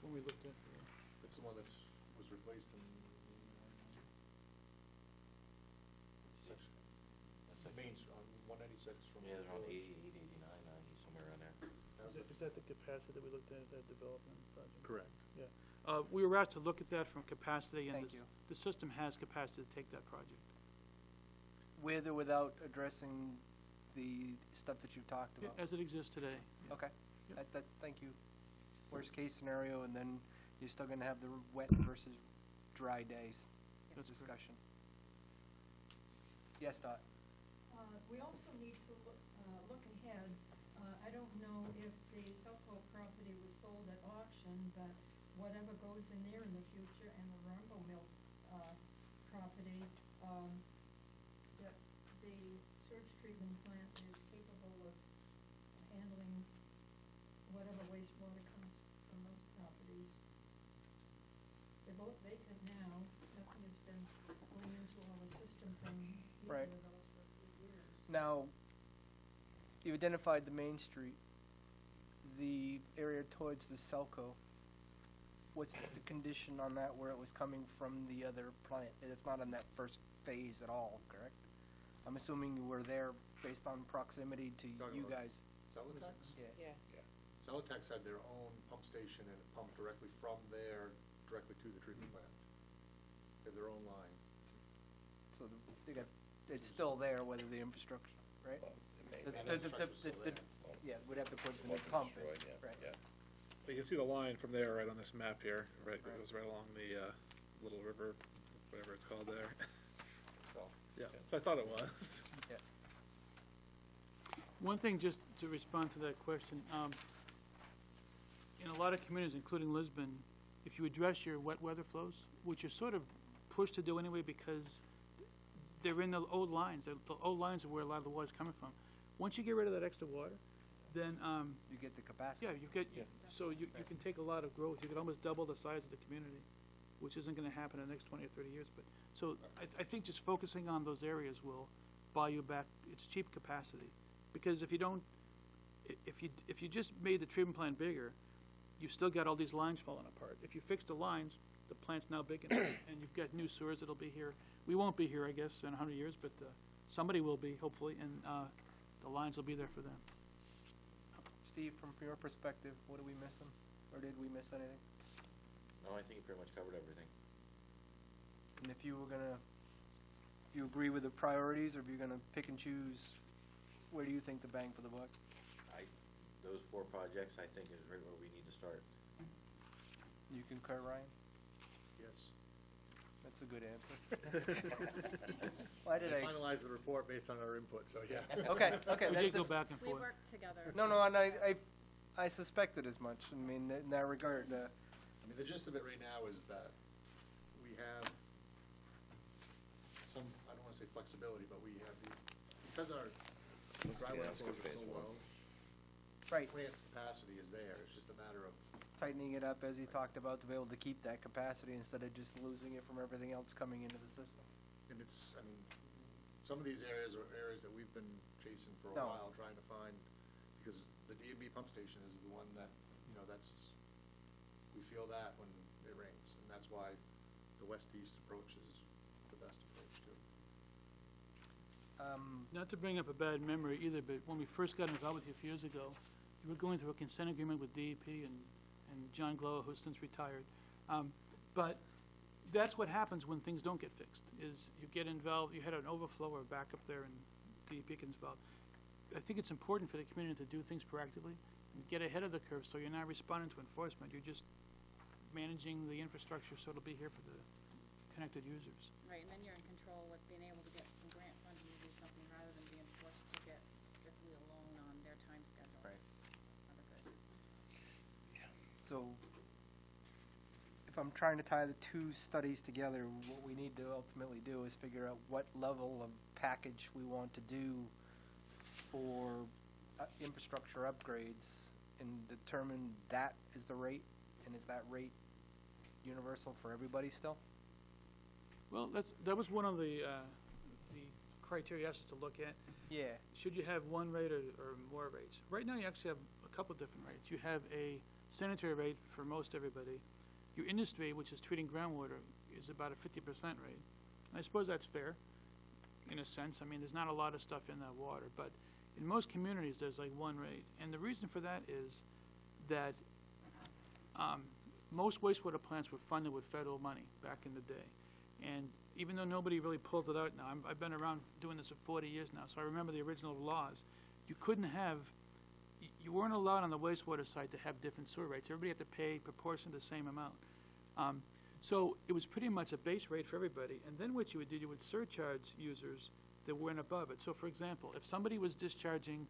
When we looked at, It's the one was replaced in section, on 196 from. Yeah, around Village. 80, 89, 90, somewhere around there. is that the capacity that we looked at development project? correct. Yeah. We were asked to look at that from capacity, and Thank you. the system has capacity to take that project. With or without addressing the stuff that you've talked Yeah, about? as it exists today. Yeah. Okay, Yep. thank you. Worst case scenario, and then you're still gonna have the wet versus dry days That's correct. discussion. Yes, Dot? We also need to look ahead. I don't know if the Southwell property was sold at auction, but whatever goes in there in the future, and the Rumble Mill property, the sewage treatment plant is capable of handling whatever wastewater comes from those properties. They're both vacant now, nothing has been going into all the system from either Right. of those for a few years. Now, you identified the Main Street, the area towards the Selco. What's the condition on that where it was coming from the other plant? It's not in that first phase at all, correct? I'm assuming you were there based on proximity to Talking you about- guys. Celotex? Yeah. Yeah. Celotex had their own pump station and it pumped directly from there, directly to the treatment plant. They have their own line. So they got, it's still there, whether the infrastructure, right? Yeah, we'd have to put the new pump in, right? You can see the line from there right on this map here, right, it goes right along the, little river, whatever it's called there. Yeah, so I thought it was. Yeah. One thing, just to respond to that question, in a lot of communities, including Lisbon, if you address your wet weather flows, which you're sort of pushed to do anyway because they're in the old lines, the old lines are where a lot of the water's coming from. Once you get rid of that extra water, then, You get the capacity. yeah, so you can take a lot of growth, you could almost double the size of the community, which isn't gonna happen in the next 20 or 30 years, but, so I think just focusing on those areas will buy you back, it's cheap capacity. Because if you don't, if you just made the treatment plant bigger, you've still got all these lines falling apart. If you fix the lines, the plant's now big enough, and you've got new sewers that'll be here. We won't be here, I guess, in 100 years, but somebody will be, hopefully, and the lines will be there for them. Steve, from your perspective, what are we missing? Or did we miss anything? No, I think you pretty much covered everything. And if you were gonna, you agree with the priorities, or if you're gonna pick and choose, where do you think the bang for the buck? Those 4 projects, I think, is right where we need to start. You concur, Ryan? Yes. That's a good answer. Why did I? Finalize the report based on our input, so yeah. Okay, okay. We that- did go that's- back and We forth. worked together. No, no, and I suspected as much. I mean, in that regard, I mean, the gist of it right now is that we have some, I don't wanna say flexibility, but we have because our driveway ask for flows are phase so one. low, right, plant's capacity is there, it's just a matter of, tightening it up as you talked about to be able to keep that capacity instead of just losing it from everything else coming into the system. and it's, I mean, some of these areas are areas that we've been chasing for a No. while, trying to find, because the D&B pump station is the one that, you know, that's, we feel that when it rains, and that's why the west-east approach is the best approach too. Not to bring up a bad memory either, but when we first got involved with you a few years ago, you were going through a consent agreement with DEP and John Glow, who's since retired. But that's what happens when things don't get fixed, is you get involved, you had an overflow or backup there and DEP gets involved. I think it's important for the community to do things proactively and get ahead of the curve, so you're not responding to enforcement, you're just managing the infrastructure so it'll be here for the connected users. Right, and then you're in control with being able to get some grant funding to do something rather than being forced to get strictly a loan on their time schedule. Right. Never good. So, if I'm trying to tie the 2 studies together, what we need to ultimately do is figure out what level of package we want to do for infrastructure upgrades and determine that is the rate, and is that rate universal for everybody still? Well, that was one of the criteria you asked us to look at. Yeah. Should you have one rate or more rates? Right now, you actually have a couple of different rates. You have a sanitary rate for most everybody. Your industry, which is treating groundwater, is about a 50% rate. And I suppose that's fair, in a sense. I mean, there's not a lot of stuff in that water, but in most communities, there's like one rate. And the reason for that is that most wastewater plants were funded with federal money back in the day. And even though nobody really pulls it out now, I've been around doing this for 40 years now, so I remember the original laws. You weren't allowed on the wastewater side to have different sewer rates. Everybody had to pay proportion to the same amount. So it was pretty much a base rate for everybody. And then what you would do, you would surcharge users that weren't above it. So for example, if somebody was discharging,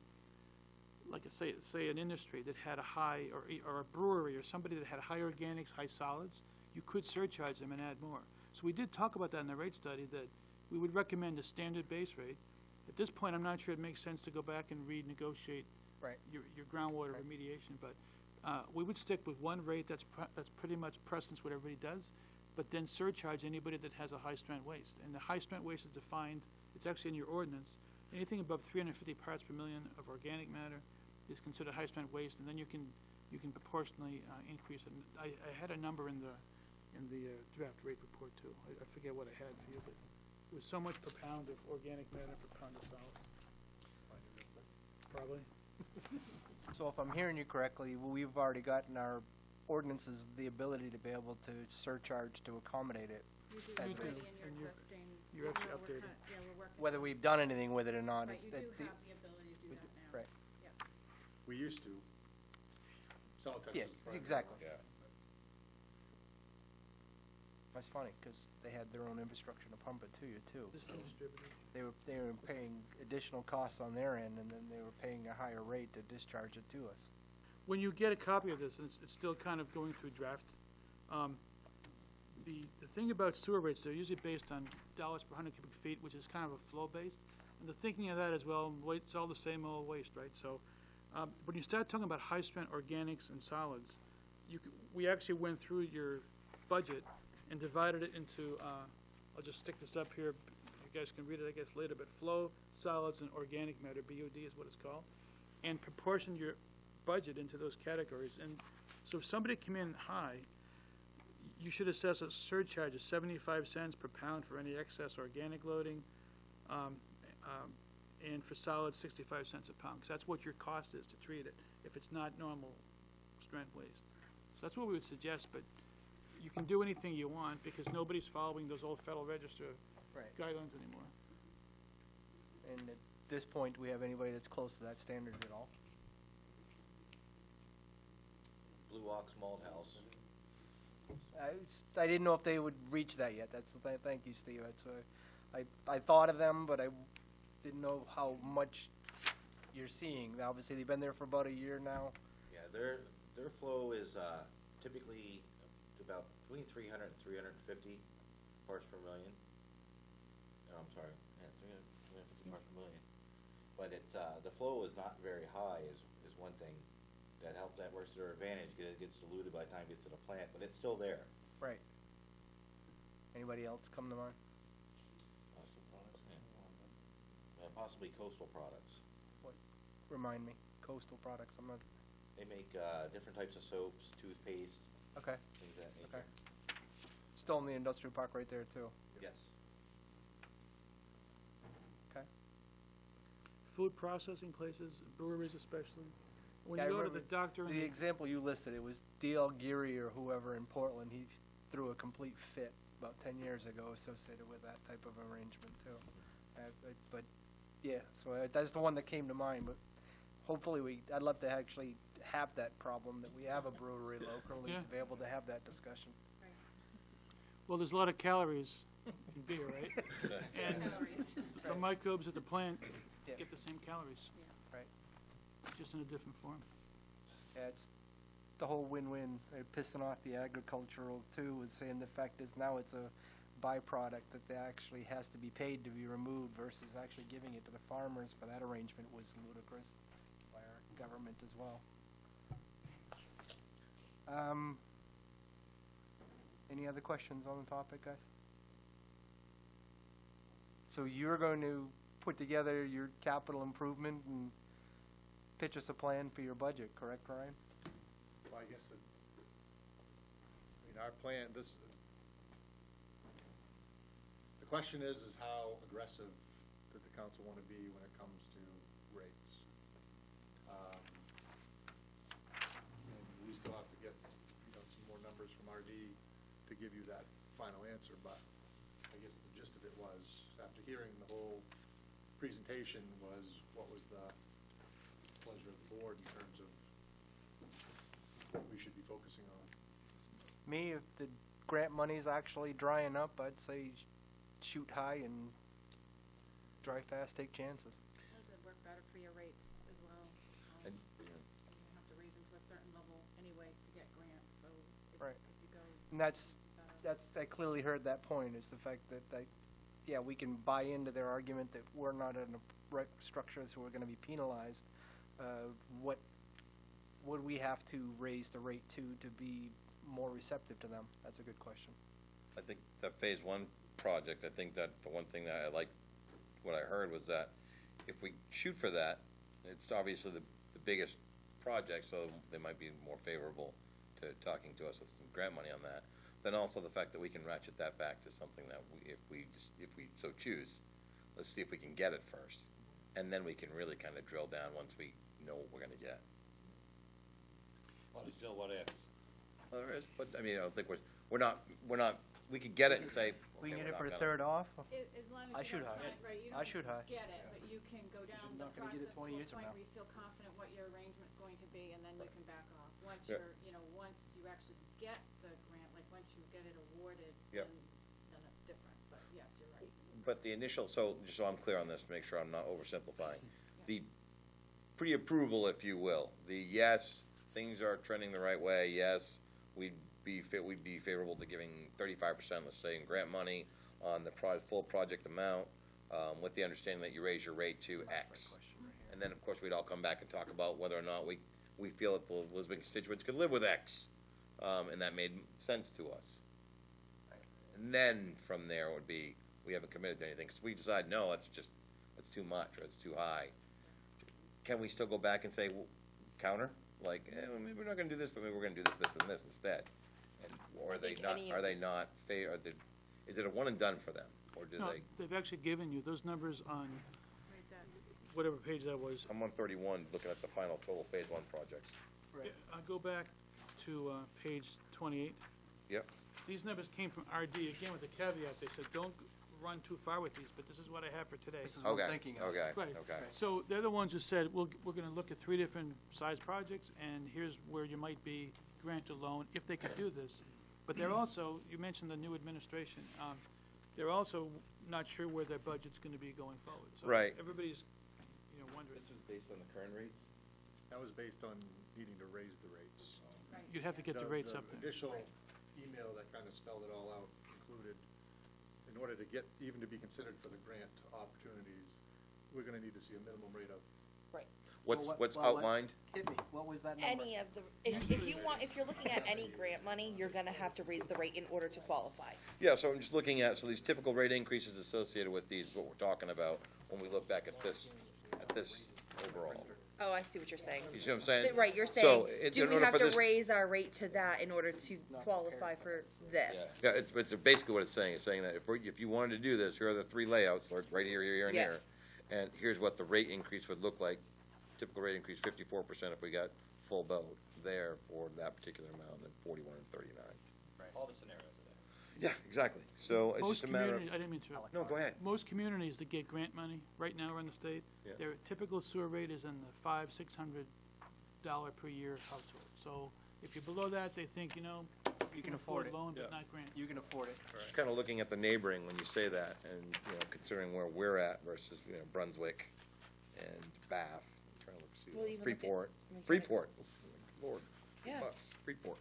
like say an industry that had a high, or a brewery or somebody that had high organics, high solids, you could surcharge them and add more. So we did talk about that in the rate study, that we would recommend a standard base rate, At this point, I'm not sure it makes sense to go back and renegotiate Right. your groundwater Right. remediation, but we would stick with one rate that's pretty much precedence what everybody does, but then surcharge anybody that has a high-strength waste. And the high-strength waste is defined, it's actually in your ordinance, anything above 350 parts per million of organic matter is considered high-strength waste, and then you can proportionally increase it. And I had a number in the draft rate report too. I forget what I had for you, but it was so much per pound of organic matter per pound of solids. Probably. So if I'm hearing you correctly, we've already got in our ordinances the ability to be able to surcharge to accommodate it, You do As have it already is. in your And you're- existing. you're actually we're updating. Yeah, we're working. whether on we've done anything with it or not. Right, It's you that do the- have the ability to do we that do- now. right. Yep. We used to. Cell testers. Yeah, primary. exactly. Yeah. That's funny, because they had their own infrastructure to pump it to you too. This is So distributed. they were paying additional costs on their end, and then they were paying a higher rate to discharge it to us. When you get a copy of this, and it's still kind of going through draft, the thing about sewer rates, they're usually based on dollars per 100 cubic feet, which is kind of a flow-based. And the thinking of that is, well, it's all the same old waste, right? So when you start talking about high-strength organics and solids, we actually went through your budget and divided it into, I'll just stick this up here, you guys can read it, I guess, later, but flow, solids, and organic matter, BOD is what it's called, and proportion your budget into those categories. And so if somebody come in high, you should assess a surcharge of 75 cents per pound for any excess organic loading, and for solids, 65 cents a pound, because that's what your cost is to treat it, if it's not normal strength waste. So that's what we would suggest, but you can do anything you want, because nobody's following those old Federal Register Right. guidelines anymore. And at this point, do we have anybody that's close to that standard at all? Blue Ox Malt House. I didn't know if they would reach that yet. Thank you, Steve. I thought of them, but I didn't know how much you're seeing. Obviously, they've been there for about a year now. Yeah, their flow is typically about between 300 and 350 parts per million. No, I'm sorry, yeah, 350 parts per million. But it's the flow is not very high is one thing that works to their advantage because it gets diluted by the time it gets to the plant, but it's still there. Right. Anybody else come to mind? Coastal products, possibly coastal products. Remind me. Coastal products. I'm not. They make different types of soaps, toothpaste, Okay. things of that nature. Okay. Still in the industrial park right there too. Yes. Okay. Food processing places, breweries especially. When Yeah, I you go to the remember doctor and The they- example you listed, it was D.L. Geary or whoever in Portland. He threw a complete fit about 10 years ago associated with that type of arrangement too. But yeah, so that's the one that came to mind. But hopefully I'd love to actually have that problem that we have a brewery locally Yeah. to be able to have that discussion. well, there's a lot of calories in beer, right? And the microbes at the plant Yeah. get the same calories, Right. just in a different form. Yeah, it's the whole win-win. Pissing off the agricultural too, is saying the fact is now it's a byproduct that they actually has to be paid to be removed versus actually giving it to the farmers for that arrangement was ludicrous by our government as well. Any other questions on the topic, guys? So you're going to put together your capital improvement and pitch us a plan for your budget, correct, Ryan? Well, I guess our plan, the question is how aggressive did the council want to be when it comes to rates? And we still have to get, some more numbers from RD to give you that final answer, but I guess the gist of it was, after hearing the whole presentation, was what was the pleasure of the board in terms of what we should be focusing on. Me, if the grant money's actually drying up, I'd say shoot high and dry fast, take chances. That would work better for your rates as well. And, You have to raise them to a certain level anyways to get grants, so if Right. if you go And that's, better. I clearly heard that point, is the fact that yeah, we can buy into their argument that we're not in a right structure, so we're gonna be penalized. What would we have to raise the rate to be more receptive to them? That's a good question. I think that phase one project, I think that the one thing that I like, what I heard was that if we shoot for that, it's obviously the biggest project, so they might be more favorable to talking to us with some grant money on that. Then also the fact that we can ratchet that back to something that if we so choose, let's see if we can get it first. And then we can really kind of drill down once we know what we're gonna get. Well, there's still what ifs. Well, there is, but I mean, I don't think we're not, we could get it and say, We can okay, get it we're for a not third off? As long I as you shoot don't high. sign, right, you I don't shoot high. get it, but you can go down you're the not gonna get it process to 20 a years from point now. where you feel confident what your arrangement's going to be, and then you can back off. Once Yeah. once you actually get the grant, like once you get it awarded, Yep. then it's different, but yes, you're right. But the initial, so, just so I'm clear on this, to make sure I'm not oversimplifying, the pre-approval, if you will, the yes, things are trending the right way, yes, we'd be favorable to giving 35%, let's say, in grant money on the full project amount, with the understanding that you raise your rate to X. And then, of course, we'd all come back and talk about whether or not we feel that the Lisbon constituents could live with X, and that made sense to us. And then, from there would be, we haven't committed to anything, because we decide, no, that's too much, or it's too high. Can we still go back and say, well, counter? Like, well, maybe we're not gonna do this, but maybe we're gonna do this, this, and this instead? And, or I are they think not, any are of they not, is it a one and done for them? Or do No, they, they've actually given you those numbers on Right, that, whatever page that was. I'm on 31, looking at the final total phase one projects. Right. I'll go back to page 28. Yep, These numbers came from RD, again with the caveat, they said, don't run too far with these, but this is what I have for today. This is what okay, I'm thinking of. okay, Right. okay. So they're the ones who said, we're gonna look at 3 different size projects, and here's where you might be grant a loan, if they could do this. But they're also, you mentioned the new administration, they're also not sure where their budget's gonna be going forward. So Right. everybody's, wondering. This was based on the current rates? That was based on needing to raise the rates. right. You'd have to get the rates up The there. initial email that kind of spelled it all out included, in order to get, even to be considered for the grant opportunities, we're gonna need to see a minimum rate of, Right. What's Well, what's well, outlined? Hit me, what was that number? Any of the, if you're looking at any grant money, you're gonna have to raise the rate in order to qualify. Yeah, so I'm just looking at, so these typical rate increases associated with these is what we're talking about when we look back at this overall. Oh, I see what you're saying. You see what I'm saying? So, right, you're So, saying, in do we order have for to this- raise our rate to that in order to qualify for this? Yeah, it's basically what it's saying. It's saying that if you wanted to do this, here are the 3 layouts, like right here, here, and Yeah. here. And here's what the rate increase would look like. Typical rate increase, 54% if we got full boat there for that particular amount, and 41 and 39. All the scenarios are there. Yeah, exactly. So it's Most just a matter of, communities, I didn't mean to interrupt. no, go ahead. Most communities that get grant money right now around the state, Yeah. their typical sewer rate is in the $500-600 per year household. So if you're below that, they think, you can afford it. loan, Yeah. but not grant. You can afford it. Just kind of looking at the neighboring when you say that, and, considering where we're at versus, Brunswick and Bath. I'm trying to look, see, Well, even look at- Freeport. I'm trying to- Freeport, Lord, Yeah. bucks, Freeport.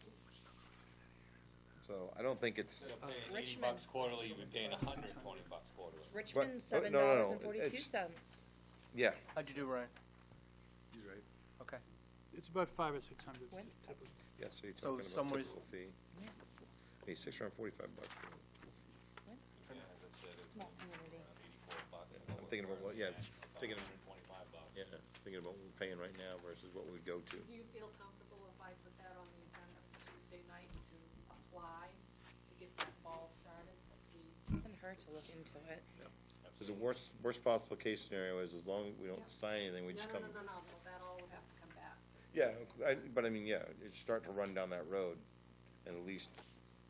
So I don't think it's, Instead of paying 80 Richmond. bucks quarterly, you'd be paying $120 quarterly. Richmond, no, $7 no, and 42 cents. yeah. How'd you do, Ryan? he's right. Okay. It's about 500 or 600. When? typically. Yeah, so you're So talking about somewhere- typical fee. Maybe $645. Yeah, as I said, it's Small been community. around $84. I'm thinking about what, yeah, thinking, $125. yeah, thinking about what we're paying right now versus what we'd go to. Do you feel comfortable if I put that on the agenda for Tuesday night to apply, to get that ball started, to see? Doesn't hurt to look into it. So the worst possible case scenario is as long as we don't sign anything, we just come. No, that all would have to come back. Yeah, but I mean, yeah, it's starting to run down that road, and at least,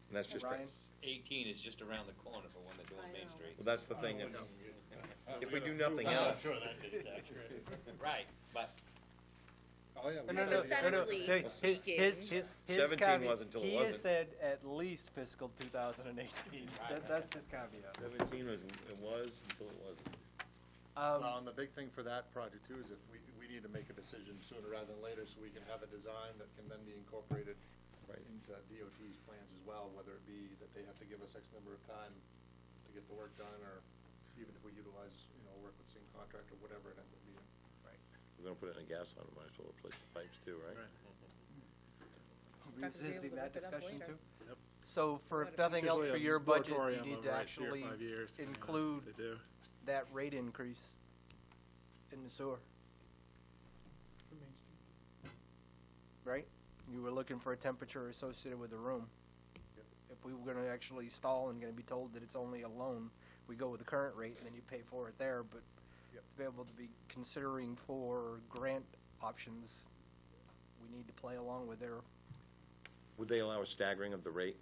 and that's just, Ryan? 18 is just around the corner for when they're doing I Main know. Street. well, that's the thing, it's, if we do nothing else, Right, but Oh, yeah. we- Hypothetically speaking. His 17 caveat- wasn't till it He has wasn't. said at least fiscal 2018. That's his caveat. 17 was, it was until it wasn't. Well, and the big thing for that project too is if we need to make a decision sooner rather than later, so we can have a design that can then be incorporated Right. into DOT's plans as well, whether it be that they have to give us X number of time to get the work done, or even if we utilize, work with the same contractor, whatever it ends up being. We're gonna put it in a gas line, might as well replace the pipes too, right? Fact that we Revisiting will that look it up discussion later. too? Yep. So for if What nothing else for Usually a your budget, you moratorium need of, to right, 3 or actually 5 years, depending on what include they do. that rate increase in the sewer, right? You were looking for a temperature associated with the room. If we were gonna actually stall and gonna be told that it's only a loan, we go with the current rate and then you pay for it there, but to be able to be considering for grant options, we need to play along with their, Would they allow a staggering of the rate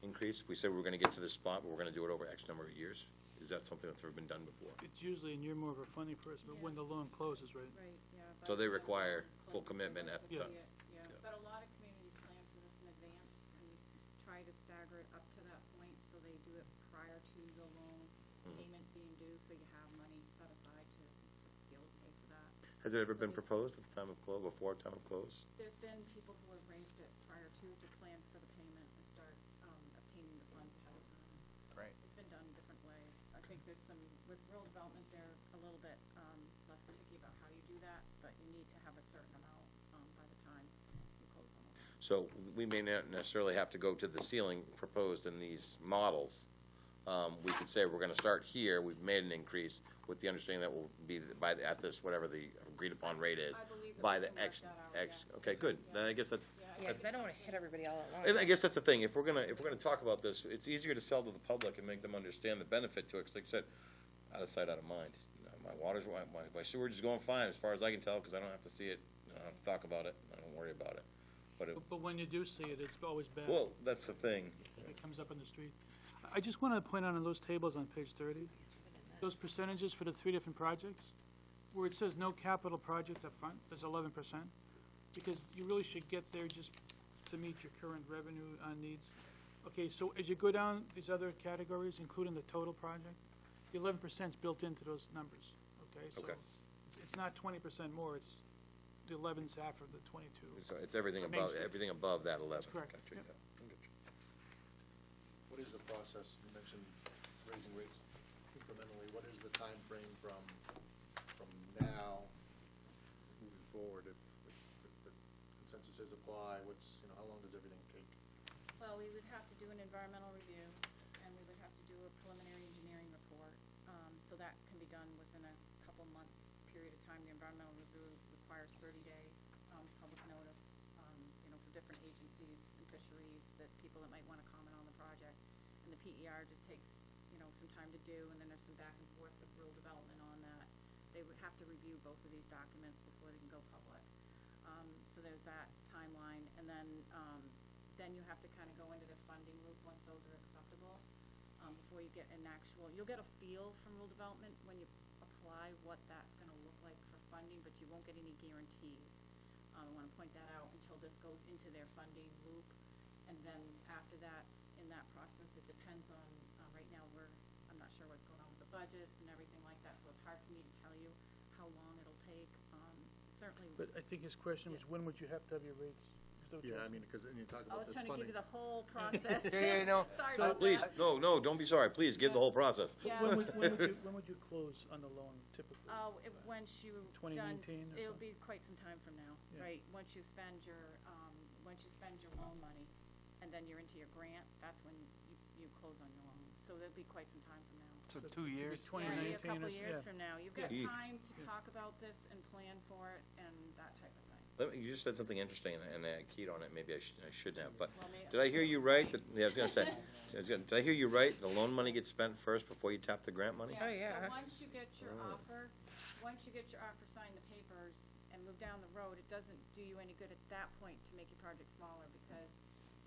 increase? If we said we were gonna get to this spot, but we're gonna do it over X number of years? Is that something that's ever been done before? It's usually, and you're more of a funding person, but when the loan closes, right? Right, yeah. So by they the time require it full closes, commitment they'd at like the to time. see it, yeah. But a lot of communities plan for this in advance and try to stagger it up to that point, so they do it prior to the loan payment being due, so you have money set aside to be able to pay for that. Has it ever So been there's- proposed at the time of close, before time of close? There's been people who have raised it prior to plan for the payment and start, obtaining the funds ahead of time. right? It's been done different ways. I think there's some, with rural development, they're a little bit, less picky about how you do that, but you need to have a certain amount, by the time you close on it. So we may not necessarily have to go to the ceiling proposed in these models. We could say we're gonna start here, we've made an increase with the understanding that will be at this, whatever the agreed upon rate is, I believe that by we the can work X, that out, X, yes. okay, good. Yeah. Then I guess that's, Yeah, because I don't wanna hit everybody all at once. and I guess that's the thing, if we're gonna talk about this, it's easier to sell to the public and make them understand the benefit to it, 'cause like I said, out of sight, out of mind. My my sewage is going fine as far as I can tell, 'cause I don't have to see it, I don't have to talk about it, I don't worry about it. But it, But when you do see it, it's always bad. well, that's the thing. It comes up on the street. I just want to point out on those tables on page 30, those percentages for the 3 different projects, where it says no capital project up front, there's 11%, because you really should get there just to meet your current revenue needs. Okay, so as you go down these other categories, including the total project, the 11% is built into those numbers, okay? So Okay. it's not 20% more, it's the 11's half of the 22. It's everything Main above, Street. everything above that 11. That's correct, Gotcha, yep. yeah. I get you. What is the process? You mentioned raising rates incrementally. What is the time frame from now moving forward? If the consensus is apply, how long does everything take? Well, we would have to do an environmental review, and we would have to do a preliminary engineering report. So that can be done within a couple month period of time. The environmental review requires 30-day, public notice, for different agencies and fisheries, that people that might wanna comment on the project. And the PER just takes, some time to do, and then there's some back and forth with rural development on that. They would have to review both of these documents before they can go public. So there's that timeline, and then you have to kind of go into the funding loop once those are acceptable, before you get an actual, you'll get a feel from rural development when you apply what that's gonna look like for funding, but you won't get any guarantees. I wanna point that out until this goes into their funding loop, and then after that's in that process, it depends on, right now I'm not sure what's going on with the budget and everything like that, so it's hard for me to tell you how long it'll take, certainly. But I think his question was, when would you have to have your rates? Yeah, I mean, because, and you talk I about was this trying to funding. give you the whole process. Yeah, no. Sorry So- about Please, that. no, don't be sorry, please, give the whole process. Yeah. When would you close on the loan typically? Once you 2019 or it'll something? be quite some time from now, Yeah. right? Once you spend your loan money, and then you're into your grant, that's when you close on your loan. So there'll be quite some time from now. So So 2 it could be years? 2019 Yeah, a couple or so, years yeah. from now. You've got Yeah. time to Yeah. talk about this and plan for it and that type of thing. You just said something interesting, and I keyed on it, maybe I shouldn't have, but, Well, did I hear you right, yeah, I was gonna say, did I hear you right, the loan money gets spent first before you tap the grant money? Oh, yeah. So once you get your Oh. offer, sign the papers and move down the road, it doesn't do you any good at that point to make your project smaller, because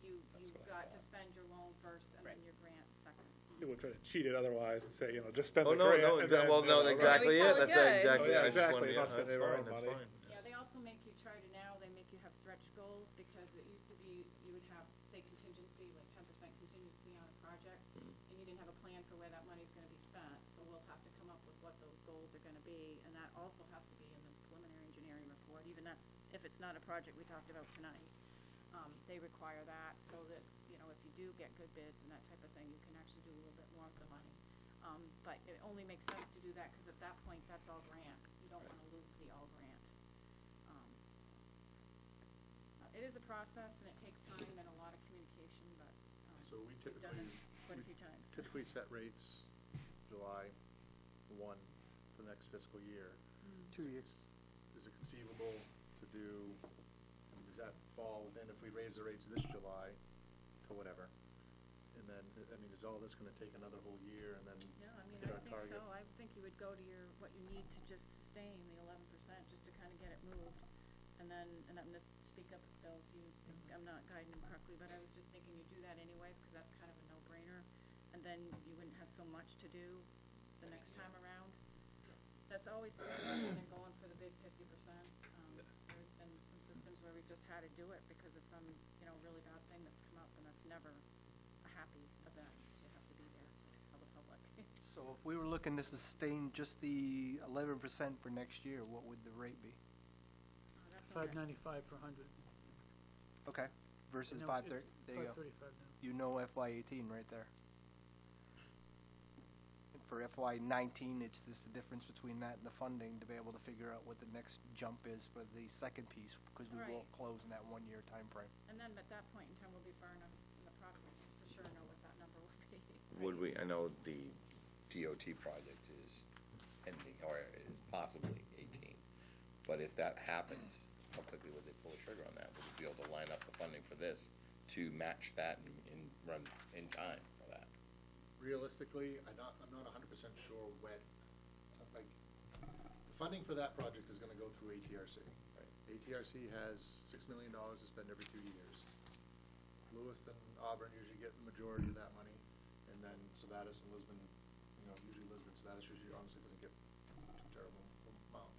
you've got to spend your loan first and then your grant second. People try to cheat it otherwise and say, just spend Oh, the no, grant. no, and then, well, no, right. exactly Then we it, call it that's good. exactly, Oh, yeah, I just exactly, wanted, not that's spend their fine, own that's money. fine. Yeah, they also make you try to now, they make you have stretch goals, because it used to be, you would have, say, contingency, like 10% contingency on a project, and you didn't have a plan for where that money's gonna be spent, so we'll have to come up with what those goals are gonna be, and that also has to be in this preliminary engineering report, even if it's not a project we talked about tonight. They require that, so that, if you do get good bids and that type of thing, you can actually do a little bit more with the money. But it only makes sense to do that, because at that point, that's all grant. You don't wanna lose the all grant. It is a process, and it takes time and a lot of communication, but, So we we've done typically, this quite a few times. typically set rates July 1 for the next fiscal year. 2 years. Is it conceivable to do, I mean, does that fall within, if we raise the rates this July to whatever? And then, I mean, is all this gonna take another whole year and then No, I mean, hit I our think target? so. I think you would go to your, what you need to just sustain the 11%, just to kind of get it moved. And then, and I'm gonna speak up, Bill, if you think I'm not guiding you correctly, but I was just thinking you do that anyways, because that's kind of a no-brainer. And then you wouldn't have so much to do the next time around. That's always better than going for the big 50%. There's been some systems where we've just had to do it because of some, really bad thing that's come up, and that's never a happy event. You have to be there to tell the public. So if we were looking to sustain just the 11% for next year, what would the rate be? That's okay. $5.95 per hundred. Okay, versus No, 530, there you go. $5.35 now. You know FY18 right there. And for FY19, it's just the difference between that and the funding to be able to figure out what the next jump is for the second piece, because we Right. won't close in that 1-year time frame. And then at that point in time, we'll be far enough in the process to for sure know what that number would be. Would we, I know the DOT project is pending, or is possibly 18, but if that happens, how quickly would they pull the trigger on that? Would we be able to line up the funding for this to match that and run in time for that? Realistically, I'm not 100% sure when, like, the funding for that project is gonna go through ATRC. ATRC has $6 million to spend every 2 years. Lewiston, Auburn usually get the majority of that money, and then Sabattis and Lisbon, usually Lisbon, Sabattis usually honestly doesn't get too terrible amount.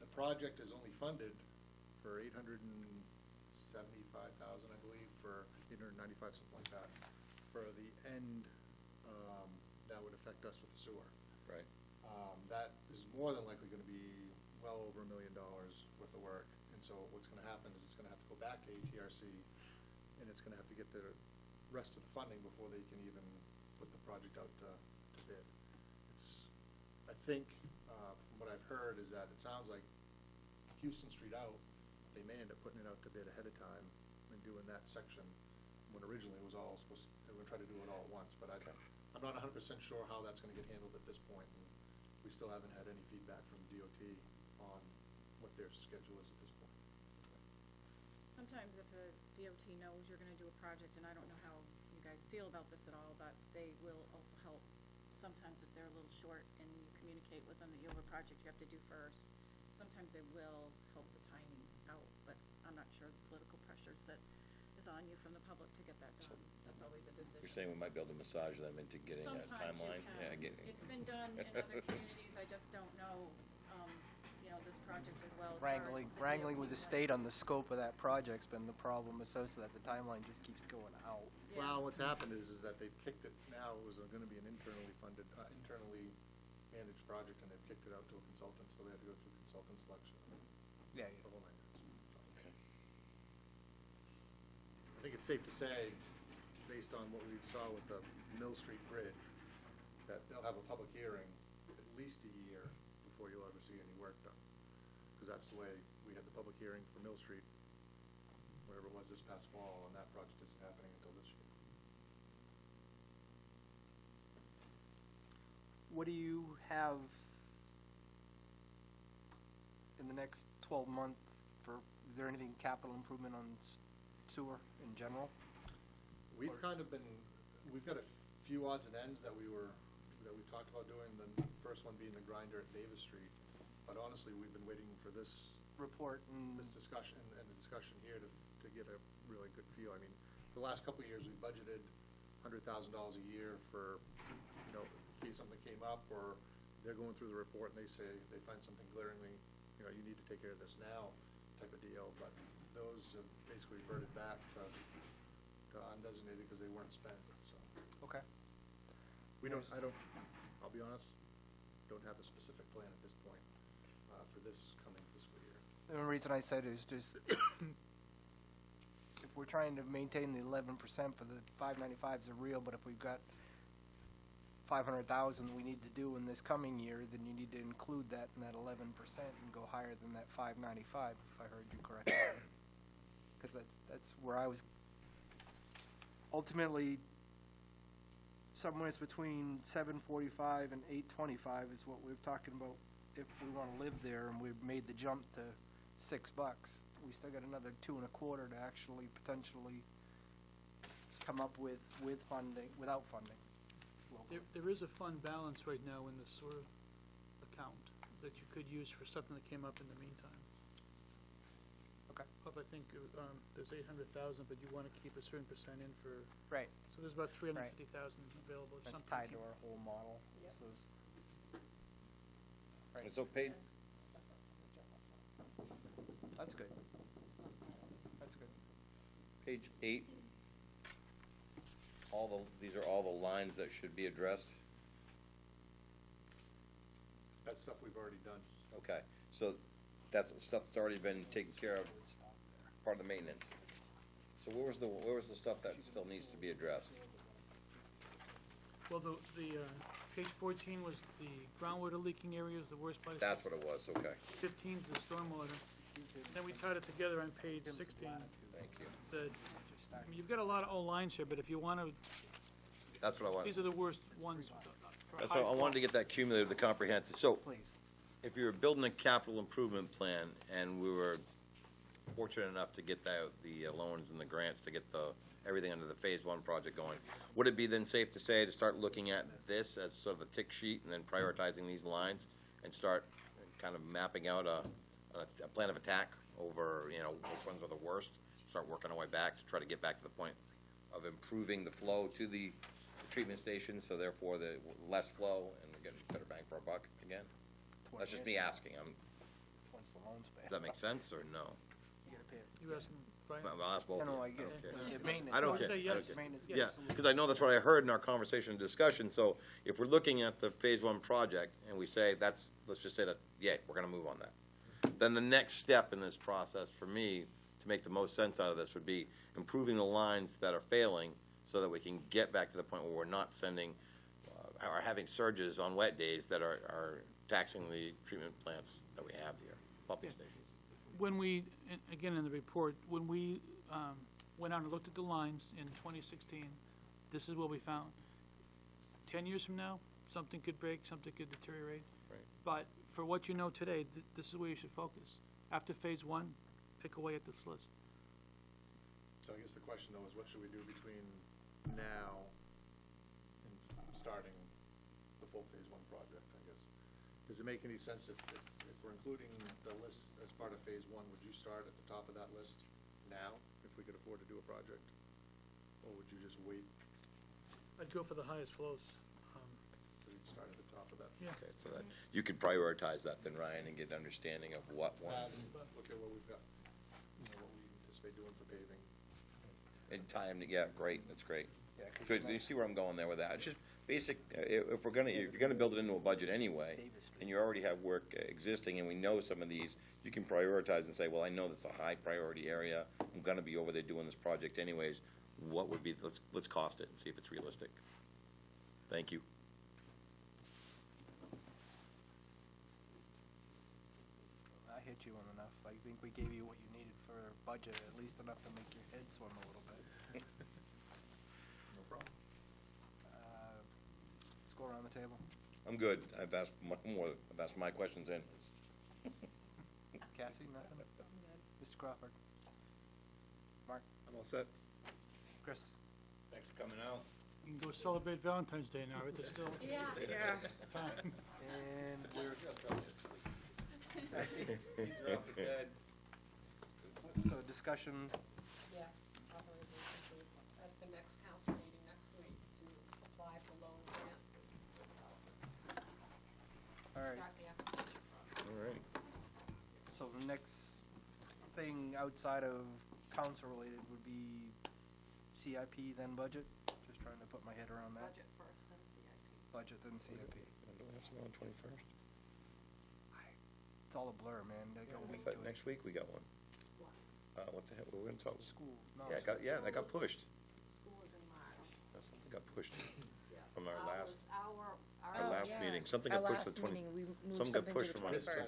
The project is only funded for $875,000, I believe, for 895, something like that, for the end, that would affect us with the sewer. Right. That is more than likely gonna be well over $1 million worth of work. And so what's gonna happen is it's gonna have to go back to ATRC, and it's gonna have to get the rest of the funding before they can even put the project out to bid. I think, from what I've heard, is that it sounds like Houston Street out, they may end up putting it out to bid ahead of time and doing that section, when originally it was all supposed, they were gonna try to do it all at once, but I'm not 100% sure how that's gonna get handled at this point, and we still haven't had any feedback from DOT on what their schedule is at this point. Sometimes if a DOT knows you're gonna do a project, and I don't know how you guys feel about this at all, but they will also help. Sometimes if they're a little short and you communicate with them that you have a project you have to do first, sometimes they will help the timing out, but I'm not sure the political pressures that is on you from the public to get that done. That's always a decision. You're saying we might be able to massage them into getting a Sometimes timeline? you Yeah, can. It's been done in other communities, I just don't know, this project as well as far as Wrangling with the DOT state on the scope of that project's been the problem associated, that the timeline just keeps going out. Yeah. Well, what's happened is that they've kicked it, now it was gonna be an internally funded, internally managed project, and they've kicked it out to a consultant, so they had to go through consultant selection. Yeah, The whole nine yards. Okay. I think it's safe to say, based on what we saw with the Mill Street Bridge, that they'll have a public hearing at least a year before you'll ever see any work done. Because that's the way, we had the public hearing for Mill Street, whatever it was this past fall, and that project isn't happening until this year. What do you have in the next 12 months for, is there anything capital improvement on sewer in general? We've kind of been, we've got a few odds and ends that we talked about doing, the first one being the grinder at Davis Street. But honestly, we've been waiting for this Report and, this discussion and the discussion here to get a really good feel. I mean, the last couple of years, we budgeted $100,000 a year for, in case something came up, or they're going through the report and they say, they find something glaringly, you need to take care of this now type of deal. But those have basically reverted back to undesignated because they weren't spent, so. okay. I'll be honest, don't have a specific plan at this point, for this coming fiscal year. The only reason I said is just, if we're trying to maintain the 11% for the 595s are real, but if we've got 500,000 we need to do in this coming year, then you need to include that in that 11% and go higher than that 595, if I heard you correctly. Because that's where I was, ultimately, somewhere between 745 and 825 is what we're talking about. If we want to live there and we've made the jump to $6, we still got another 2.25 to actually potentially come up with funding, without funding. There is a fund balance right now in the sewer account that you could use for something that came up in the meantime. Okay. Of, I think, there's 800,000, but you want to keep a certain percent in for, Right. so there's about 350,000 available. if That's something tied to came- our whole model. Yep. So it's- Right. And so page, Separate from the general fund. That's good. It's not part of it. That's good. page 8, these are all the lines that should be addressed? That's stuff we've already done. Okay, so that's stuff that's already been taken care of, part of the maintenance. So where was the stuff that still needs to be addressed? Well, the page 14 was the groundwater leaking areas, the worst places. That's what it was, okay, 15 is the stormwater. Then we tied it together on page 16. thank you. I mean, you've got a lot of old lines here, but if you want to, That's what I wanted. these are the worst ones. for That's high what I wanted to get that cumulative, the comprehensive. So Please. if you were building a capital improvement plan and we were fortunate enough to get the loans and the grants to get everything under the phase 1 project going, would it be then safe to say to start looking at this as sort of a tick sheet and then prioritizing these lines and start kind of mapping out a plan of attack over, which ones are the worst, start working our way back to try to get back to the point of improving the flow to the treatment station, so therefore the less flow and we're getting better bang for our buck again? That's just me asking. Once the loan's paid. Does that make sense or no? You gotta pay it. You asking, Brian? I'll ask both of you. No, I get don't it. care. Yeah, maintenance. I don't would care. say I yes. don't care. Maintenance, Yeah, absolutely. because I know that's what I heard in our conversation and discussion, so if we're looking at the phase 1 project and we say let's just say that, yeah, we're gonna move on that. Then the next step in this process for me, to make the most sense out of this, would be improving the lines that are failing so that we can get back to the point where we're not sending, or having surges on wet days that are taxing the treatment plants that we have here, pumping stations. When we, again in the report, when we went out and looked at the lines in 2016, this is what we found. 10 years from now, something could break, something could deteriorate. Right. But for what you know today, this is where you should focus. After phase 1, pick away at this list. So I guess the question though is what should we do between now and starting the full phase 1 project, I guess? Does it make any sense if we're including the list as part of phase 1, would you start at the top of that list now, if we could afford to do a project? Or would you just wait, I'd go for the highest flows. so you'd start at the top of that? Yeah. Okay, so that, you could prioritize that then, Ryan, and get an understanding of what ones, Look at what we've got, what we anticipate doing for paving. and tie them, yeah, great, that's great. Yeah, 'cause Good, you're you not- see where I'm going there with that? It's just basic, if you're gonna build it into a budget anyway, and you already have work existing, and we know some of these, you can prioritize and say, well, I know that's a high priority area, I'm gonna be over there doing this project anyways, what would be, let's cost it and see if it's realistic. Thank you. I hit you on enough. I think we gave you what you needed for budget, at least enough to make your head swim a little bit. No problem. Let's go around the table. I'm good, I've asked my questions in. Cassie, nothing? Mr. Crawford? Mark? I'm all set. Chris? Thanks for coming out. You can go celebrate Valentine's Day now, right? There's still time. And we're, These are off the bed. so discussion, Yes, authorization to, at the next council meeting next week, to apply for loan grant. all right. Start the application process. All right. So the next thing outside of council related would be CIP, then budget? Just trying to put my head around that. Budget first, then CIP. Budget, then CIP. Do we have some on the 21st? It's all a blur, man. I got a I week thought to it. next week we got one. What? What the hell, we were gonna talk, School, no. yeah, that got pushed. School is in March, Something got pushed. yes. from our last, Our our last meeting. Something got pushed to the 20. Something got pushed from our Discussion.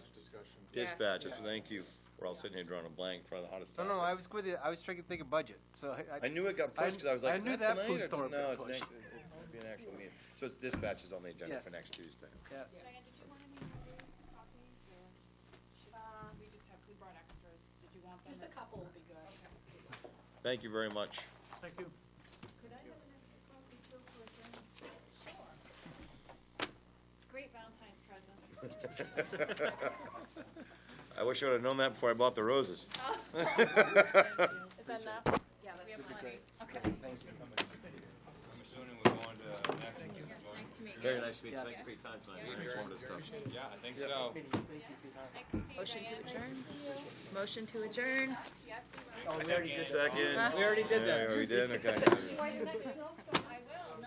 dispatches, thank you. We're all sitting here drawing a blank for the hottest No, topic. no, I was with you, I was trying to think of budget, so I knew it got pushed, because I was like, I is knew that that tonight, or storm no, got it's pushed. next, it's gonna be an actual meeting. So it's dispatches on the agenda for Yes. next Tuesday. Yes. Diane, did you want any of these copies, or we just have, we brought extras, did you want them? Just a couple will be good. Thank you very much. Thank you. Could I have an extra copy too for a friend? Sure. It's a great Valentine's present. I wish I would've known that before I bought the roses. Is that enough? Yeah, we have plenty. Okay. Thank you. I'm assuming we're going to next. Yes, nice to meet you. Very nice to meet you. Yes. Thank you for your time tonight. Very informative stuff. Yeah, I think so. Nice to see you, Motion to Diane. adjourn. Motion to adjourn. Yes, we will. Oh, we already did that. Second. We already did that. Yeah, we did, okay. Why your next snowstorm